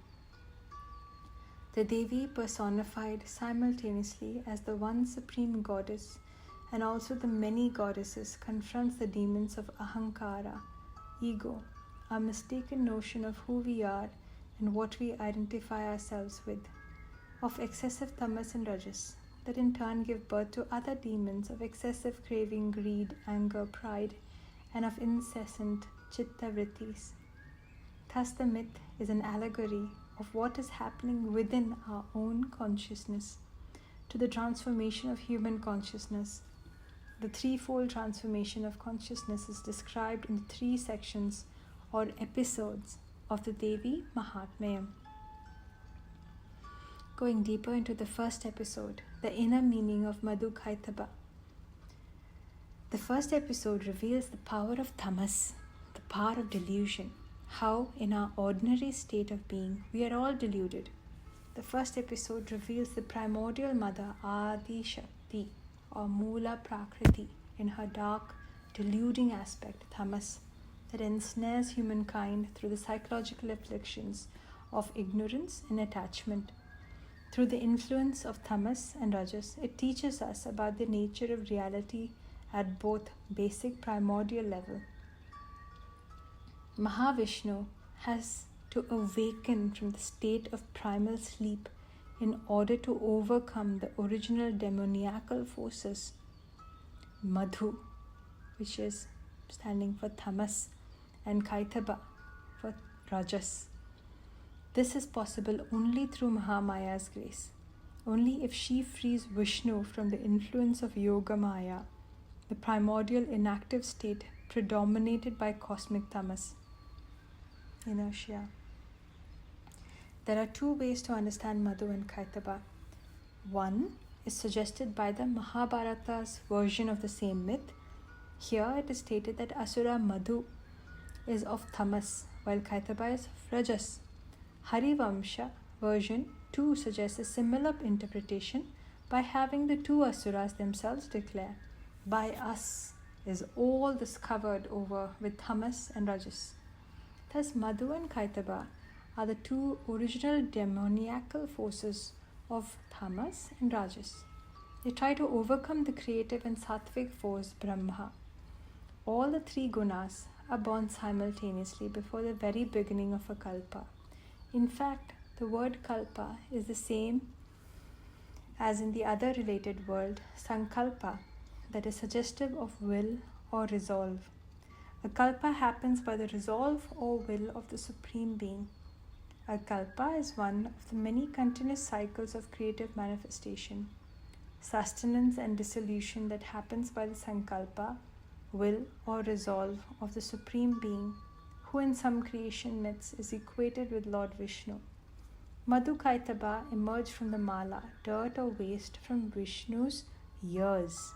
The Devi, personified simultaneously as the one supreme goddess and also the many goddesses, confronts the demons of ahankara, ego, our mistaken notion of who we are and what we identify ourselves with, of excessive tamas and rajas, that in turn give birth to other demons of excessive craving, greed, anger, pride, and of incessant chitta vrittis. Thus the myth is an allegory of what is happening within our own consciousness to the transformation of human consciousness. The threefold transformation of consciousness is described in the 3 sections or episodes of the Devi Mahatmyam. Going deeper into the first episode, the inner meaning of Madhu Kaitaba. The first episode reveals the power of tamas, the power of delusion, how in our ordinary state of being we are all deluded. The first episode reveals the primordial mother Adi Shakti or Mula Prakriti in her dark, deluding aspect, tamas, that ensnares humankind through the psychological afflictions of ignorance and attachment. Through the influence of tamas and rajas, it teaches us about the nature of reality at both basic primordial level. Mahavishnu has to awaken from the state of primal sleep in order to overcome the original demoniacal forces. Madhu, which is standing for tamas, and Kaitaba for rajas. This is possible only through Mahamaya's grace. Only if she frees Vishnu from the influence of Yoga Maya, the primordial inactive state predominated by cosmic tamas, inertia. There are 2 ways to understand Madhu and Kaitaba. One is suggested by the Mahabharata's version of the same myth. Here it is stated that Asura Madhu is of tamas, while Kaitaba is of rajas. Harivamsha version 2 suggests a similar interpretation by having the 2 asuras themselves declare, "By us is all this covered over with tamas and rajas." Thus Madhu and Kaitaba are the 2 original demoniacal forces of tamas and rajas. They try to overcome the creative and sattvic force Brahma. All the 3 gunas are born simultaneously before the very beginning of a kalpa. In fact, the word kalpa is the same as in the other related word, sankalpa, that is suggestive of will or resolve. A kalpa happens by the resolve or will of the Supreme Being. A kalpa is one of the many continuous cycles of creative manifestation, sustenance and dissolution that happens by the sankalpa, will or resolve of the Supreme Being, who in some creation myths is equated with Lord Vishnu. Madhu Kaitaba emerged from the mala, dirt or waste from Vishnu's ears.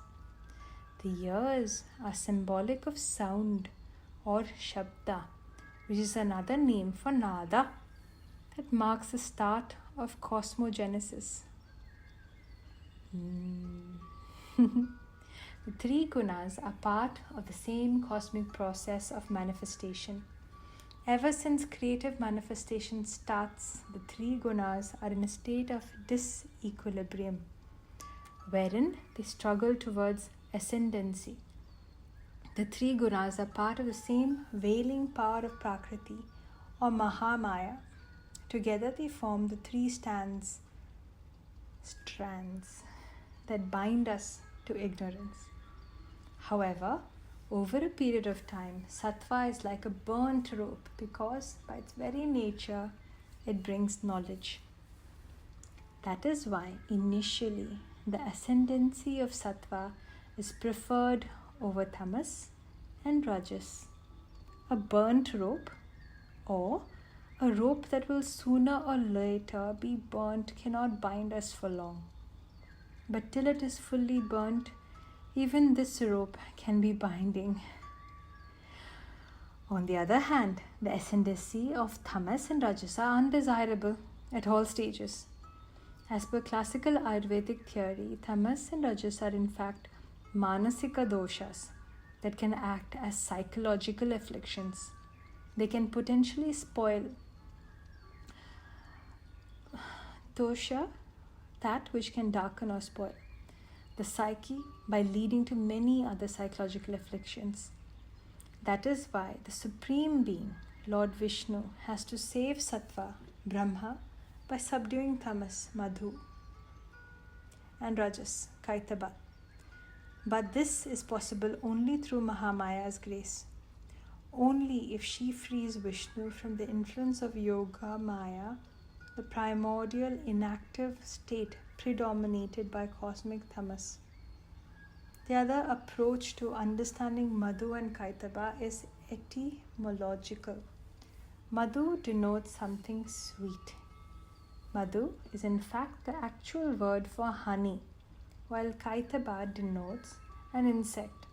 The ears are symbolic of sound or shabda, which is another name for nada, that marks the start of cosmogenesis. The 3 gunas are part of the same cosmic process of manifestation. Ever since creative manifestation starts, the 3 gunas are in a state of disequilibrium, wherein they struggle towards ascendancy. The 3 gunas are part of the same veiling power of Prakriti or Mahamaya. Together they form the 3 strands that bind us to ignorance. However, over a period of time, sattva is like a burnt rope because by its very nature it brings knowledge. That is why initially the ascendancy of sattva is preferred over tamas and Rajas. A burnt rope or a rope that will sooner or later be burnt cannot bind us for long. But till it is fully burnt, even this rope can be binding. On the other hand, the ascendancy of tamas and rajas are undesirable at all stages. As per classical Ayurvedic theory, tamas and rajas are in fact manasika doshas that can act as psychological afflictions. They can potentially spoil dosha, that which can darken or spoil the psyche by leading to many other psychological afflictions. That is why the Supreme Being, Lord Vishnu, has to save Sattva, Brahma, by subduing tamas, Madhu, and Rajas, Kaitaba. But this is possible only through Mahamaya's grace. Only if she frees Vishnu from the influence of Yoga Maya, the primordial inactive state predominated by cosmic tamas. The other approach to understanding Madhu and Kaitaba is etymological. Madhu denotes something sweet. Madhu is in fact the actual word for honey, while Kaitaba denotes an insect.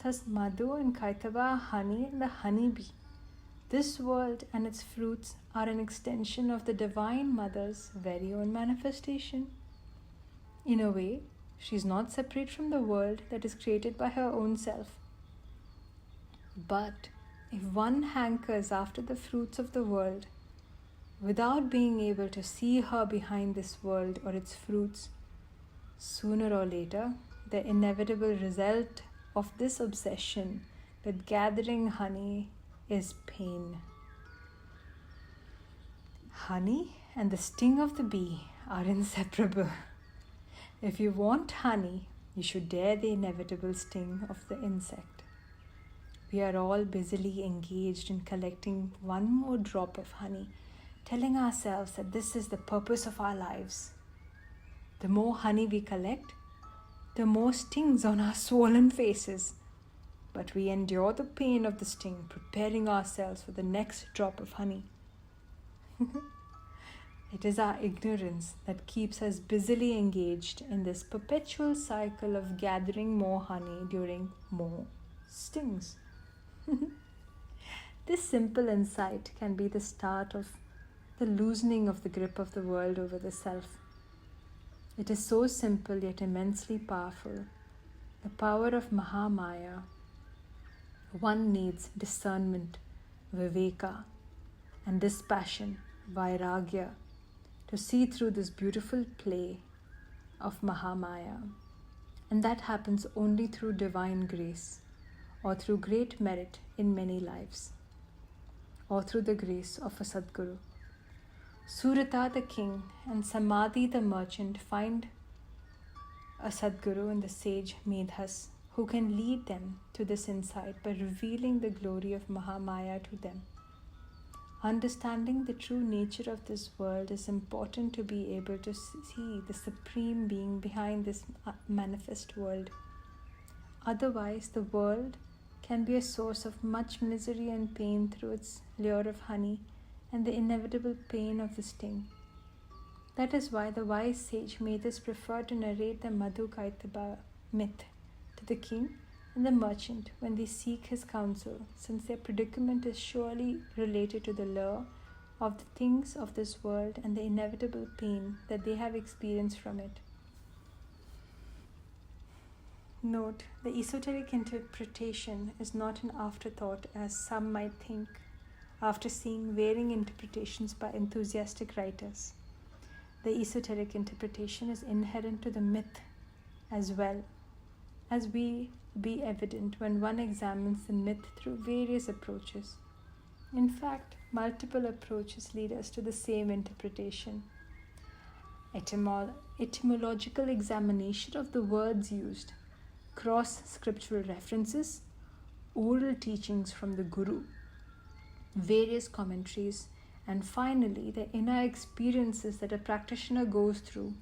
Thus, Madhu and Kaitaba are honey and the honeybee. This world and its fruits are an extension of the Divine Mother's very own manifestation. In a way, she is not separate from the world that is created by her own self. But if one hankers after the fruits of the world, without being able to see her behind this world or its fruits, sooner or later, the inevitable result of this obsession with gathering honey is pain. Honey and the sting of the bee are inseparable. If you want honey, you should dare the inevitable sting of the insect. We are all busily engaged in collecting one more drop of honey, telling ourselves that this is the purpose of our lives. The more honey we collect, the more stings on our swollen faces. But we endure the pain of the sting, preparing ourselves for the next drop of honey. It is our ignorance that keeps us busily engaged in this perpetual cycle of gathering more honey during more stings. This simple insight can be the start of the loosening of the grip of the world over the self. It is so simple yet immensely powerful. The power of Mahamaya. One needs discernment, viveka, and dispassion, vairagya, to see through this beautiful play of Mahamaya. And that happens only through divine grace, or through great merit in many lives, or through the grace of a Sadguru. Suratha the king and Samadhi the merchant find a Sadguru in the sage Medhas, who can lead them to this insight by revealing the glory of Mahamaya to them. Understanding the true nature of this world is important to be able to see the Supreme Being behind this manifest world. Otherwise, the world can be a source of much misery and pain through its lure of honey and the inevitable pain of the sting. That is why the wise sage Medhas preferred to narrate the Madhu Kaitaba myth to the king and the merchant when they seek his counsel, since their predicament is surely related to the lure of the things of this world and the inevitable pain that they have experienced from it. Note, the esoteric interpretation is not an afterthought as some might think after seeing varying interpretations by enthusiastic writers. The esoteric interpretation is inherent to the myth as well, as will be evident when one examines the myth through various approaches. In fact, multiple approaches lead us to the same interpretation. Etymological examination of the words used, cross-scriptural references, oral teachings from the Guru, various commentaries, and finally the inner experiences that a practitioner goes through.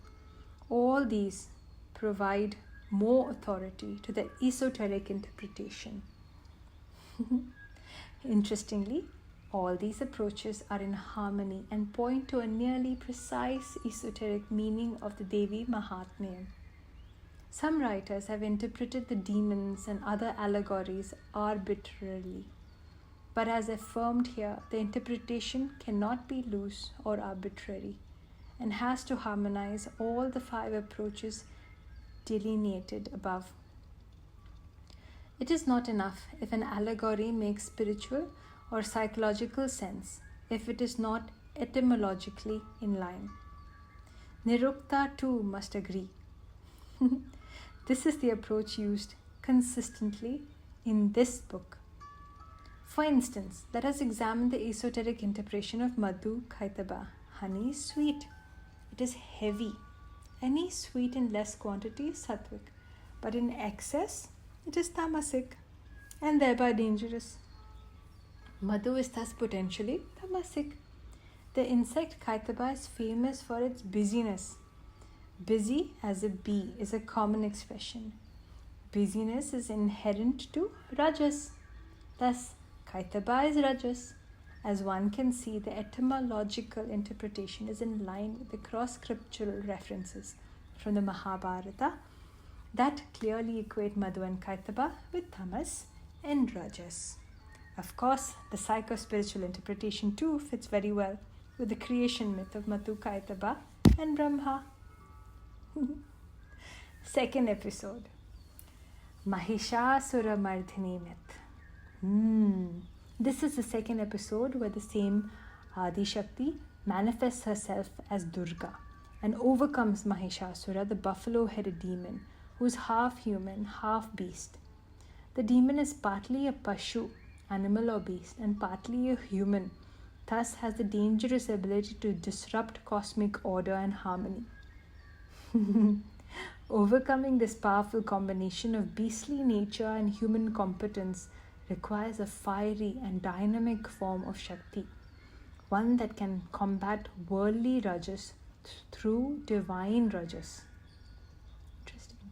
All these provide more authority to the esoteric interpretation. Interestingly, all these approaches are in harmony and point to a nearly precise esoteric meaning of the Devi Mahatmyam. Some writers have interpreted the demons and other allegories arbitrarily, but as affirmed here, the interpretation cannot be loose or arbitrary and has to harmonize all the 5 approaches delineated above. It is not enough if an allegory makes spiritual or psychological sense if it is not etymologically in line. Nirukta too must agree. This is the approach used consistently in this book. For instance, let us examine the esoteric interpretation of Madhu Kaitaba. Honey is sweet. It is heavy. Any sweet in less quantity is sattvic, but in excess it is tamasic and thereby dangerous. Madhu is thus potentially tamasic. The insect Kaitaba is famous for its busyness. Busy as a bee is a common expression. Busyness is inherent to Rajas. Thus, Kaitaba is Rajas. As one can see, the etymological interpretation is in line with the cross-scriptural references from the Mahabharata that clearly equate Madhu and Kaitaba with Tamas and Rajas. Of course, the psycho-spiritual interpretation too fits very well with the creation myth of Madhu Kaitaba and Brahma. Second episode, Mahishasura Mardhini myth. This is the second episode where the same Adi Shakti manifests herself as Durga and overcomes Mahishasura, the buffalo-headed demon, who is half human, half beast. The demon is partly a Pashu, animal or beast, and partly a human, thus has the dangerous ability to disrupt cosmic order and harmony. Overcoming this powerful combination of beastly nature and human competence requires a fiery and dynamic form of Shakti, one that can combat worldly Rajas through divine Rajas. Interesting.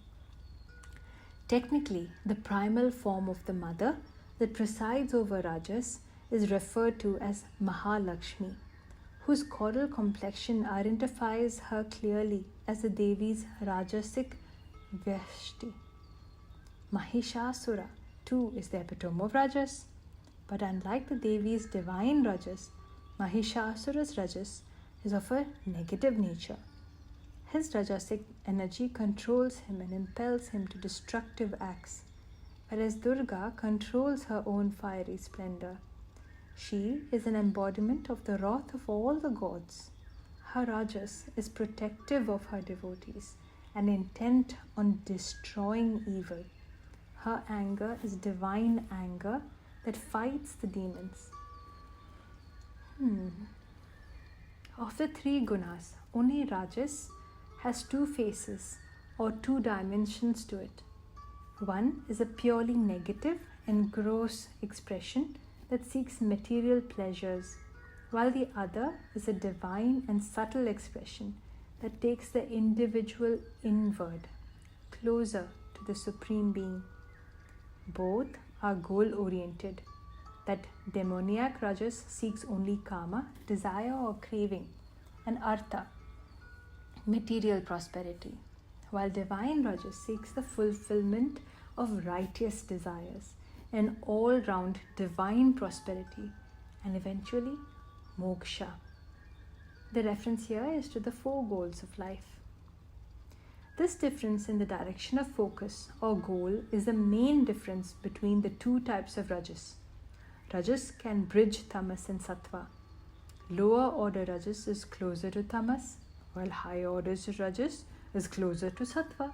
Technically, the primal form of the mother that presides over Rajas is referred to as Mahalakshmi, whose coral complexion identifies her clearly as the Devi's Rajasic Vyashti. Mahishasura too is the epitome of Rajas, but unlike the Devi's divine Rajas, Mahishasura's Rajas is of a negative nature. His Rajasic energy controls him and impels him to destructive acts, whereas Durga controls her own fiery splendor. She is an embodiment of the wrath of all the gods. Her Rajas is protective of her devotees and intent on destroying evil. Her anger is divine anger that fights the demons. Of the 3 gunas, only Rajas has 2 faces or 2 dimensions to it. One is a purely negative and gross expression that seeks material pleasures, while the other is a divine and subtle expression that takes the individual inward, closer to the Supreme Being. Both are goal-oriented. That demoniac Rajas seeks only kama, desire or craving, and artha, material prosperity, while divine Rajas seeks the fulfillment of righteous desires and all-round divine prosperity, and eventually moksha. The reference here is to the 4 goals of life. This difference in the direction of focus or goal is the main difference between the 2 types of Rajas. Rajas can bridge tamas and sattva. Lower order Rajas is closer to tamas, while higher order Rajas is closer to sattva.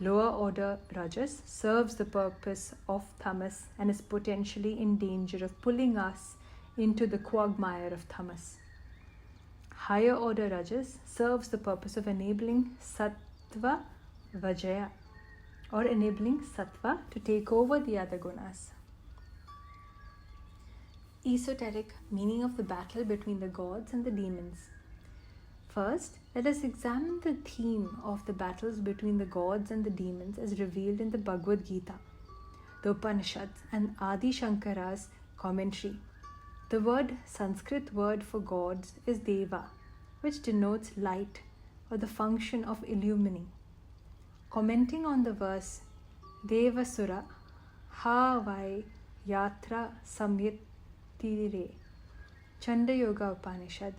Lower order Rajas serves the purpose of tamas and is potentially in danger of pulling us into the quagmire of tamas. Higher order Rajas serves the purpose of enabling sattva vajaya, or enabling sattva to take over the other gunas. Esoteric meaning of the battle between the gods and the demons. First, let us examine the theme of the battles between the gods and the demons as revealed in the Bhagavad Gita. the Upanishads, and Adi Shankara's commentary. The Sanskrit word for gods is Deva, which denotes light or the function of illumining. Commenting on the verse, Devasura ha vai yatra samyatire, Chanda Yoga Upanishad,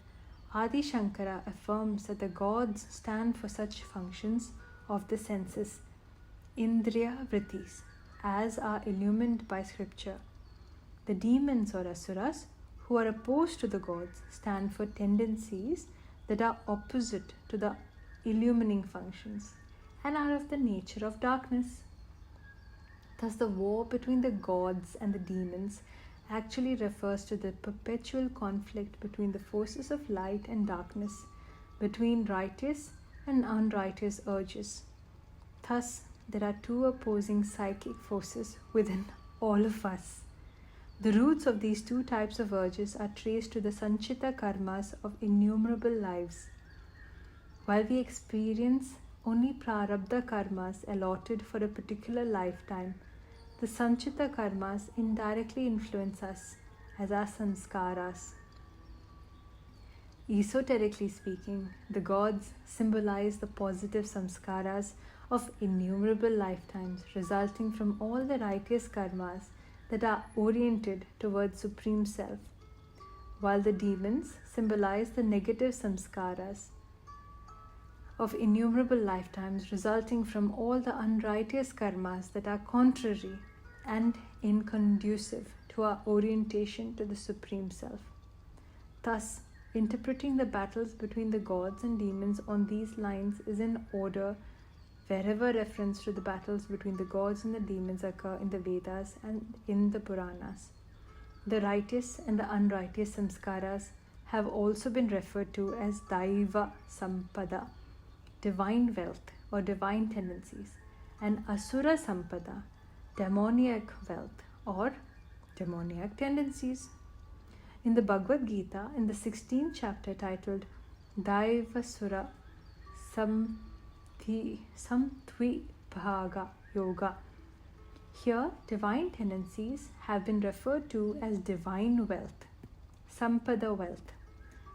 Adi Shankara affirms that the gods stand for such functions of the senses, Indriya Vrittis, as are illumined by scripture. The demons or asuras, who are opposed to the gods, stand for tendencies that are opposite to the illumining functions and are of the nature of darkness. Thus, the war between the gods and the demons actually refers to the perpetual conflict between the forces of light and darkness, between righteous and unrighteous urges. Thus, there are two opposing psychic forces within all of us. The roots of these two types of urges are traced to the sanchita karmas of innumerable lives. While we experience only prarabdha karmas allotted for a particular lifetime, the sanchita karmas indirectly influence us as our sanskaras. Esoterically speaking, the gods symbolize the positive samskaras of innumerable lifetimes resulting from all the righteous karmas that are oriented towards Supreme Self, while the demons symbolize the negative samskaras of innumerable lifetimes resulting from all the unrighteous karmas that are contrary and inconducive to our orientation to the Supreme Self. Thus, interpreting the battles between the gods and demons on these lines is in order wherever reference to the battles between the gods and the demons occur in the Vedas and in the Puranas. The righteous and the unrighteous samskaras have also been referred to as Daiva Sampada, divine wealth or divine tendencies, and Asura Sampada, demoniac wealth or demoniac tendencies. In the Bhagavad Gita, in the 16th chapter titled Daivasura Samtvi Bhaga Yoga, here divine tendencies have been referred to as divine wealth, Sampada wealth,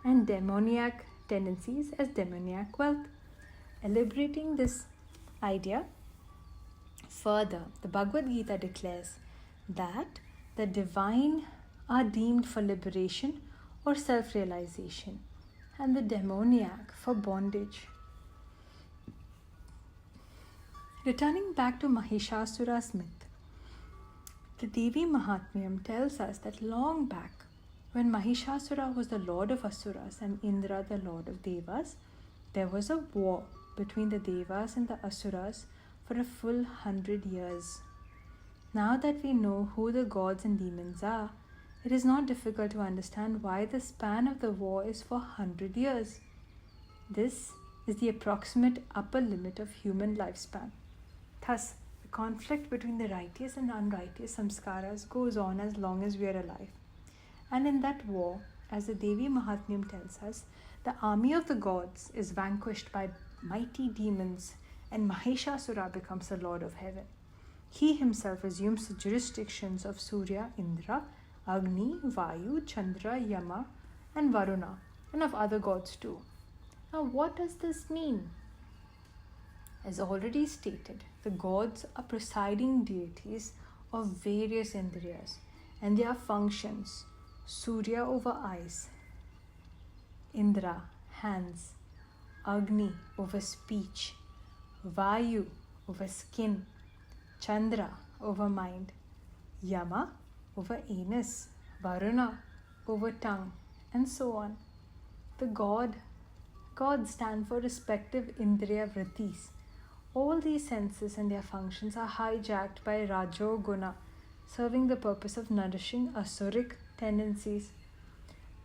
and demoniac tendencies as demoniac wealth. Elaborating this idea further, the Bhagavad Gita declares that the divine are deemed for liberation or self-realization, and the demoniac for bondage. Returning back to Mahishasura's myth, the Devi Mahatmyam tells us that long back, when Mahishasura was the lord of Asuras and Indra the lord of Devas, there was a war between the Devas and the Asuras for a full 100 years. Now that we know who the gods and demons are, it is not difficult to understand why the span of the war is for 100 years. This is the approximate upper limit of human lifespan. Thus, the conflict between the righteous and unrighteous samskaras goes on as long as we are alive. And in that war, as the Devi Mahatmyam tells us, the army of the gods is vanquished by mighty demons and Mahishasura becomes the lord of heaven. He himself assumes the jurisdictions of Surya, Indra, Agni, Vayu, Chandra, Yama, and Varuna, and of other gods too. Now, what does this mean? As already stated, the gods are presiding deities of various Indriyas and their functions: Surya over eyes, Indra, hands, Agni over speech, Vayu over skin, Chandra over mind, Yama over anus, Varuna over tongue, and so on. The gods stand for respective Indriya Vrittis. All these senses and their functions are hijacked by Rajoguna, serving the purpose of nourishing asuric tendencies.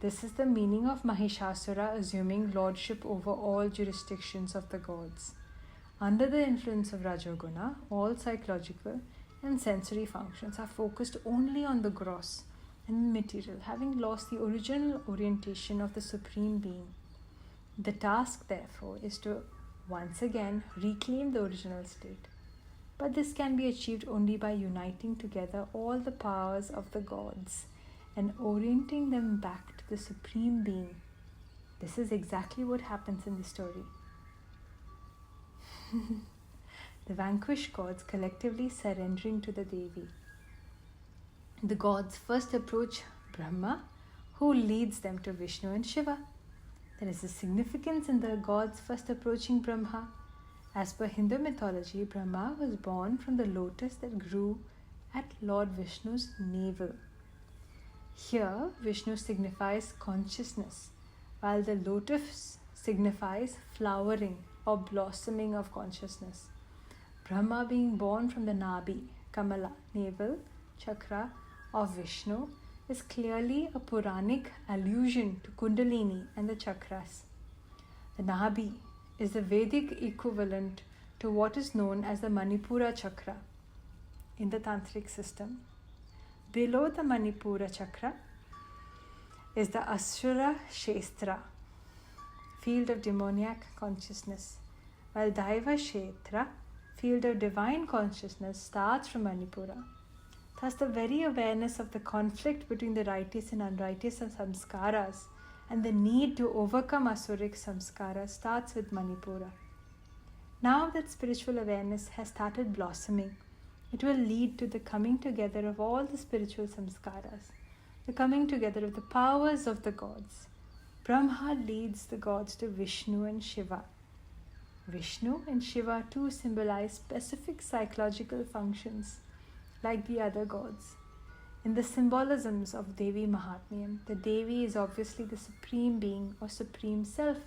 This is the meaning of Mahishasura assuming lordship over all jurisdictions of the gods. Under the influence of Rajoguna, all psychological and sensory functions are focused only on the gross and material, having lost the original orientation of the Supreme Being. The task, therefore, is to once again reclaim the original state. But this can be achieved only by uniting together all the powers of the gods and orienting them back to the Supreme Being. This is exactly what happens in the story. The vanquished gods collectively surrendering to the Devi. The gods first approach Brahma, who leads them to Vishnu and Shiva. There is a significance in the gods first approaching Brahma. As per Hindu mythology, Brahma was born from the lotus that grew at Lord Vishnu's navel. Here, Vishnu signifies consciousness, while the lotus signifies flowering or blossoming of consciousness. Brahma being born from the Nabhi, Kamala, navel, chakra of Vishnu is clearly a Puranic allusion to Kundalini and the chakras. The Nabhi is the Vedic equivalent to what is known as the Manipura chakra in the Tantric system. Below the Manipura chakra is the Asura Kshetra, field of demoniac consciousness, while Daiva Kshetra, field of divine consciousness, starts from Manipura. Thus, the very awareness of the conflict between the righteous and unrighteous samskaras and the need to overcome asuric samskaras starts with Manipura. Now that spiritual awareness has started blossoming, it will lead to the coming together of all the spiritual samskaras, the coming together of the powers of the gods. Brahma leads the gods to Vishnu and Shiva. Vishnu and Shiva too symbolize specific psychological functions like the other gods. In the symbolisms of Devi Mahatmyam, the Devi is obviously the Supreme Being or Supreme Self,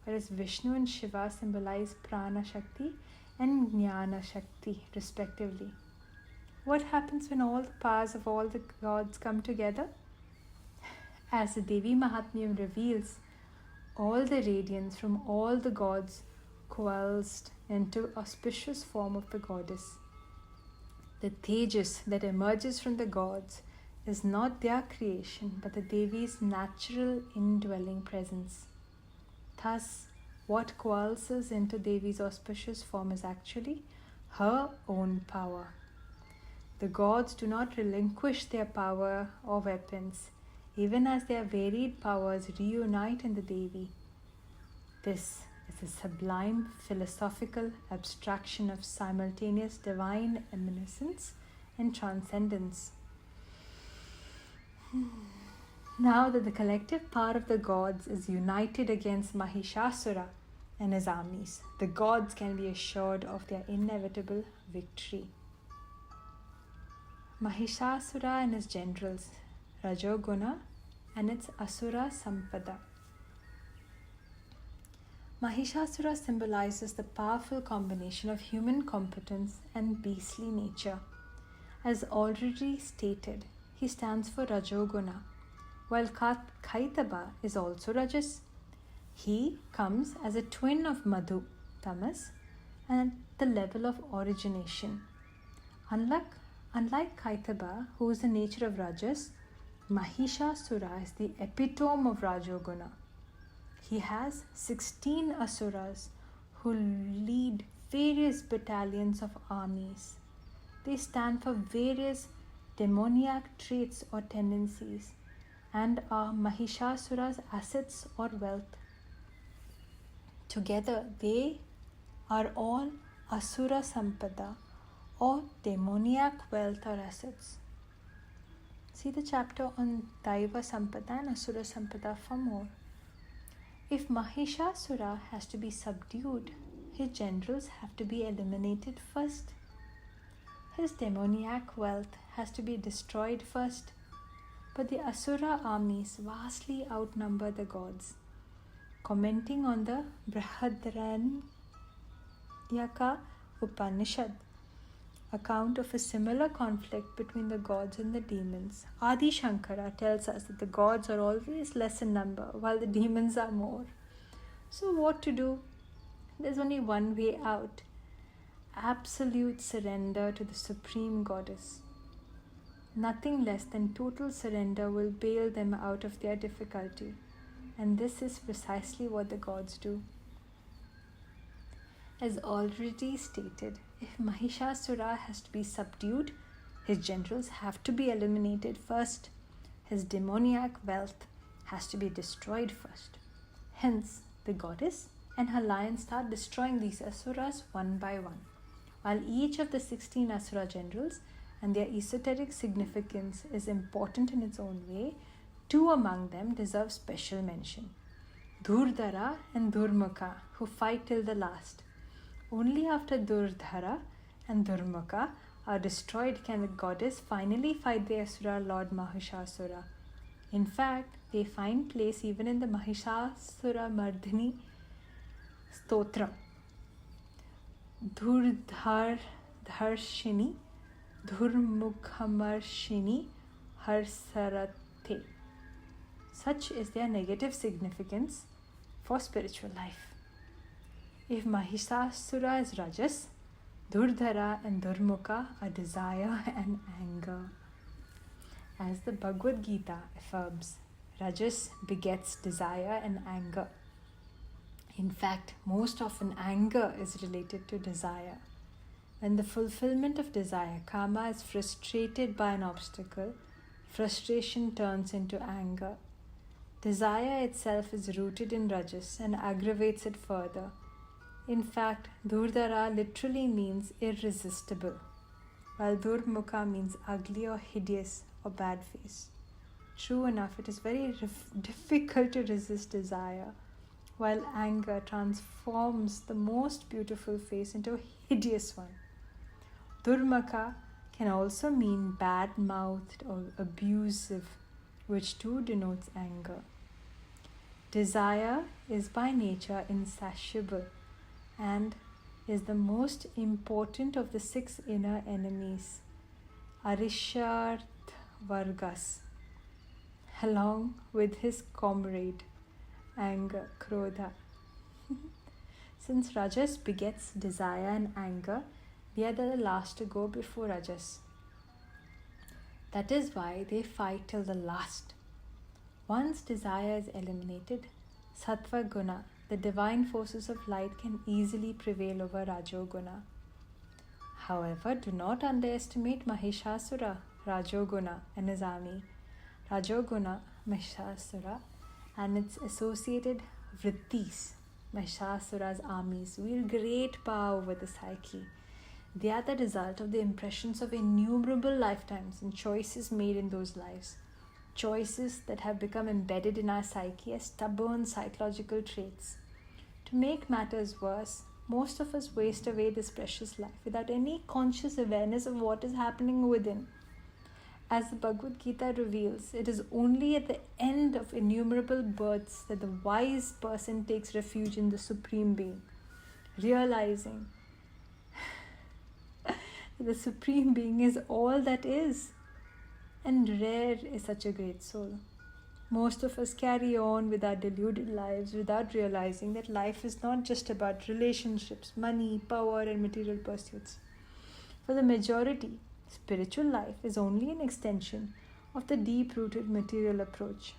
whereas Vishnu and Shiva symbolize Prana Shakti and Jnana Shakti respectively. What happens when all the powers of all the gods come together? As the Devi Mahatmyam reveals, all the radiance from all the gods coalesced into auspicious form of the goddess. The Tejas that emerges from the gods is not their creation but the Devi's natural indwelling presence. Thus, what coalesces into Devi's auspicious form is actually her own power. The gods do not relinquish their power or weapons, even as their varied powers reunite in the Devi. This is a sublime philosophical abstraction of simultaneous divine eminence and transcendence. Now that the collective power of the gods is united against Mahishasura and his armies, the gods can be assured of their inevitable victory. Mahishasura and his generals, Rajoguna and its Asura Sampada. Mahishasura symbolizes the powerful combination of human competence and beastly nature. As already stated, he stands for Rajoguna, while Kaitaba is also Rajas. He comes as a twin of Madhu, Tamas, and at the level of origination. Unlike Kaitaba, who is the nature of Rajas, Mahishasura is the epitome of Rajoguna. He has 16 asuras who lead various battalions of armies. They stand for various demoniac traits or tendencies and are Mahishasura's assets or wealth. Together, they are all Asura Sampada or demoniac wealth or assets. See the chapter on Daiva Sampada and Asura Sampada for more. If Mahishasura has to be subdued, his generals have to be eliminated first. His demoniac wealth has to be destroyed first. But the Asura armies vastly outnumber the gods. Commenting on the Brihadaranyaka Upanishad, account of a similar conflict between the gods and the demons, Adi Shankara tells us that the gods are always less in number while the demons are more. So what to do? There's only one way out: absolute surrender to the Supreme Goddess. Nothing less than total surrender will bail them out of their difficulty, and this is precisely what the gods do. As already stated, if Mahishasura has to be subdued, his generals have to be eliminated first. His demoniac wealth has to be destroyed first. Hence, the goddess and her lion start destroying these asuras one by one, while each of the 16 asura generals and their esoteric significance is important in its own way, two among them deserve special mention. Dhurdhara and Durmukha, who fight till the last. Only after Dhurdhara and Durmukha are destroyed can the goddess finally fight the asura lord Mahishasura. In fact, they find place even in the Mahishasura Mardhini Stotram. Dhurdharshini, Dhurmukhamarshini, Harsarathe. Such is their negative significance for spiritual life. If Mahishasura is Rajas, Dhurdhara and Durmukha are desire and anger. As the Bhagavad Gita affirms, Rajas begets desire and anger. In fact, most often anger is related to desire. When the fulfillment of desire, karma, is frustrated by an obstacle, frustration turns into anger. Desire itself is rooted in Rajas and aggravates it further. In fact, Dhurdhara literally means irresistible, while Durmukha means ugly or hideous or bad face. True enough, it is very difficult to resist desire, while anger transforms the most beautiful face into a hideous one. Durmukha can also mean bad-mouthed or abusive, which too denotes anger. Desire is by nature insatiable and is the most important of the 6 inner enemies, Arisharth Vargas, along with his comrade, anger, Krodha. Since Rajas begets desire and anger, they are the last to go before Rajas. That is why they fight till the last. Once desire is eliminated, Sattva Guna, the divine forces of light, can easily prevail over Rajoguna. However, do not underestimate Mahishasura, Rajoguna, and his army. Rajoguna, Mahishasura, and its associated vrittis, Mahishasura's armies, wield great power over the psyche. They are the result of the impressions of innumerable lifetimes and choices made in those lives. Choices that have become embedded in our psyche as stubborn psychological traits. To make matters worse, most of us waste away this precious life without any conscious awareness of what is happening within. As the Bhagavad Gita reveals, it is only at the end of innumerable births that the wise person takes refuge in the Supreme Being, realizing that the Supreme Being is all that is. And rare is such a great soul. Most of us carry on with our deluded lives without realizing that life is not just about relationships, money, power, and material pursuits. For the majority, spiritual life is only an extension of the deep-rooted material approach.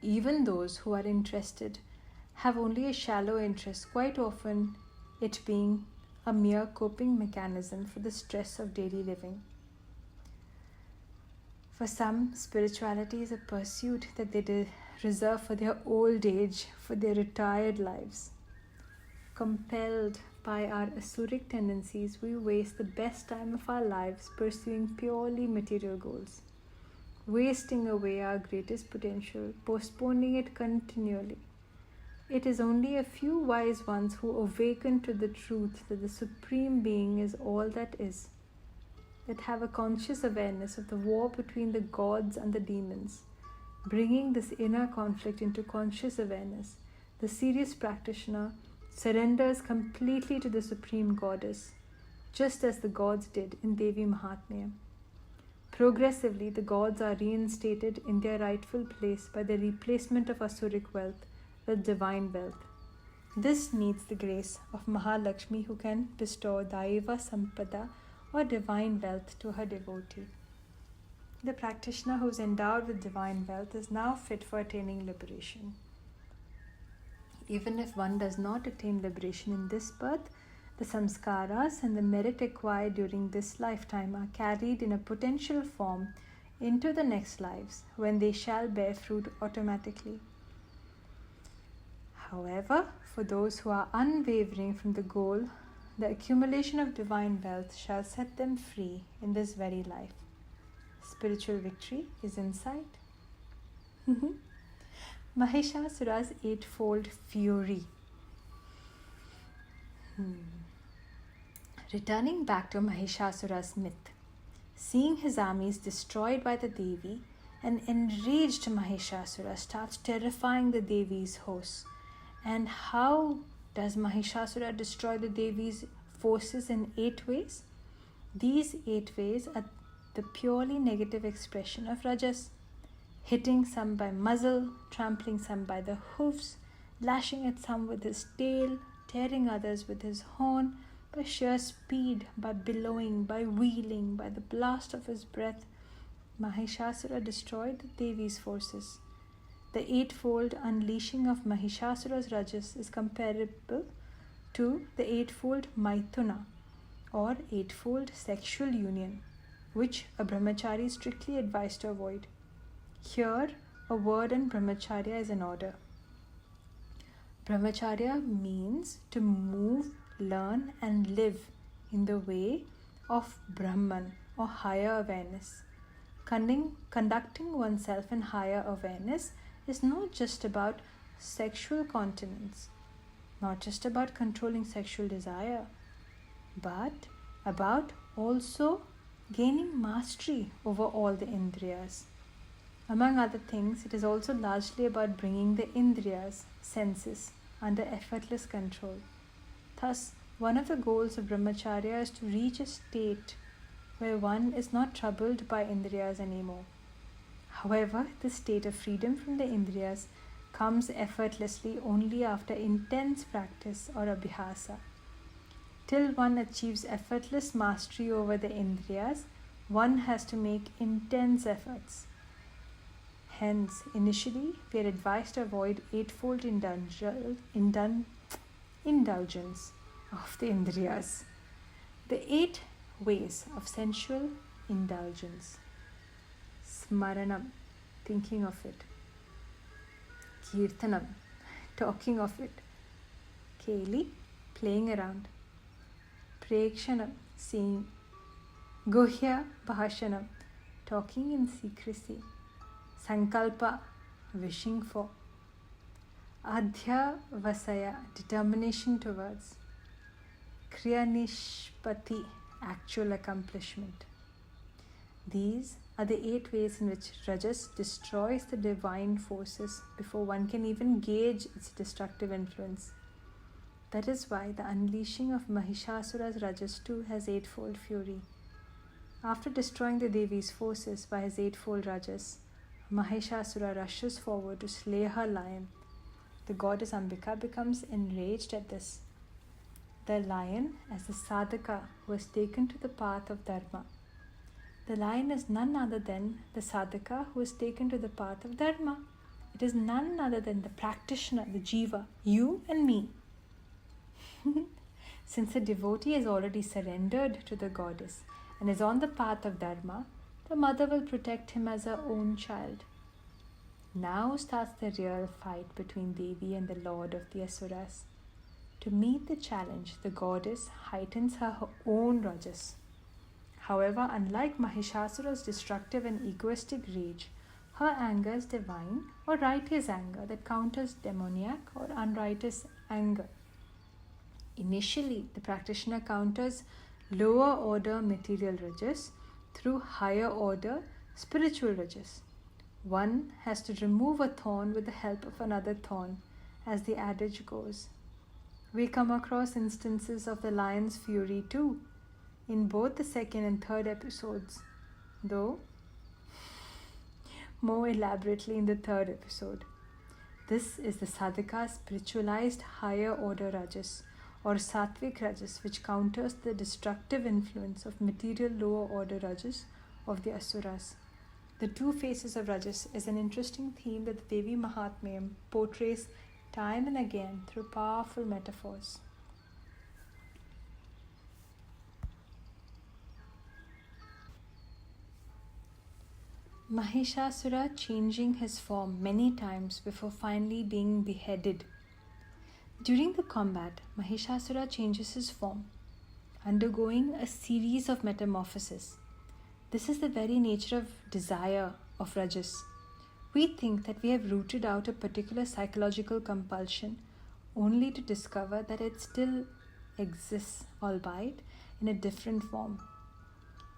Even those who are interested have only a shallow interest, quite often it being a mere coping mechanism for the stress of daily living. For some, spirituality is a pursuit that they reserve for their old age, for their retired lives. Compelled by our asuric tendencies, we waste the best time of our lives pursuing purely material goals, wasting away our greatest potential, postponing it continually. It is only a few wise ones who awaken to the truth that the Supreme Being is all that is, that have a conscious awareness of the war between the gods and the demons. Bringing this inner conflict into conscious awareness, the serious practitioner surrenders completely to the Supreme Goddess, just as the gods did in Devi Mahatmyam. Progressively, the gods are reinstated in their rightful place by the replacement of asuric wealth with divine wealth. This needs the grace of Mahalakshmi, who can bestow Daiva Sampada or divine wealth to her devotee. The practitioner who is endowed with divine wealth is now fit for attaining liberation. Even if one does not attain liberation in this birth, the samskaras and the merit acquired during this lifetime are carried in a potential form into the next lives, when they shall bear fruit automatically. However, for those who are unwavering from the goal, the accumulation of divine wealth shall set them free in this very life. Spiritual victory is in sight. Mahishasura's eightfold fury. Returning back to Mahishasura's myth, seeing his armies destroyed by the Devi, an enraged Mahishasura starts terrifying the Devi's hosts. And how does Mahishasura destroy the Devi's forces in 8 ways? These 8 ways are the purely negative expression of Rajas, hitting some by muzzle, trampling some by the hoofs, lashing at some with his tail, tearing others with his horn, by sheer speed, by bellowing, by wheeling, by the blast of his breath. Mahishasura destroyed the Devi's forces. The eightfold unleashing of Mahishasura's Rajas is comparable to the eightfold Maithuna, or eightfold sexual union, which a brahmachari is strictly advised to avoid. Here, a word in brahmacharya is in order. Brahmacharya means to move, learn, and live in the way of Brahman, or higher awareness. Conducting oneself in higher awareness is not just about sexual continence, not just about controlling sexual desire, but about also gaining mastery over all the indriyas. Among other things, it is also largely about bringing the indriyas, senses, under effortless control. Thus, one of the goals of brahmacharya is to reach a state where one is not troubled by indriyas anymore. However, this state of freedom from the indriyas comes effortlessly only after intense practice or abhyasa. Till one achieves effortless mastery over the indriyas, one has to make intense efforts. Hence, initially, we are advised to avoid eightfold indulgence of the indriyas. The 8 ways of sensual indulgence. Smaranam, thinking of it. Kirtanam, talking of it. Keli, playing around. Prekshanam, seeing. Guhya bhashanam, talking in secrecy. Sankalpa, wishing for. Adhyavasaya, determination towards. Kriyanishpati, actual accomplishment. These are the 8 ways in which Rajas destroys the divine forces before one can even gauge its destructive influence. That is why the unleashing of Mahishasura's Rajas too has 8-fold fury. After destroying the Devi's forces by his 8-fold Rajas, Mahishasura rushes forward to slay her lion. The goddess Ambika becomes enraged at this. The lion as the sadhaka who has taken to the path of dharma. The lion is none other than the sadhaka who is taken to the path of dharma. It is none other than the practitioner, the jiva, you and me. Since the devotee has already surrendered to the goddess and is on the path of dharma, the mother will protect him as her own child. Now starts the real fight between Devi and the lord of the asuras. To meet the challenge, the goddess heightens her own rajas. However, unlike Mahishasura's destructive and egoistic rage, her anger is divine or righteous anger that counters demoniac or unrighteous anger. Initially, the practitioner counters lower order material rajas through higher order spiritual rajas. One has to remove a thorn with the help of another thorn, as the adage goes. We come across instances of the lion's fury too, in both the 2nd and 3rd episodes, though more elaborately in the 3rd episode. This is the sadhaka spiritualized higher order rajas, or sattvic rajas, which counters the destructive influence of material lower order rajas of the asuras. The 2 faces of rajas is an interesting theme that the Devi Mahatmyam portrays time and again through powerful metaphors. Mahishasura changing his form many times before finally being beheaded. During the combat, Mahishasura changes his form, undergoing a series of metamorphoses. This is the very nature of desire of Rajas. We think that we have rooted out a particular psychological compulsion only to discover that it still exists, albeit in a different form.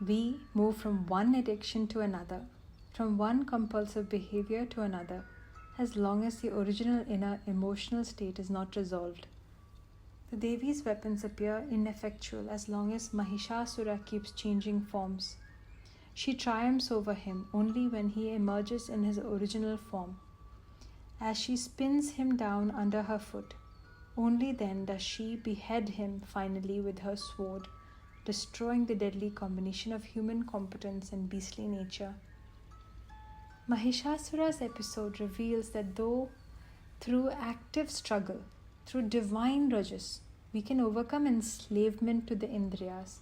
We move from one addiction to another, from one compulsive behavior to another, as long as the original inner emotional state is not resolved. The Devi's weapons appear ineffectual as long as Mahishasura keeps changing forms. She triumphs over him only when he emerges in his original form. As she spins him down under her foot, only then does she behead him finally with her sword, destroying the deadly combination of human competence and beastly nature. Mahishasura's episode reveals that though through active struggle, through divine rajas, we can overcome enslavement to the Indriyas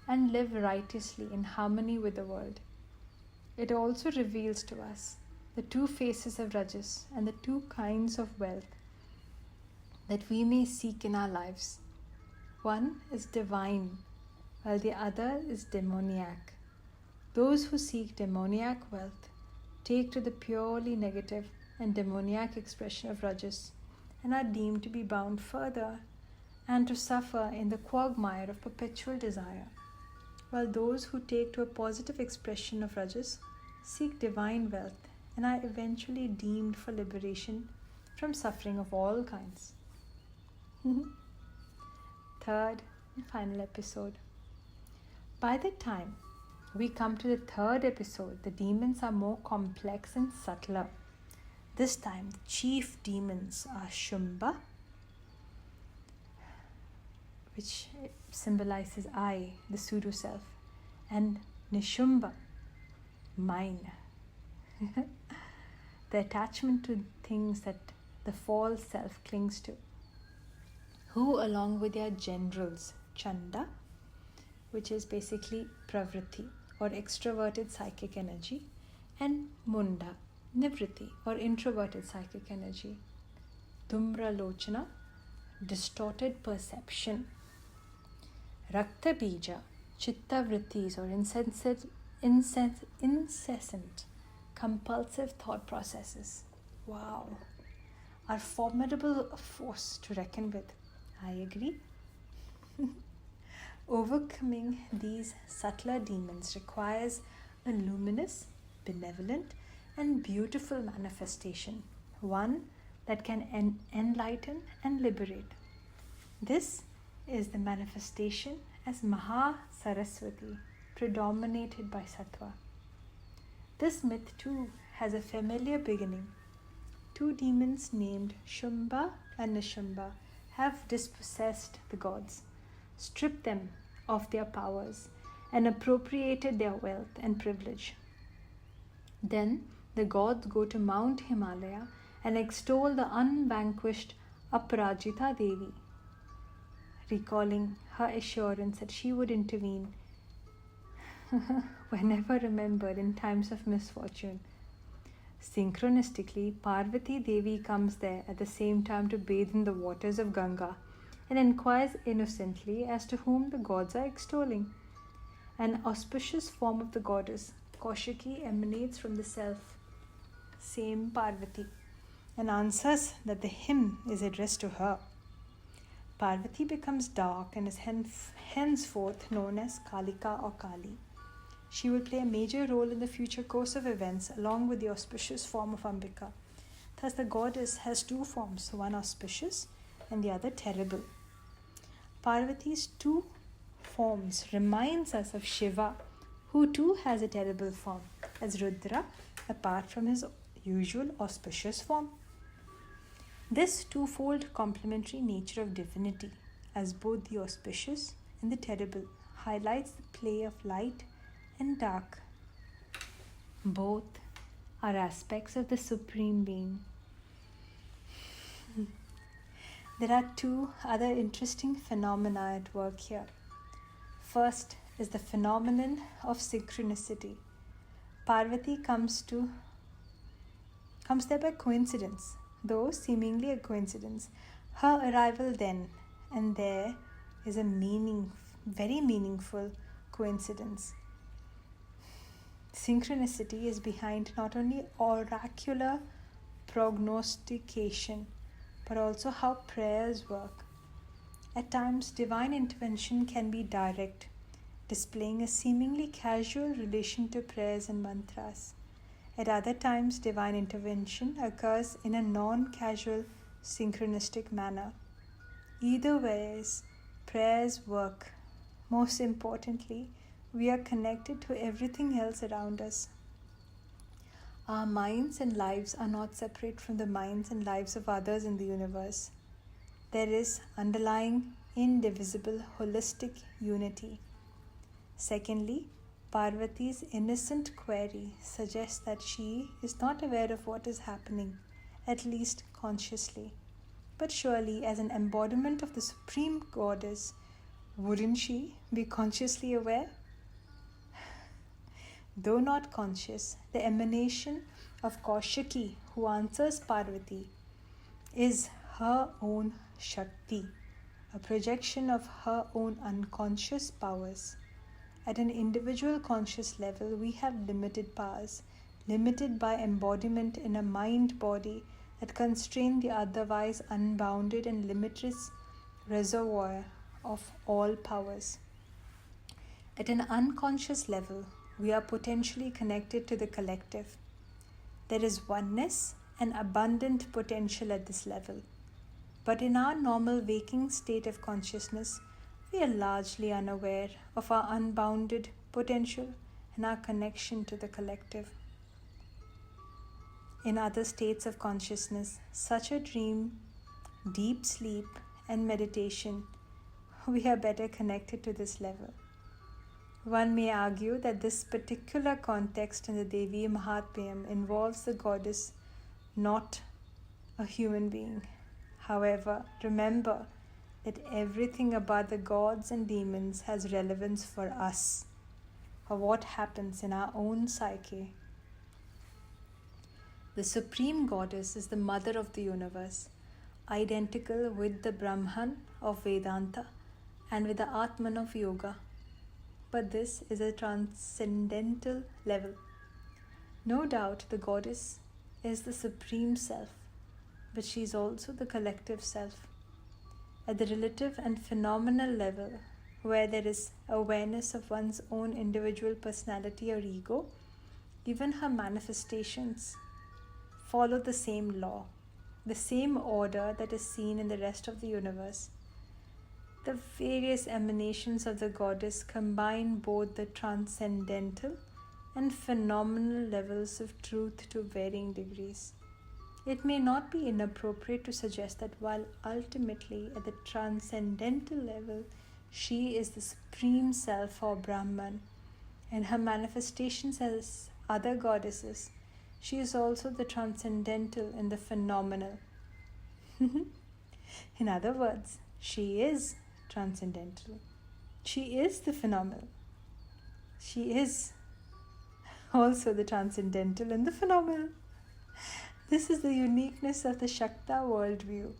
and live righteously in harmony with the world. It also reveals to us the two faces of rajas and the two kinds of wealth that we may seek in our lives. One is divine, while the other is demoniac. Those who seek demoniac wealth take to the purely negative and demoniac expression of rajas and are deemed to be bound further and to suffer in the quagmire of perpetual desire, while those who take to a positive expression of rajas seek divine wealth and are eventually deemed for liberation from suffering of all kinds. Third and final episode. By the time we come to the third episode, the demons are more complex and subtler. This time, the chief demons are Shumba, which symbolizes I, the pseudo-self, and Nishumbha, mine. The attachment to things that the false self clings to, who along with their generals, Chanda, which is basically pravriti or extroverted psychic energy, and Munda, nivriti or introverted psychic energy, Dhumra Lochana, distorted perception, Rakta Bija, chitta vrittis or incessant, compulsive thought processes. Wow, are formidable force to reckon with. I agree. Overcoming these subtler demons requires a luminous, benevolent, and beautiful manifestation, one that can enlighten and liberate. This is the manifestation as Maha Saraswati, predominated by Sattva. This myth too has a familiar beginning. Two demons named Shumba and Nishumbha have dispossessed the gods, stripped them of their powers, and appropriated their wealth and privilege. Then the gods go to Mount Himalaya and extol the unvanquished Aparajita Devi, recalling her assurance that she would intervene whenever remembered in times of misfortune. Synchronistically, Parvati Devi comes there at the same time to bathe in the waters of Ganga and inquires innocently as to whom the gods are extolling. An auspicious form of the goddess, Kaushiki, emanates from the self, same Parvati, and answers that the hymn is addressed to her. Parvati becomes dark and is henceforth known as Kalika or Kali. She will play a major role in the future course of events along with the auspicious form of Ambika. Thus the goddess has two forms, one auspicious and the other terrible. Parvati's two forms reminds us of Shiva, who too has a terrible form, as Rudra, apart from his usual auspicious form. This twofold complementary nature of divinity, as both the auspicious and the terrible, highlights the play of light and dark. Both are aspects of the Supreme Being. There are two other interesting phenomena at work here. First is the phenomenon of synchronicity. Parvati comes there by coincidence, though seemingly a coincidence. Her arrival then and there is a very meaningful coincidence. Synchronicity is behind not only oracular prognostication, but also how prayers work. At times, divine intervention can be direct, displaying a seemingly casual relation to prayers and mantras. At other times, divine intervention occurs in a non-casual, synchronistic manner. Either ways, prayers work. Most importantly, we are connected to everything else around us. Our minds and lives are not separate from the minds and lives of others in the universe. There is underlying, indivisible, holistic unity. Secondly, Parvati's innocent query suggests that she is not aware of what is happening, at least consciously. But surely, as an embodiment of the Supreme Goddess, wouldn't she be consciously aware? Though not conscious, the emanation of Kaushiki, who answers Parvati, is her own Shakti, a projection of her own unconscious powers. At an individual conscious level, we have limited powers, limited by embodiment in a mind-body that constrain the otherwise unbounded and limitless reservoir of all powers. At an unconscious level, we are potentially connected to the collective. There is oneness and abundant potential at this level. But in our normal waking state of consciousness, we are largely unaware of our unbounded potential and our connection to the collective. In other states of consciousness, such as dream, deep sleep, and meditation, we are better connected to this level. One may argue that this particular context in the Devi Mahatmyam involves the goddess, not a human being. However, remember that everything about the gods and demons has relevance for us, for what happens in our own psyche. The Supreme Goddess is the mother of the universe, identical with the Brahman of Vedanta and with the Atman of Yoga. But this is a transcendental level. No doubt the goddess is the Supreme Self, but she is also the collective self. At the relative and phenomenal level, where there is awareness of one's own individual personality or ego, even her manifestations follow the same law, the same order that is seen in the rest of the universe. The various emanations of the goddess combine both the transcendental and phenomenal levels of truth to varying degrees. It may not be inappropriate to suggest that while ultimately at the transcendental level she is the Supreme Self or Brahman, in her manifestations as other goddesses, she is also the transcendental in the phenomenal. In other words, she is transcendental. She is the phenomenal. She is also the transcendental and the phenomenal. This is the uniqueness of the Shakta worldview.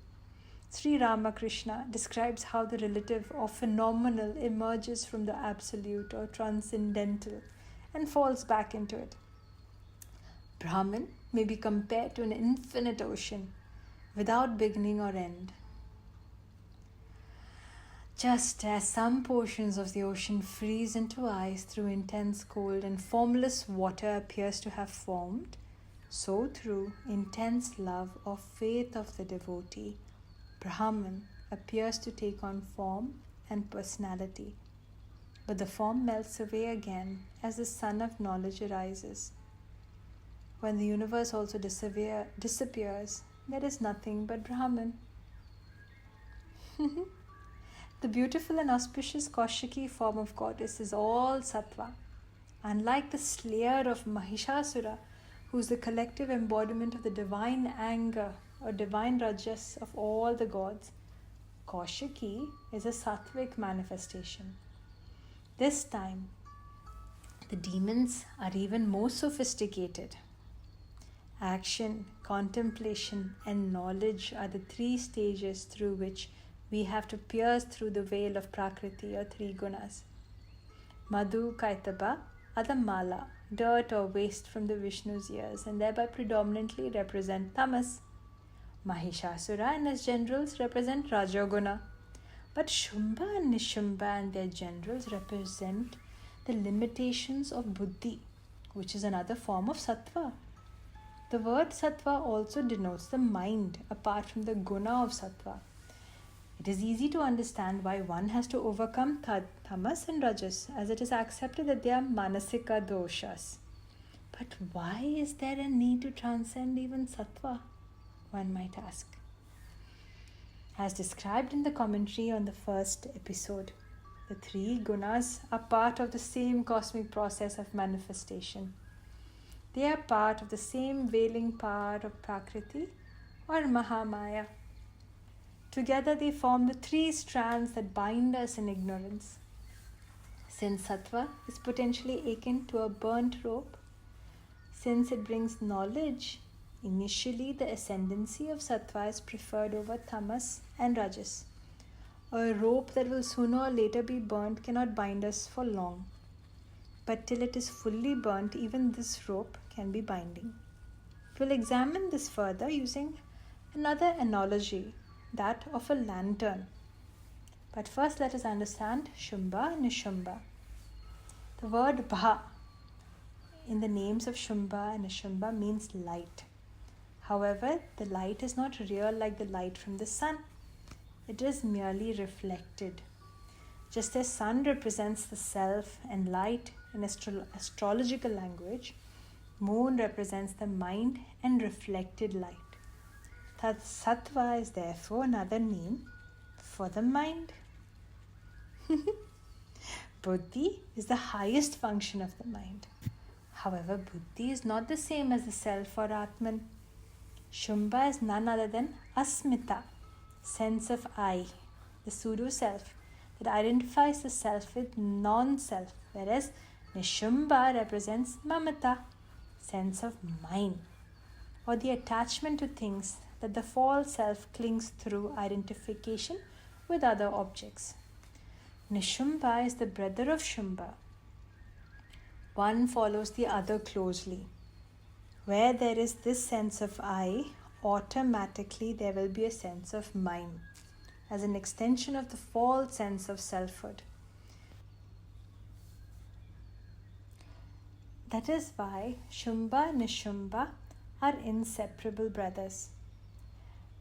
Sri Ramakrishna describes how the relative or phenomenal emerges from the absolute or transcendental and falls back into it. Brahman may be compared to an infinite ocean without beginning or end. Just as some portions of the ocean freeze into ice through intense cold and formless water appears to have formed, so through intense love or faith of the devotee, Brahman appears to take on form and personality. But the form melts away again as the sun of knowledge arises. When the universe also disappears, there is nothing but Brahman. The beautiful and auspicious Kaushiki form of goddess is all sattva. Unlike the slayer of Mahishasura, who is the collective embodiment of the divine anger or divine rajas of all the gods, Kaushiki is a sattvic manifestation. This time, the demons are even more sophisticated. Action, contemplation, and knowledge are the three stages through which we have to pierce through the veil of Prakriti or three gunas. Madhu, Kaitaba are the mala, dirt or waste from the Vishnu's ears, and thereby predominantly represent tamas. Mahishasura and his generals represent Rajoguna. But Shumba and Nishumba and their generals represent the limitations of buddhi, which is another form of sattva. The word sattva also denotes the mind apart from the guna of sattva. It is easy to understand why one has to overcome tamas and rajas, as it is accepted that they are manasika doshas. But why is there a need to transcend even sattva, one might ask? As described in the commentary on the first episode, the three gunas are part of the same cosmic process of manifestation. They are part of the same veiling power of Prakriti or Mahamaya. Together they form the three strands that bind us in ignorance. Since sattva is potentially akin to a burnt rope, since it brings knowledge, initially the ascendancy of sattva is preferred over tamas and rajas. A rope that will sooner or later be burnt cannot bind us for long. But till it is fully burnt, even this rope can be binding. We'll examine this further using another analogy, that of a lantern. But first let us understand Shumba and Nishumba. The word Bha in the names of Shumba and Nishumba means light. However, the light is not real like the light from the sun. It is merely reflected. Just as sun represents the self and light in astrological language, moon represents the mind and reflected light. Tat Sattva is therefore another name for the mind. Buddhi is the highest function of the mind. However, Buddhi is not the same as the self or Atman. Shumba is none other than asmita, sense of I, the pseudo-self that identifies the self with non-self, whereas Nishumba represents mamata, sense of mine, or the attachment to things that the false self clings through identification with other objects. Nishumba is the brother of Shumba. One follows the other closely. Where there is this sense of I, automatically there will be a sense of mine, as an extension of the false sense of selfhood. That is why Shumba and Nishumba are inseparable brothers.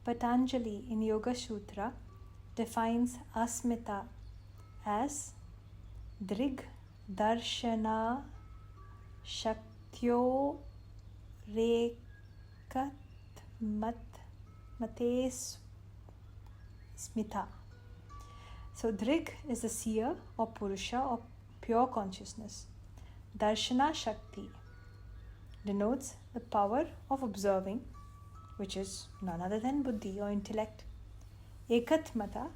Patanjali in Yoga Sutra defines asmita as drig darshana shaktyo rekat mates smita. So drig is the seer or purusha or pure consciousness. Darshana Shakti denotes the power of observing, which is none other than buddhi or intellect. Ekatmata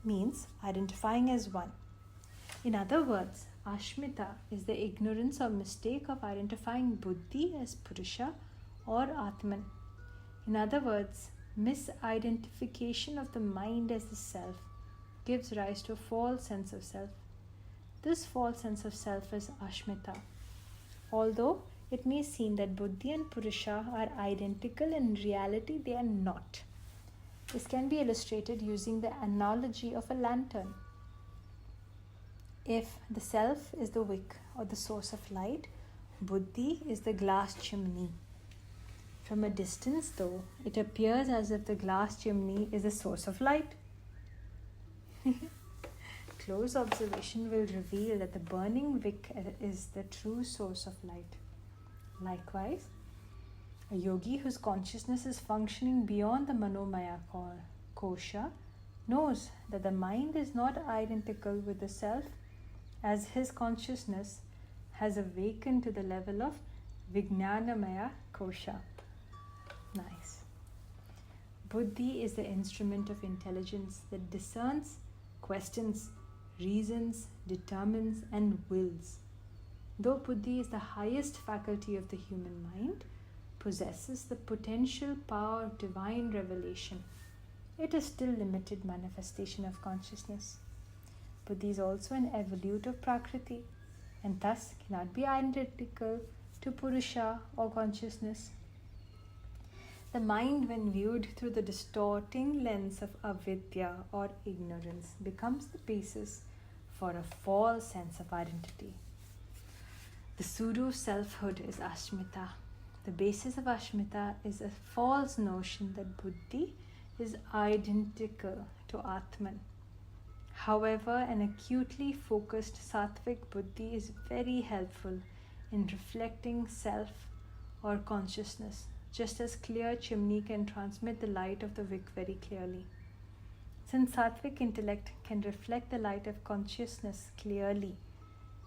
means identifying as one. In other words, Ashmita is the ignorance or mistake of identifying buddhi as Purusha or Atman. In other words, misidentification of the mind as the self gives rise to a false sense of self. This false sense of self is Ashmita. Although it may seem that buddhi and Purusha are identical, in reality they are not. This can be illustrated using the analogy of a lantern. If the self is the wick or the source of light, buddhi is the glass chimney. From a distance, though, it appears as if the glass chimney is the source of light. Close observation will reveal that the burning wick is the true source of light. Likewise, a yogi whose consciousness is functioning beyond the manomaya kosha knows that the mind is not identical with the self, as his consciousness has awakened to the level of vijnanamaya kosha. Nice. Buddhi is the instrument of intelligence that discerns, questions, reasons, determines, and wills. Though Buddhi is the highest faculty of the human mind, possesses the potential power of divine revelation, it is still limited manifestation of consciousness. Buddhi is also an evolute of Prakriti, and thus cannot be identical to Purusha or consciousness. The mind, when viewed through the distorting lens of avidya or ignorance, becomes the basis for a false sense of identity. The pseudo selfhood is Ashmita. The basis of Ashmita is a false notion that Buddhi is identical to Atman. However, an acutely focused sattvic Buddhi is very helpful in reflecting self or consciousness, just as clear chimney can transmit the light of the wick very clearly. Since sattvic intellect can reflect the light of consciousness clearly,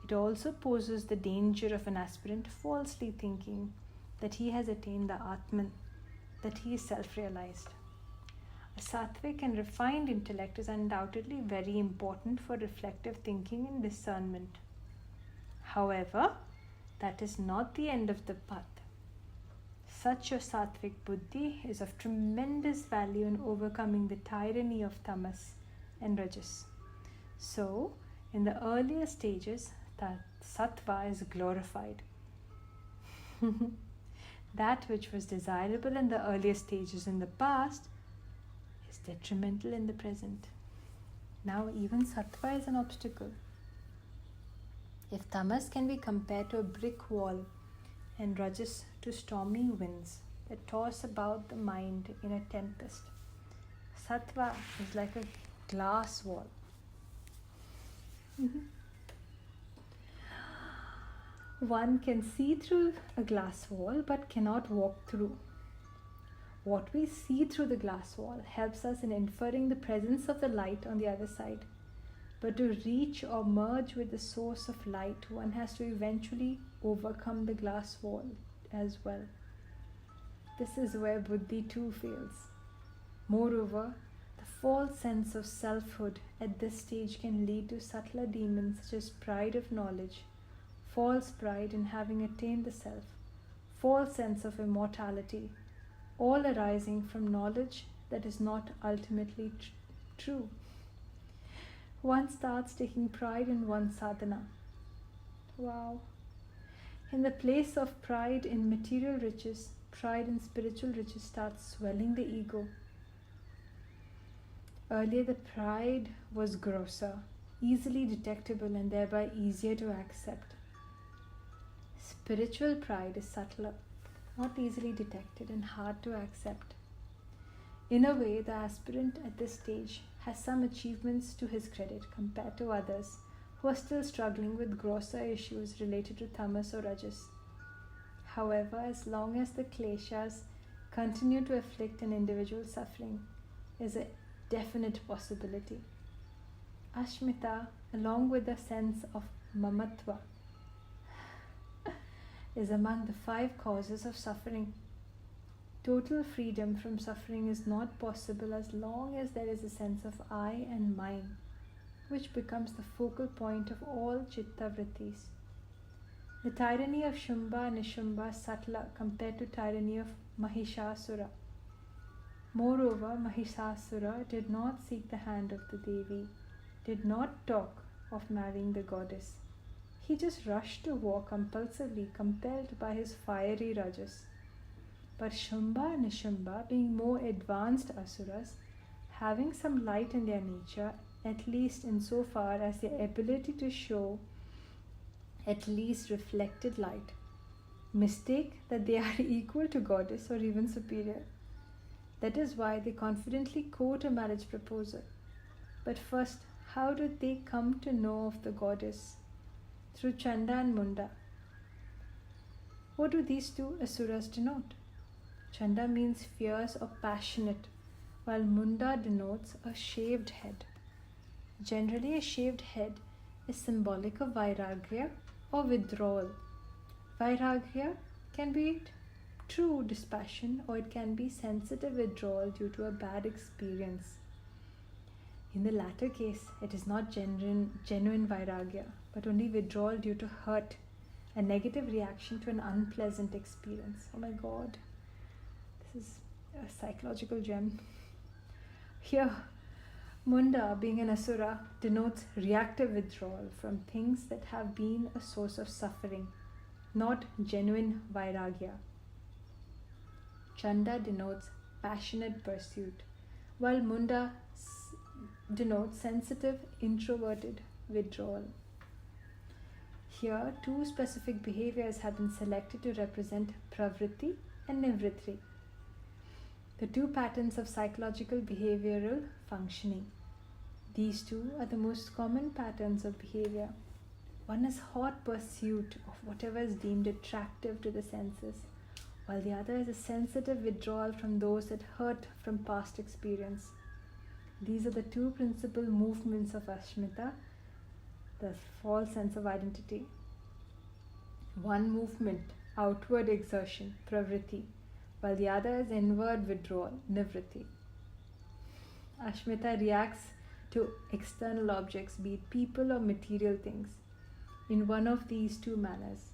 it also poses the danger of an aspirant falsely thinking that he has attained the Atman, that he is self-realized. A sattvic and refined intellect is undoubtedly very important for reflective thinking and discernment. However, that is not the end of the path. Such a sattvic buddhi is of tremendous value in overcoming the tyranny of tamas and rajas. So, in the earlier stages, that sattva is glorified. That which was desirable in the earlier stages in the past is detrimental in the present. Now even sattva is an obstacle. If tamas can be compared to a brick wall and rajas to stormy winds that toss about the mind in a tempest, sattva is like a glass wall. One can see through a glass wall but cannot walk through. What we see through the glass wall helps us in inferring the presence of the light on the other side. But to reach or merge with the source of light, one has to eventually overcome the glass wall as well. This is where buddhi too fails. Moreover, the false sense of selfhood at this stage can lead to subtler demons such as pride of knowledge, false pride in having attained the self, false sense of immortality, all arising from knowledge that is not ultimately true. One starts taking pride in one's sadhana. Wow. In the place of pride in material riches, pride in spiritual riches starts swelling the ego. Earlier, the pride was grosser, easily detectable, and thereby easier to accept. Spiritual pride is subtler, not easily detected, and hard to accept. In a way, the aspirant at this stage has some achievements to his credit compared to others who are still struggling with grosser issues related to tamas or rajas. However, as long as the kleshas continue to afflict an individual, suffering is a definite possibility. Ashmita, along with the sense of mamatva, is among the 5 causes of suffering. Total freedom from suffering is not possible as long as there is a sense of I and mine, which becomes the focal point of all chitta vrittis. The tyranny of Shumba and Nishumba is subtler compared to tyranny of Mahishasura. Moreover, Mahishasura did not seek the hand of the Devi, did not talk of marrying the goddess. He just rushed to war compulsively, compelled by his fiery rajas. But Shumba and Nishumba, being more advanced asuras, having some light in their nature, at least insofar as their ability to show at least reflected light, mistake that they are equal to goddess or even superior. That is why they confidently quote a marriage proposal. But first, how did they come to know of the goddess? Through Chanda and Munda. What do these 2 asuras denote? Chanda means fierce or passionate, while Munda denotes a shaved head. Generally, a shaved head is symbolic of vairagya or withdrawal. Vairagya can be true dispassion, or it can be sensitive withdrawal due to a bad experience. In the latter case, it is not genuine vairagya, but only withdrawal due to hurt, a negative reaction to an unpleasant experience. Oh my god, this is a psychological gem. Here, Munda, being an asura, denotes reactive withdrawal from things that have been a source of suffering, not genuine vairagya. Chanda denotes passionate pursuit, while Munda denotes sensitive, introverted withdrawal. Here, two specific behaviors have been selected to represent pravritti and nivritti, the two patterns of psychological behavioral functioning. These two are the most common patterns of behavior. One is hot pursuit of whatever is deemed attractive to the senses, while the other is a sensitive withdrawal from those that hurt from past experience. These are the two principal movements of Ashmita, the false sense of identity. One movement, outward exertion, pravritti, while the other is inward withdrawal, nivritti. Ashmita reacts to external objects, be it people or material things, in one of these two manners.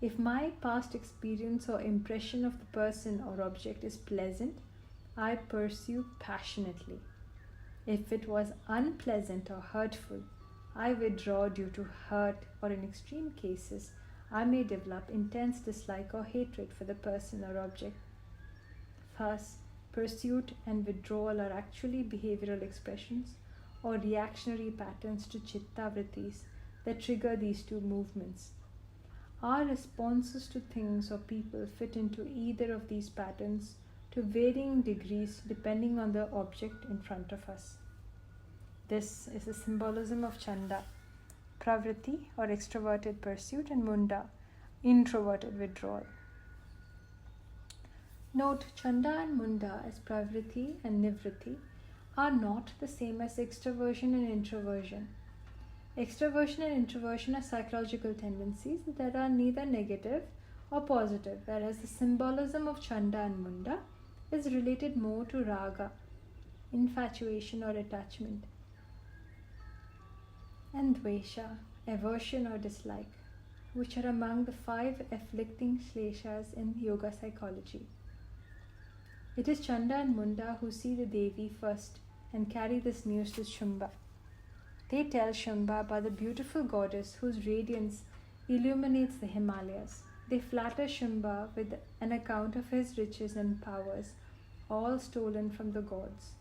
If my past experience or impression of the person or object is pleasant, I pursue passionately. If it was unpleasant or hurtful, I withdraw due to hurt, or in extreme cases, I may develop intense dislike or hatred for the person or object. Thus, pursuit and withdrawal are actually behavioral expressions or reactionary patterns to chitta vrittis that trigger these two movements. Our responses to things or people fit into either of these patterns to varying degrees depending on the object in front of us. This is the symbolism of Chanda, pravritti or extroverted pursuit, and Munda, introverted withdrawal. Note, Chanda and Munda as pravritti and nivritti are not the same as extroversion and introversion. Extroversion and introversion are psychological tendencies that are neither negative or positive, whereas the symbolism of Chanda and Munda is related more to raga, infatuation or attachment, and dvesha, aversion or dislike, which are among the 5 afflicting kleshas in yoga psychology. It is Chanda and Munda who see the Devi first and carry this news to Shumba. They tell Shumba about the beautiful goddess whose radiance illuminates the Himalayas. They flatter Shumba with an account of his riches and powers, all stolen from the gods.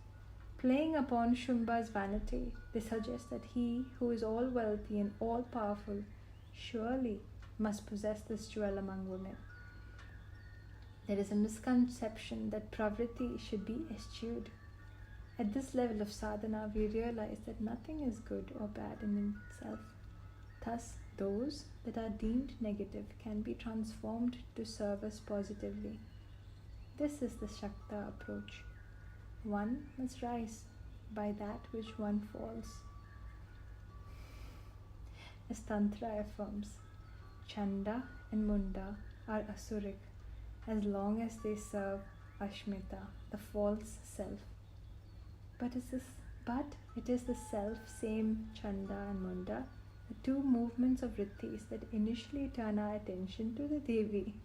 Playing upon Shumba's vanity, they suggest that he, who is all wealthy and all powerful, surely must possess this jewel among women. There is a misconception that pravritti should be eschewed. At this level of sadhana, we realize that nothing is good or bad in itself. Thus, those that are deemed negative can be transformed to serve us positively. This is the Shakta approach. One must rise by that which one falls. As Tantra affirms, Chanda and Munda are asuric as long as they serve Ashmita, the false self. But it is the self-same Chanda and Munda, the two movements of vrittis that initially turn our attention to the Devi,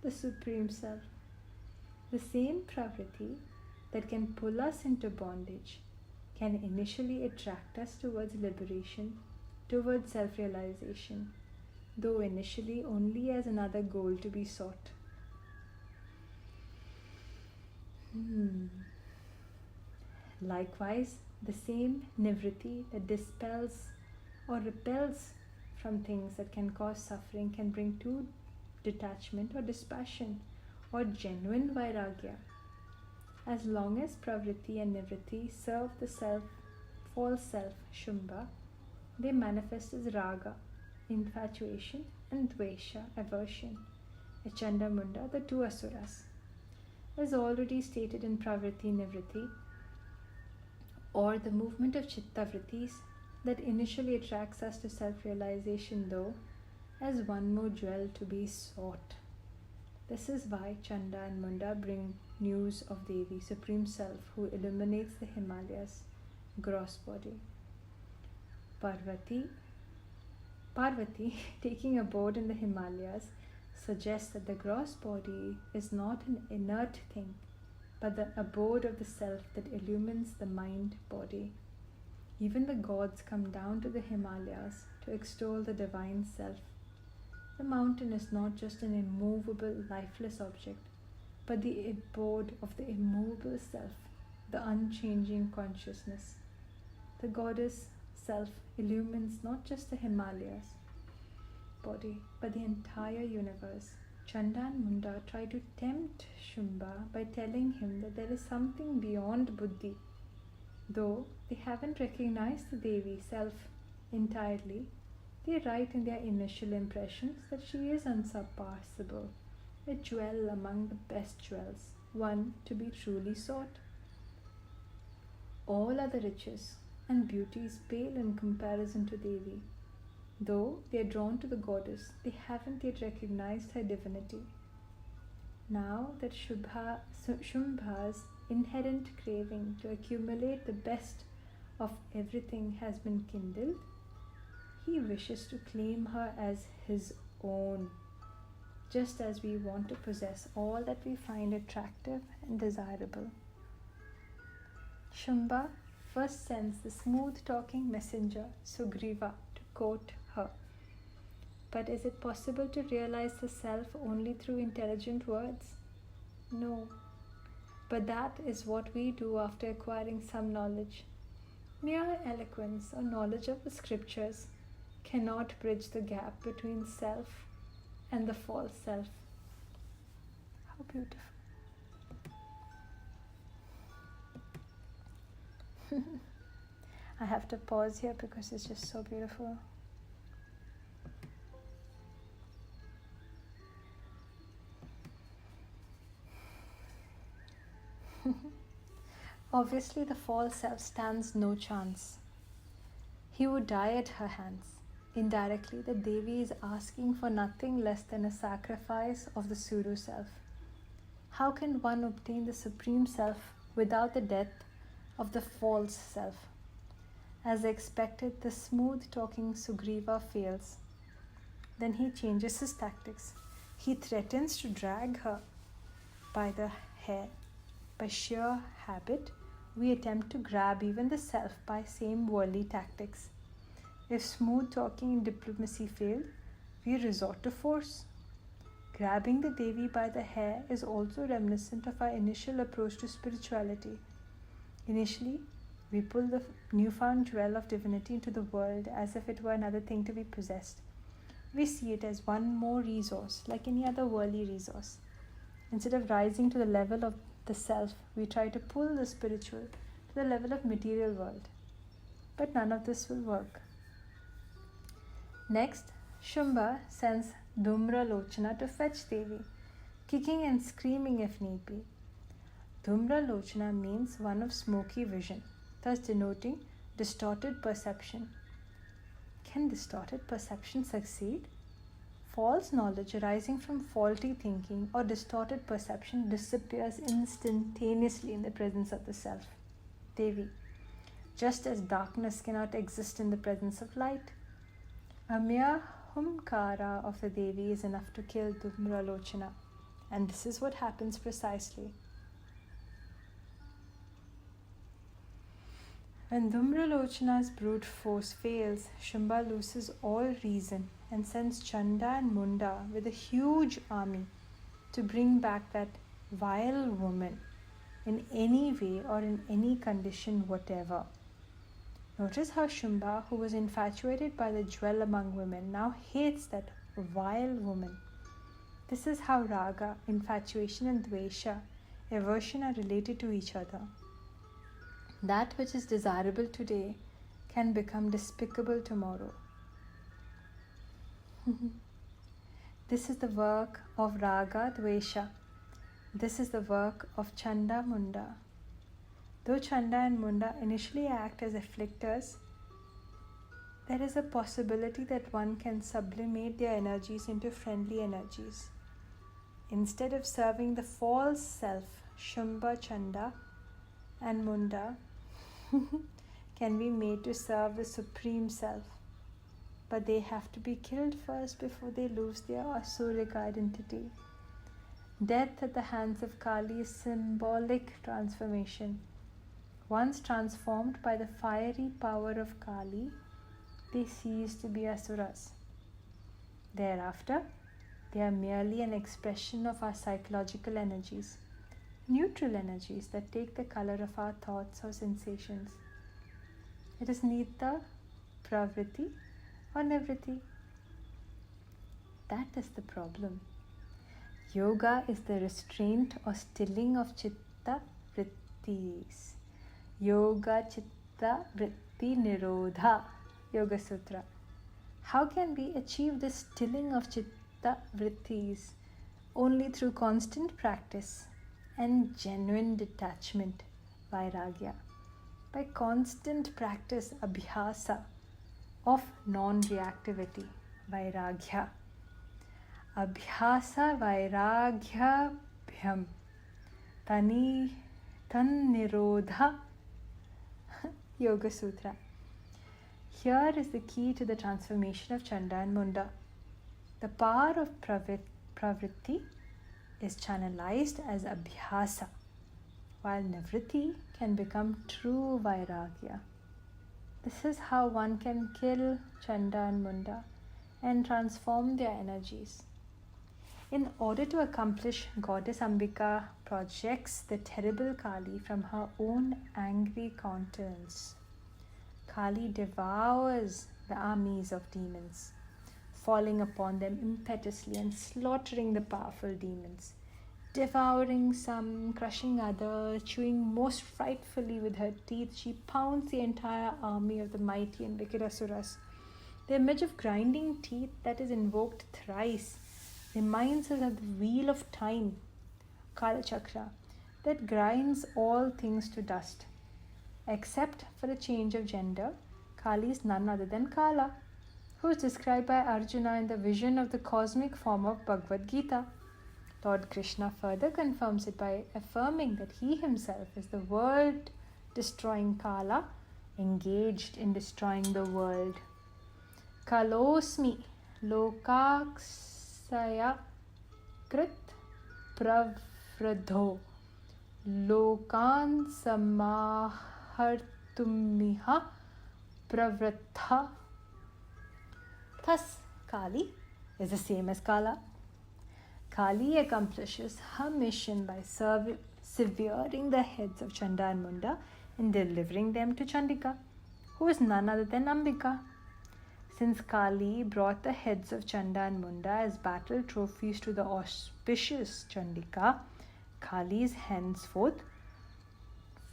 the Supreme Self. The same pravritti that can pull us into bondage can initially attract us towards liberation, towards self-realization, though initially only as another goal to be sought. Likewise, the same nivritti that dispels or repels from things that can cause suffering can bring to detachment or dispassion or genuine vairagya. As long as pravritti and nivritti serve the false self, Shumba, they manifest as raga, infatuation, and dvesha, aversion, a Chanda Munda, the two asuras. As already stated in pravritti nivritti, or the movement of chitta vrittis that initially attracts us to self-realization, though, as one more jewel to be sought. This is why Chanda and Munda bring news of Devi, Supreme Self, who illuminates the Himalayas' gross body. Parvati, taking abode in the Himalayas, suggests that the gross body is not an inert thing, but the abode of the self that illumines the mind-body. Even the gods come down to the Himalayas to extol the divine self. The mountain is not just an immovable, lifeless object, but the abode of the immovable self, the unchanging consciousness. The goddess self illumines not just the Himalayas body, but the entire universe. Chanda and Munda try to tempt Shumba by telling him that there is something beyond Buddhi. Though they haven't recognized the Devi self entirely, they write in their initial impressions that she is unsurpassable, a jewel among the best jewels, one to be truly sought. All other riches and beauties pale in comparison to Devi. Though they are drawn to the goddess, they haven't yet recognized her divinity. Now that Shumbha's inherent craving to accumulate the best of everything has been kindled, he wishes to claim her as his own, just as we want to possess all that we find attractive and desirable. Shumba first sends the smooth-talking messenger Sugriva to court her. But is it possible to realize the self only through intelligent words? No. But that is what we do after acquiring some knowledge. Mere eloquence or knowledge of the scriptures cannot bridge the gap between self and the false self. How beautiful. I have to pause here because it's just so beautiful. Obviously, the false self stands no chance. He would die at her hands. Indirectly, the Devi is asking for nothing less than a sacrifice of the pseudo self. How can one obtain the supreme self without the death of the false self? As expected, the smooth-talking Sugriva fails. Then he changes his tactics. He threatens to drag her by the hair. By sheer habit, we attempt to grab even the self by same worldly tactics. If smooth talking and diplomacy fail, we resort to force. Grabbing the Devi by the hair is also reminiscent of our initial approach to spirituality. Initially, we pull the newfound jewel of divinity into the world as if it were another thing to be possessed. We see it as one more resource, like any other worldly resource. Instead of rising to the level of the self, we try to pull the spiritual to the level of material world. But none of this will work. Next, Shumba sends Dhumra Lochana to fetch Devi, kicking and screaming if need be. Dhumra Lochana means one of smoky vision, thus denoting distorted perception. Can distorted perception succeed? False knowledge arising from faulty thinking or distorted perception disappears instantaneously in the presence of the self, Devi, just as darkness cannot exist in the presence of light. A mere humkara of the Devi is enough to kill Dhumra Lochana, and this is what happens precisely. When Dhumra Lochana's brute force fails, Shumba loses all reason and sends Chanda and Munda with a huge army to bring back that vile woman in any way or in any condition whatever. Notice how Shumba, who was infatuated by the jewel among women, now hates that vile woman. This is how raga, infatuation, and dvesha, aversion, are related to each other. That which is desirable today can become despicable tomorrow. This is the work of raga, dvesha. This is the work of Chanda, Munda. Though Chanda and Munda initially act as afflictors, there is a possibility that one can sublimate their energies into friendly energies. instead of serving the false self, Shumba, Chanda and Munda, can be made to serve the Supreme Self. But they have to be killed first before they lose their Asuric identity. Death at the hands of Kali is symbolic transformation. Once transformed by the fiery power of Kali, they cease to be Asuras. Thereafter, they are merely an expression of our psychological energies, neutral energies that take the color of our thoughts or sensations. It is neither pravritti or nivritti. That is the problem. Yoga is the restraint or stilling of chitta vrittis. Yoga chitta vritti nirodha, Yoga Sutra. How can we achieve the stilling of chitta vrittis? Only through constant practice and genuine detachment, vairagya. By constant practice, abhyasa, of non-reactivity, vairagya. Abhyasa vairagya bhyam tan nirodha, Yoga Sutra. Here is the key to the transformation of Chanda and Munda. The power of pravritti is channelized as abhyasa, while nivritti can become true vairagya. This is how one can kill Chanda and Munda and transform their energies. In order to accomplish, Goddess Ambika projects the terrible Kali from her own angry countenance. Kali devours the armies of demons, falling upon them impetuously and slaughtering the powerful demons, devouring some, crushing others, chewing most frightfully with her teeth. She pounds the entire army of the mighty and wicked Asuras. The image of grinding teeth that is invoked thrice reminds us of the wheel of time, Kala Chakra, that grinds all things to dust. Except for the change of gender, Kali is none other than Kala, who is described by Arjuna in the vision of the cosmic form of Bhagavad Gita. Lord Krishna further confirms it by affirming that he himself is the world-destroying Kala, engaged in destroying the world. Kalosmi lokaksaya krit pravradho lokan samahartumiha pravratha. Thus, Kali is the same as Kala. Kali accomplishes her mission by severing the heads of Chanda and Munda and delivering them to Chandika, who is none other than Ambika. Since Kali brought the heads of Chanda and Munda as battle trophies to the auspicious Chandika, Kali is henceforth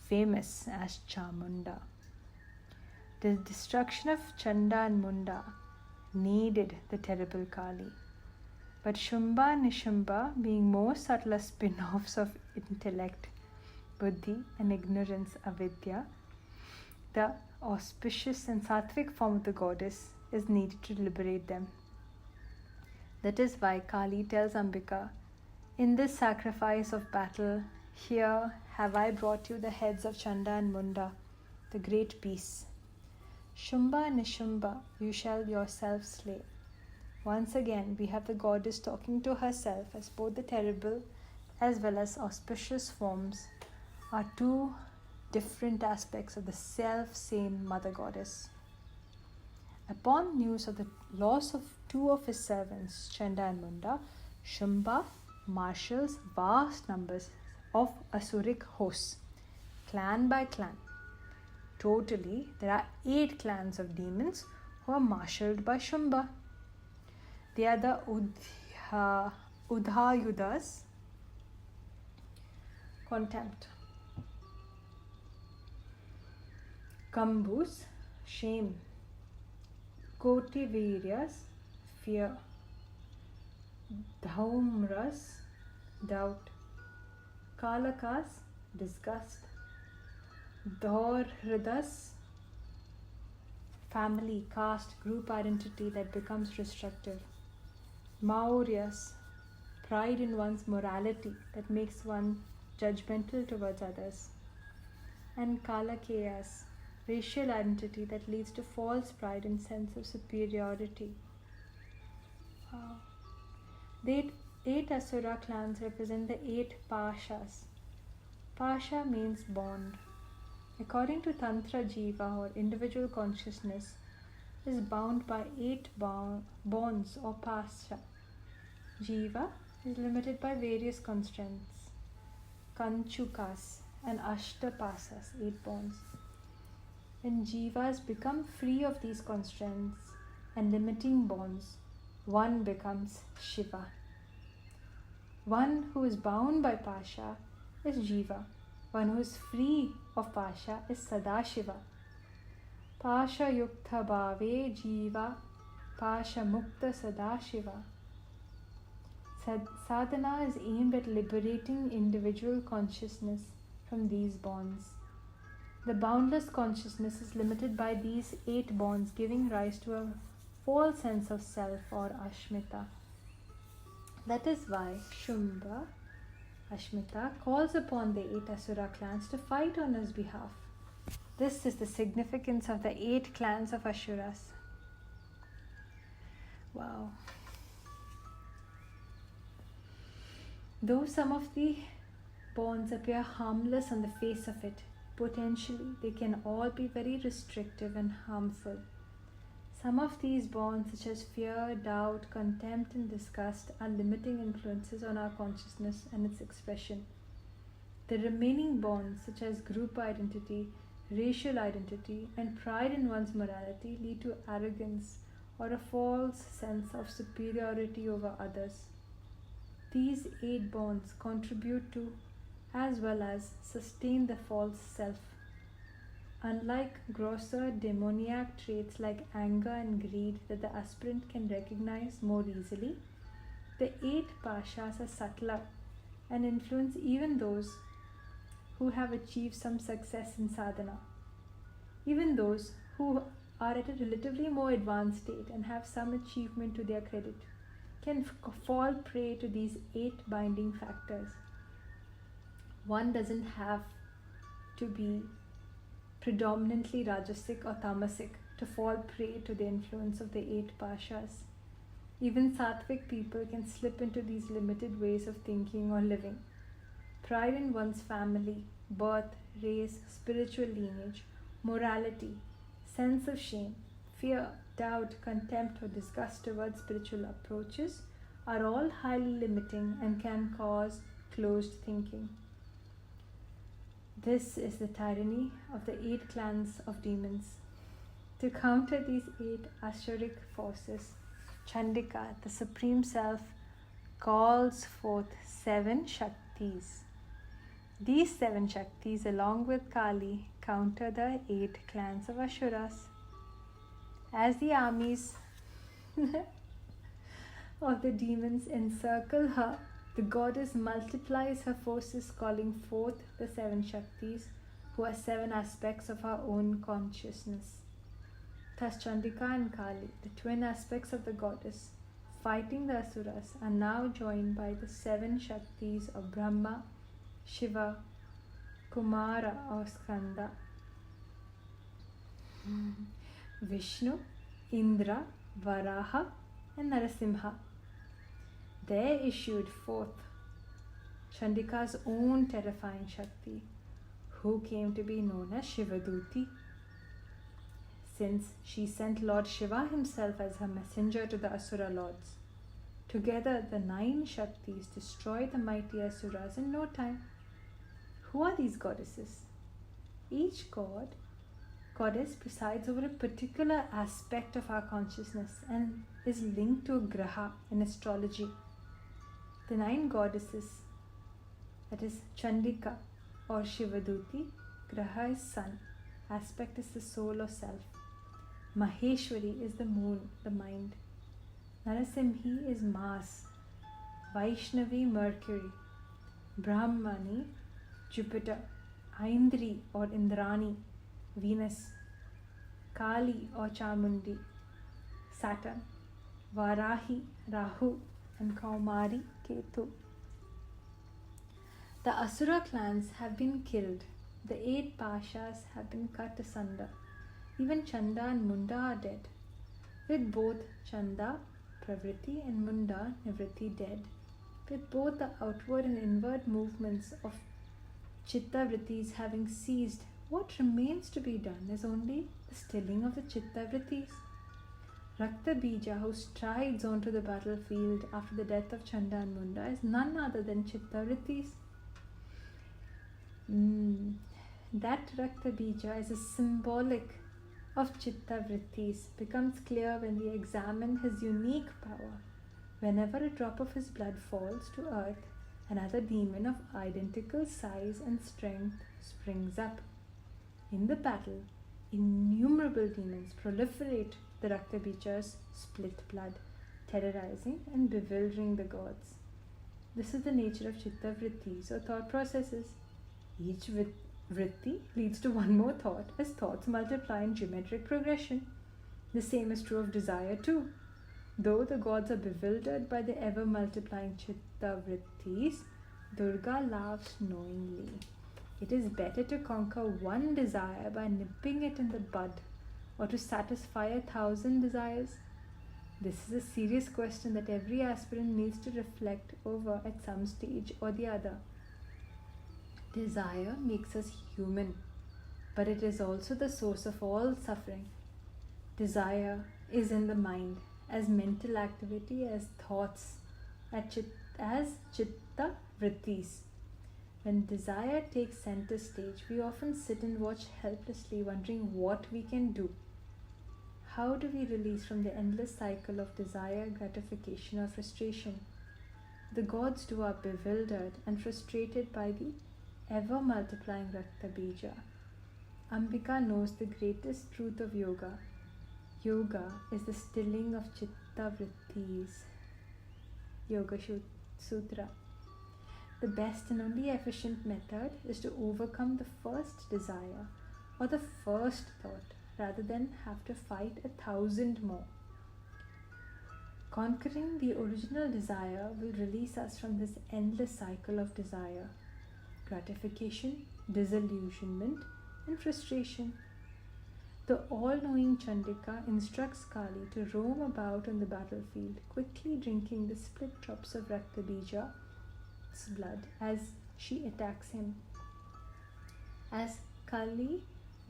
famous as Chamunda. The destruction of Chanda and Munda needed the terrible Kali. But Shumba and Nishumba, being more subtle spin-offs of intellect, buddhi and ignorance, avidya, the auspicious and sattvic form of the goddess is needed to liberate them. That is why Kali tells Ambika, "In this sacrifice of battle, here have I brought you the heads of Chanda and Munda, the great beasts. Shumba and Nishumba you shall yourself slay." Once again, we have the goddess talking to herself as both the terrible as well as auspicious forms are two different aspects of the self-same mother goddess. Upon news of the loss of two of his servants, Chanda and Munda, Shumba marshals vast numbers of Asuric hosts, clan by clan. Totally, there are 8 clans of demons who are marshaled by Shumba. They are the Udhayudas, contempt; Kambus, shame; Kotiviryas, fear; Dhaumras, doubt; Kalakas, disgust; Dhaurhridas, family, caste, group identity that becomes restrictive; Mauryas, pride in one's morality that makes one judgmental towards others. And Kalakeyas, racial identity that leads to false pride and sense of superiority. Wow. The eight Asura clans represent the 8 Pashas. Pasha means bond. According to Tantra, Jiva or individual consciousness is bound by 8 bonds or Pasha. Jiva is limited by various constraints, Kanchukas and Ashtapasas, 8 bonds. When Jivas become free of these constraints and limiting bonds, one becomes Shiva. One who is bound by Pasha is Jiva. One who is free of Pasha is Sadashiva. Pasha Yukta Bhave Jiva Pasha Mukta Sadashiva. Sadhana is aimed at liberating individual consciousness from these bonds. The boundless consciousness is limited by these 8 bonds, giving rise to a false sense of self or Ashmita. That is why Shumbha, Ashmita, calls upon the 8 Asura clans to fight on his behalf. This is the significance of the 8 clans of Asuras. Wow. Though some of the bonds appear harmless on the face of it, potentially they can all be very restrictive and harmful. Some of these bonds, such as fear, doubt, contempt, and disgust, are limiting influences on our consciousness and its expression. The remaining bonds, such as group identity, racial identity, and pride in one's morality, lead to arrogance or a false sense of superiority over others. These 8 bonds contribute to, as well as sustain, the false self. Unlike grosser demoniac traits like anger and greed that the aspirant can recognize more easily, the 8 Pashas are subtler and influence even those who have achieved some success in sadhana. Even those who are at a relatively more advanced state and have some achievement to their credit can fall prey to these 8 binding factors. One doesn't have to be predominantly rajasic or tamasic to fall prey to the influence of the 8 Pashas. Even sattvic people can slip into these limited ways of thinking or living. Pride in one's family, birth, race, spiritual lineage, morality, sense of shame, fear, doubt, contempt, or disgust towards spiritual approaches are all highly limiting and can cause closed thinking. This is the tyranny of the 8 clans of demons. To counter these 8 Asuric forces, Chandika, the Supreme Self, calls forth 7 Shaktis. These 7 Shaktis, along with Kali, counter the 8 clans of Asuras. As the armies of the demons encircle her, the goddess multiplies her forces, calling forth the 7 Shaktis, who are 7 aspects of her own consciousness. Thus Chandika and Kali, the twin aspects of the goddess, fighting the Asuras, are now joined by the 7 Shaktis of Brahma, Shiva, Kumara or Skanda, Vishnu, Indra, Varaha and Narasimha. There issued forth Chandika's own terrifying Shakti, who came to be known as Shivaduti, since she sent Lord Shiva himself as her messenger to the Asura lords. Together, the 9 Shaktis destroy the mighty Asuras in no time. Who are these goddesses? Each goddess presides over a particular aspect of our consciousness and is linked to a graha in astrology. The 9 goddesses, that is Chandika or Shivaduti, graha is sun, aspect is the soul or self. Maheshwari is the moon, the mind. Narasimhi is Mars, Vaishnavi Mercury, Brahmani Jupiter, Aindri or Indrani Venus, Kali or Chamundi Saturn, Varahi Rahu and Kaumari Ketu. The Asura clans have been killed. The 8 Pashas have been cut asunder. Even Chanda and Munda are dead. With both Chanda, Pravritti, and Munda, Nivritti dead, with both the outward and inward movements of Chitta Vrittis having ceased, what remains to be done is only the stilling of the Chitta Vrittis. Rakta Bija, who strides onto the battlefield after the death of Chanda and Munda, is none other than Chitta Vrittis. That Rakta Bija is a symbolic of Chitta Vrittis, becomes clear when we examine his unique power. Whenever a drop of his blood falls to earth, another demon of identical size and strength springs up. In the battle, innumerable demons proliferate the Rakta Bija's split blood, terrorizing and bewildering the gods. This is the nature of Chitta Vrittis, or thought processes. Each vritti leads to one more thought, as thoughts multiply in geometric progression. The same is true of desire too. Though the gods are bewildered by the ever-multiplying Chitta Vrittis, Durga laughs knowingly. It is better to conquer one desire by nipping it in the bud, or to satisfy 1,000 desires. This is a serious question that every aspirant needs to reflect over at some stage or the other. Desire makes us human, but it is also the source of all suffering. Desire is in the mind, as mental activity, as thoughts, as Chitta Vrittis. When desire takes center stage, we often sit and watch helplessly, wondering what we can do. How do we release from the endless cycle of desire, gratification, or frustration? The gods too are bewildered and frustrated by the ever-multiplying Rakta Bija. Ambika knows the greatest truth of yoga. Yoga is the stilling of Chitta Vrittis. Yoga Sutra. The best and only efficient method is to overcome the first desire or the first thought, rather than have to fight 1,000 more. Conquering the original desire will release us from this endless cycle of desire, gratification, disillusionment, and frustration. The all-knowing Chandika instructs Kali to roam about on the battlefield, quickly drinking the split drops of Rakta Bija's blood as she attacks him. As Kali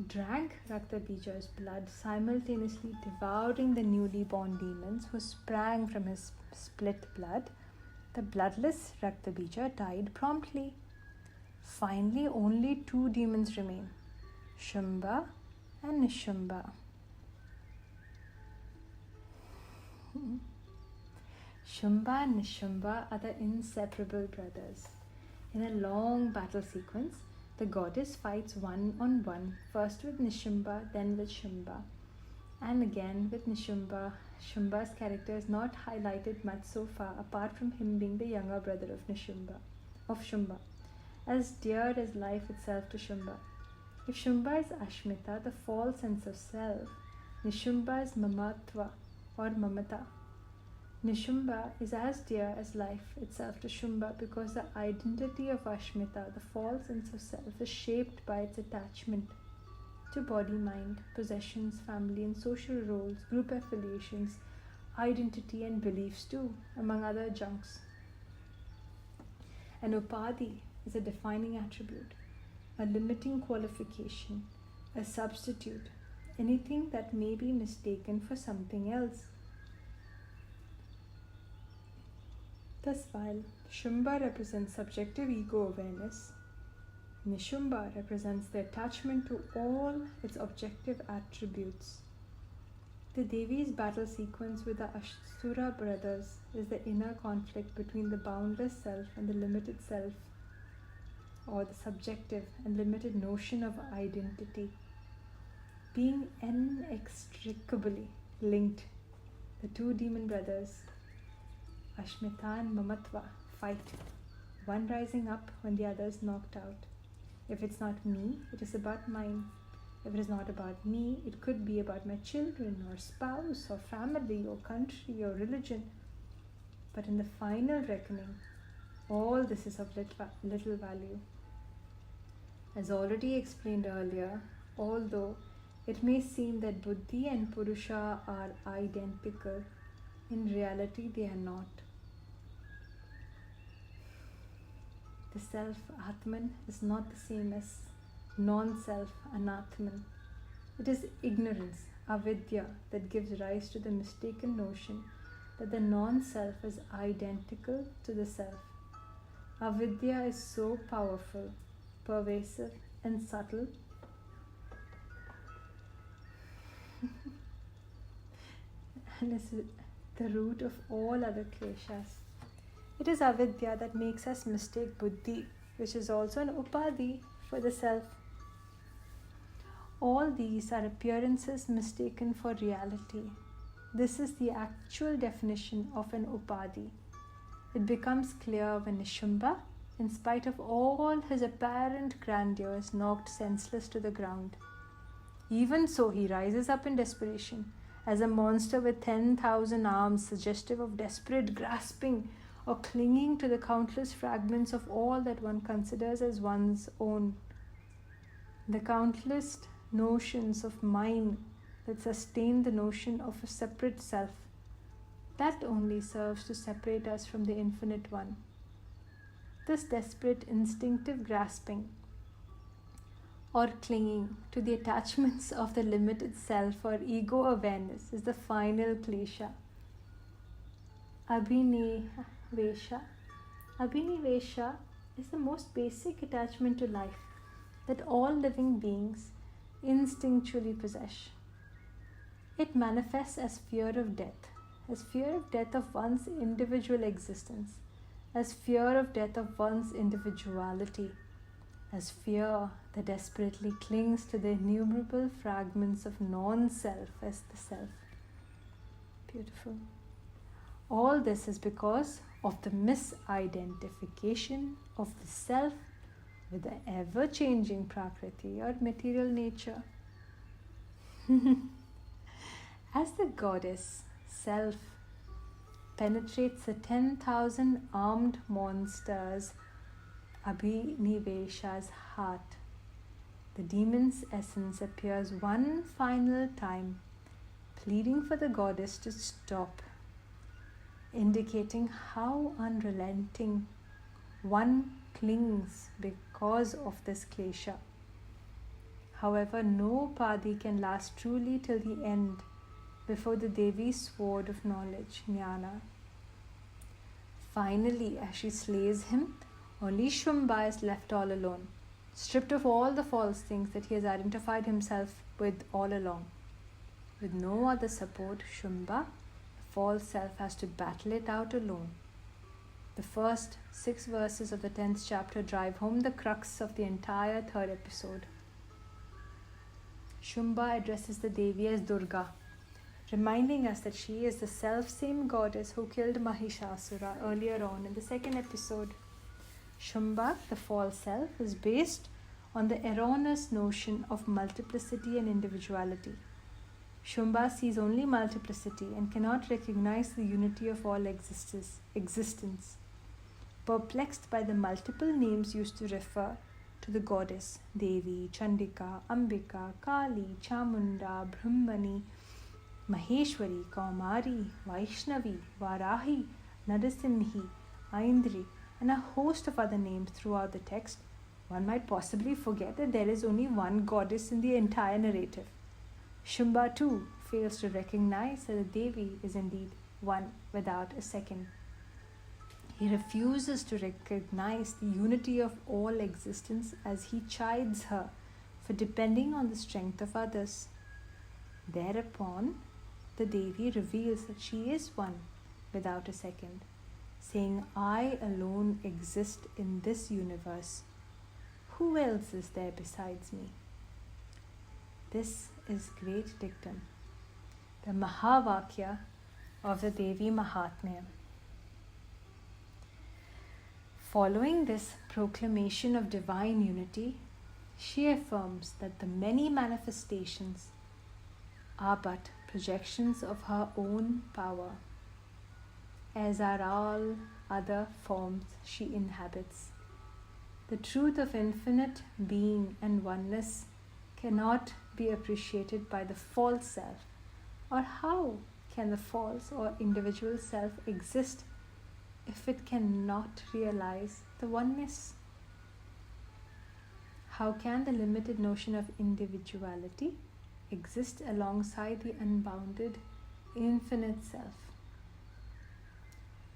drank Rakta Bija's blood, simultaneously devouring the newly born demons who sprang from his split blood, the bloodless Rakta Bija died promptly. Finally, only 2 demons remain, Shumba and Nishumba. Shumba and Nishumba are the inseparable brothers. In a long battle sequence, the goddess fights one-on-one, first with Nishumba, then with Shumba, and again with Nishumba. Shumba's character is not highlighted much so far, apart from him being the younger brother of Shumba, as dear as life itself to Shumba. If Shumba is Ashmita, the false sense of self, Nishumba is Mamatva or Mamata. Nishumba is as dear as life itself to Shumba because the identity of Ashmita, the false sense of self, is shaped by its attachment to body, mind, possessions, family and social roles, group affiliations, identity and beliefs too, among other junks. An upadhi is a defining attribute, a limiting qualification, a substitute, anything that may be mistaken for something else. Thus, while Shumba represents subjective ego awareness, Nishumba represents the attachment to all its objective attributes. The Devi's battle sequence with the Asura brothers is the inner conflict between the boundless self and the limited self, or the subjective and limited notion of identity. Being inextricably linked, the 2 demon brothers, Ashmita and Mamatva, fight, one rising up when the other is knocked out. If it's not me, it is about mine. If it is not about me, it could be about my children or spouse or family or country or religion. But in the final reckoning, all this is of little value. As already explained earlier, although it may seem that Buddhi and Purusha are identical, in reality they are not. The self, Atman, is not the same as non-self, Anatman. It is ignorance, avidya, that gives rise to the mistaken notion that the non-self is identical to the self. Avidya is so powerful, pervasive, and subtle and is the root of all other kleshas. It is avidya that makes us mistake buddhi, which is also an upadhi, for the self. All these are appearances mistaken for reality. This is the actual definition of an upadhi. It becomes clear when Nishumba, in spite of all his apparent grandeur, is knocked senseless to the ground. Even so, he rises up in desperation, as a monster with 10,000 arms, suggestive of desperate grasping or clinging to the countless fragments of all that one considers as one's own. The countless notions of mine that sustain the notion of a separate self, that only serves to separate us from the infinite one. This desperate instinctive grasping or clinging to the attachments of the limited self or ego awareness is the final klesha. Abhinivesha. Abhinivesha is the most basic attachment to life that all living beings instinctually possess. It manifests as fear of death of one's individual existence, as fear of death of one's individuality, as fear that desperately clings to the innumerable fragments of non-self as the self. Beautiful. All this is because of the misidentification of the self with the ever-changing prakriti or material nature. As the goddess self penetrates the 10,000 armed monsters Abhinivesha's heart, the demon's essence appears one final time, pleading for the goddess to stop, indicating how unrelenting one clings because of this klesha. However, no upadhi can last truly till the end, before the Devi's sword of knowledge, jnana. Finally, as she slays him, only Shumba is left all alone, stripped of all the false things that he has identified himself with all along. With no other support, Shumba, the false self, has to battle it out alone. The first 6 verses of the 10th chapter drive home the crux of the entire 3rd episode. Shumba addresses the Devi as Durga, reminding us that she is the self-same goddess who killed Mahishasura earlier on in the 2nd episode. Shumba, the false self, is based on the erroneous notion of multiplicity and individuality. Shumba sees only multiplicity and cannot recognize the unity of all existence. Perplexed by the multiple names used to refer to the goddess, Devi, Chandika, Ambika, Kali, Chamunda, Brahmani, Maheshwari, Kaumari, Vaishnavi, Varahi, Narasimhi, Aindri, and a host of other names throughout the text, one might possibly forget that there is only one goddess in the entire narrative. Shumba too fails to recognize that the Devi is indeed one without a second. He refuses to recognize the unity of all existence as he chides her for depending on the strength of others. Thereupon, the Devi reveals that she is one without a second, saying, "I alone exist in this universe. Who else is there besides me?" This is great dictum, the Mahavakya of the Devi Mahatmyam. Following this proclamation of divine unity, she affirms that the many manifestations are but projections of her own power. as are all other forms she inhabits. The truth of infinite being and oneness cannot be appreciated by the false self. Or how can the false or individual self exist if it cannot realize the oneness? How can the limited notion of individuality exist alongside the unbounded, infinite self?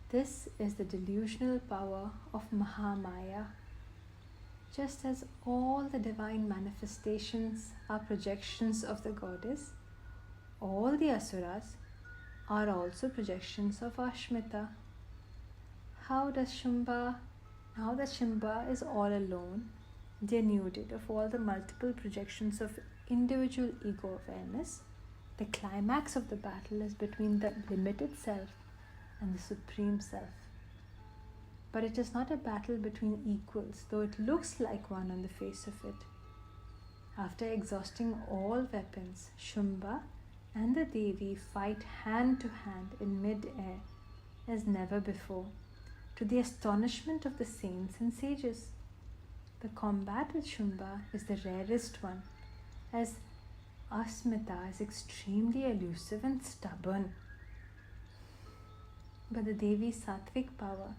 This is the delusional power of Mahamaya. Just as all the divine manifestations are projections of the goddess, all the asuras are also projections of Ashmita. Now that Shimba is all alone, denuded of all the multiple projections of individual ego awareness, the climax of the battle is between the limited self and the Supreme Self. But it is not a battle between equals, though it looks like one on the face of it. After exhausting all weapons, Shumba and the Devi fight hand to hand in mid-air as never before, to the astonishment of the saints and sages. The combat with Shumba is the rarest one, as Asmita is extremely elusive and stubborn. But the Devi's sattvic power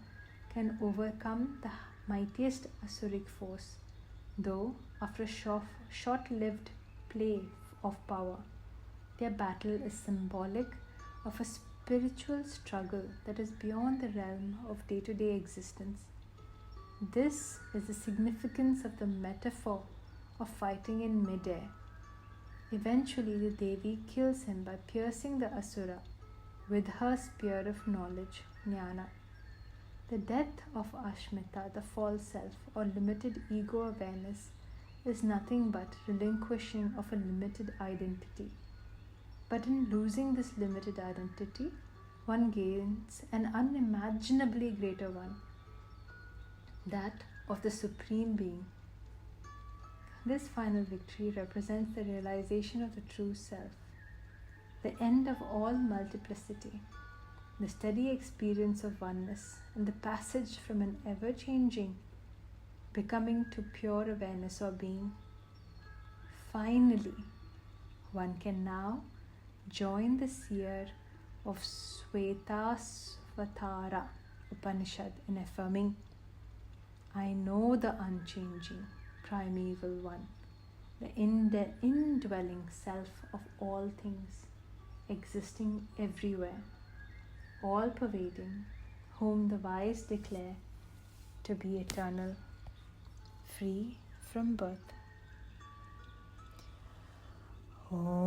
can overcome the mightiest asuric force, though after a short-lived play of power, their battle is symbolic of a spiritual struggle that is beyond the realm of day-to-day existence. This is the significance of the metaphor of fighting in mid-air. Eventually, the Devi kills him by piercing the Asura with her spear of knowledge, Jnana. The death of Ashmita, the false self or limited ego awareness, is nothing but relinquishing of a limited identity. But in losing this limited identity, one gains an unimaginably greater one, that of the Supreme Being. This final victory represents the realization of the true self, the end of all multiplicity, the steady experience of oneness, and the passage from an ever-changing becoming to pure awareness or being. Finally, one can now join the seer of Svetasvatara Upanishad in affirming, I know the unchanging, primeval one, the indwelling self of all things, existing everywhere, all-pervading, whom the wise declare to be eternal, free from birth. Om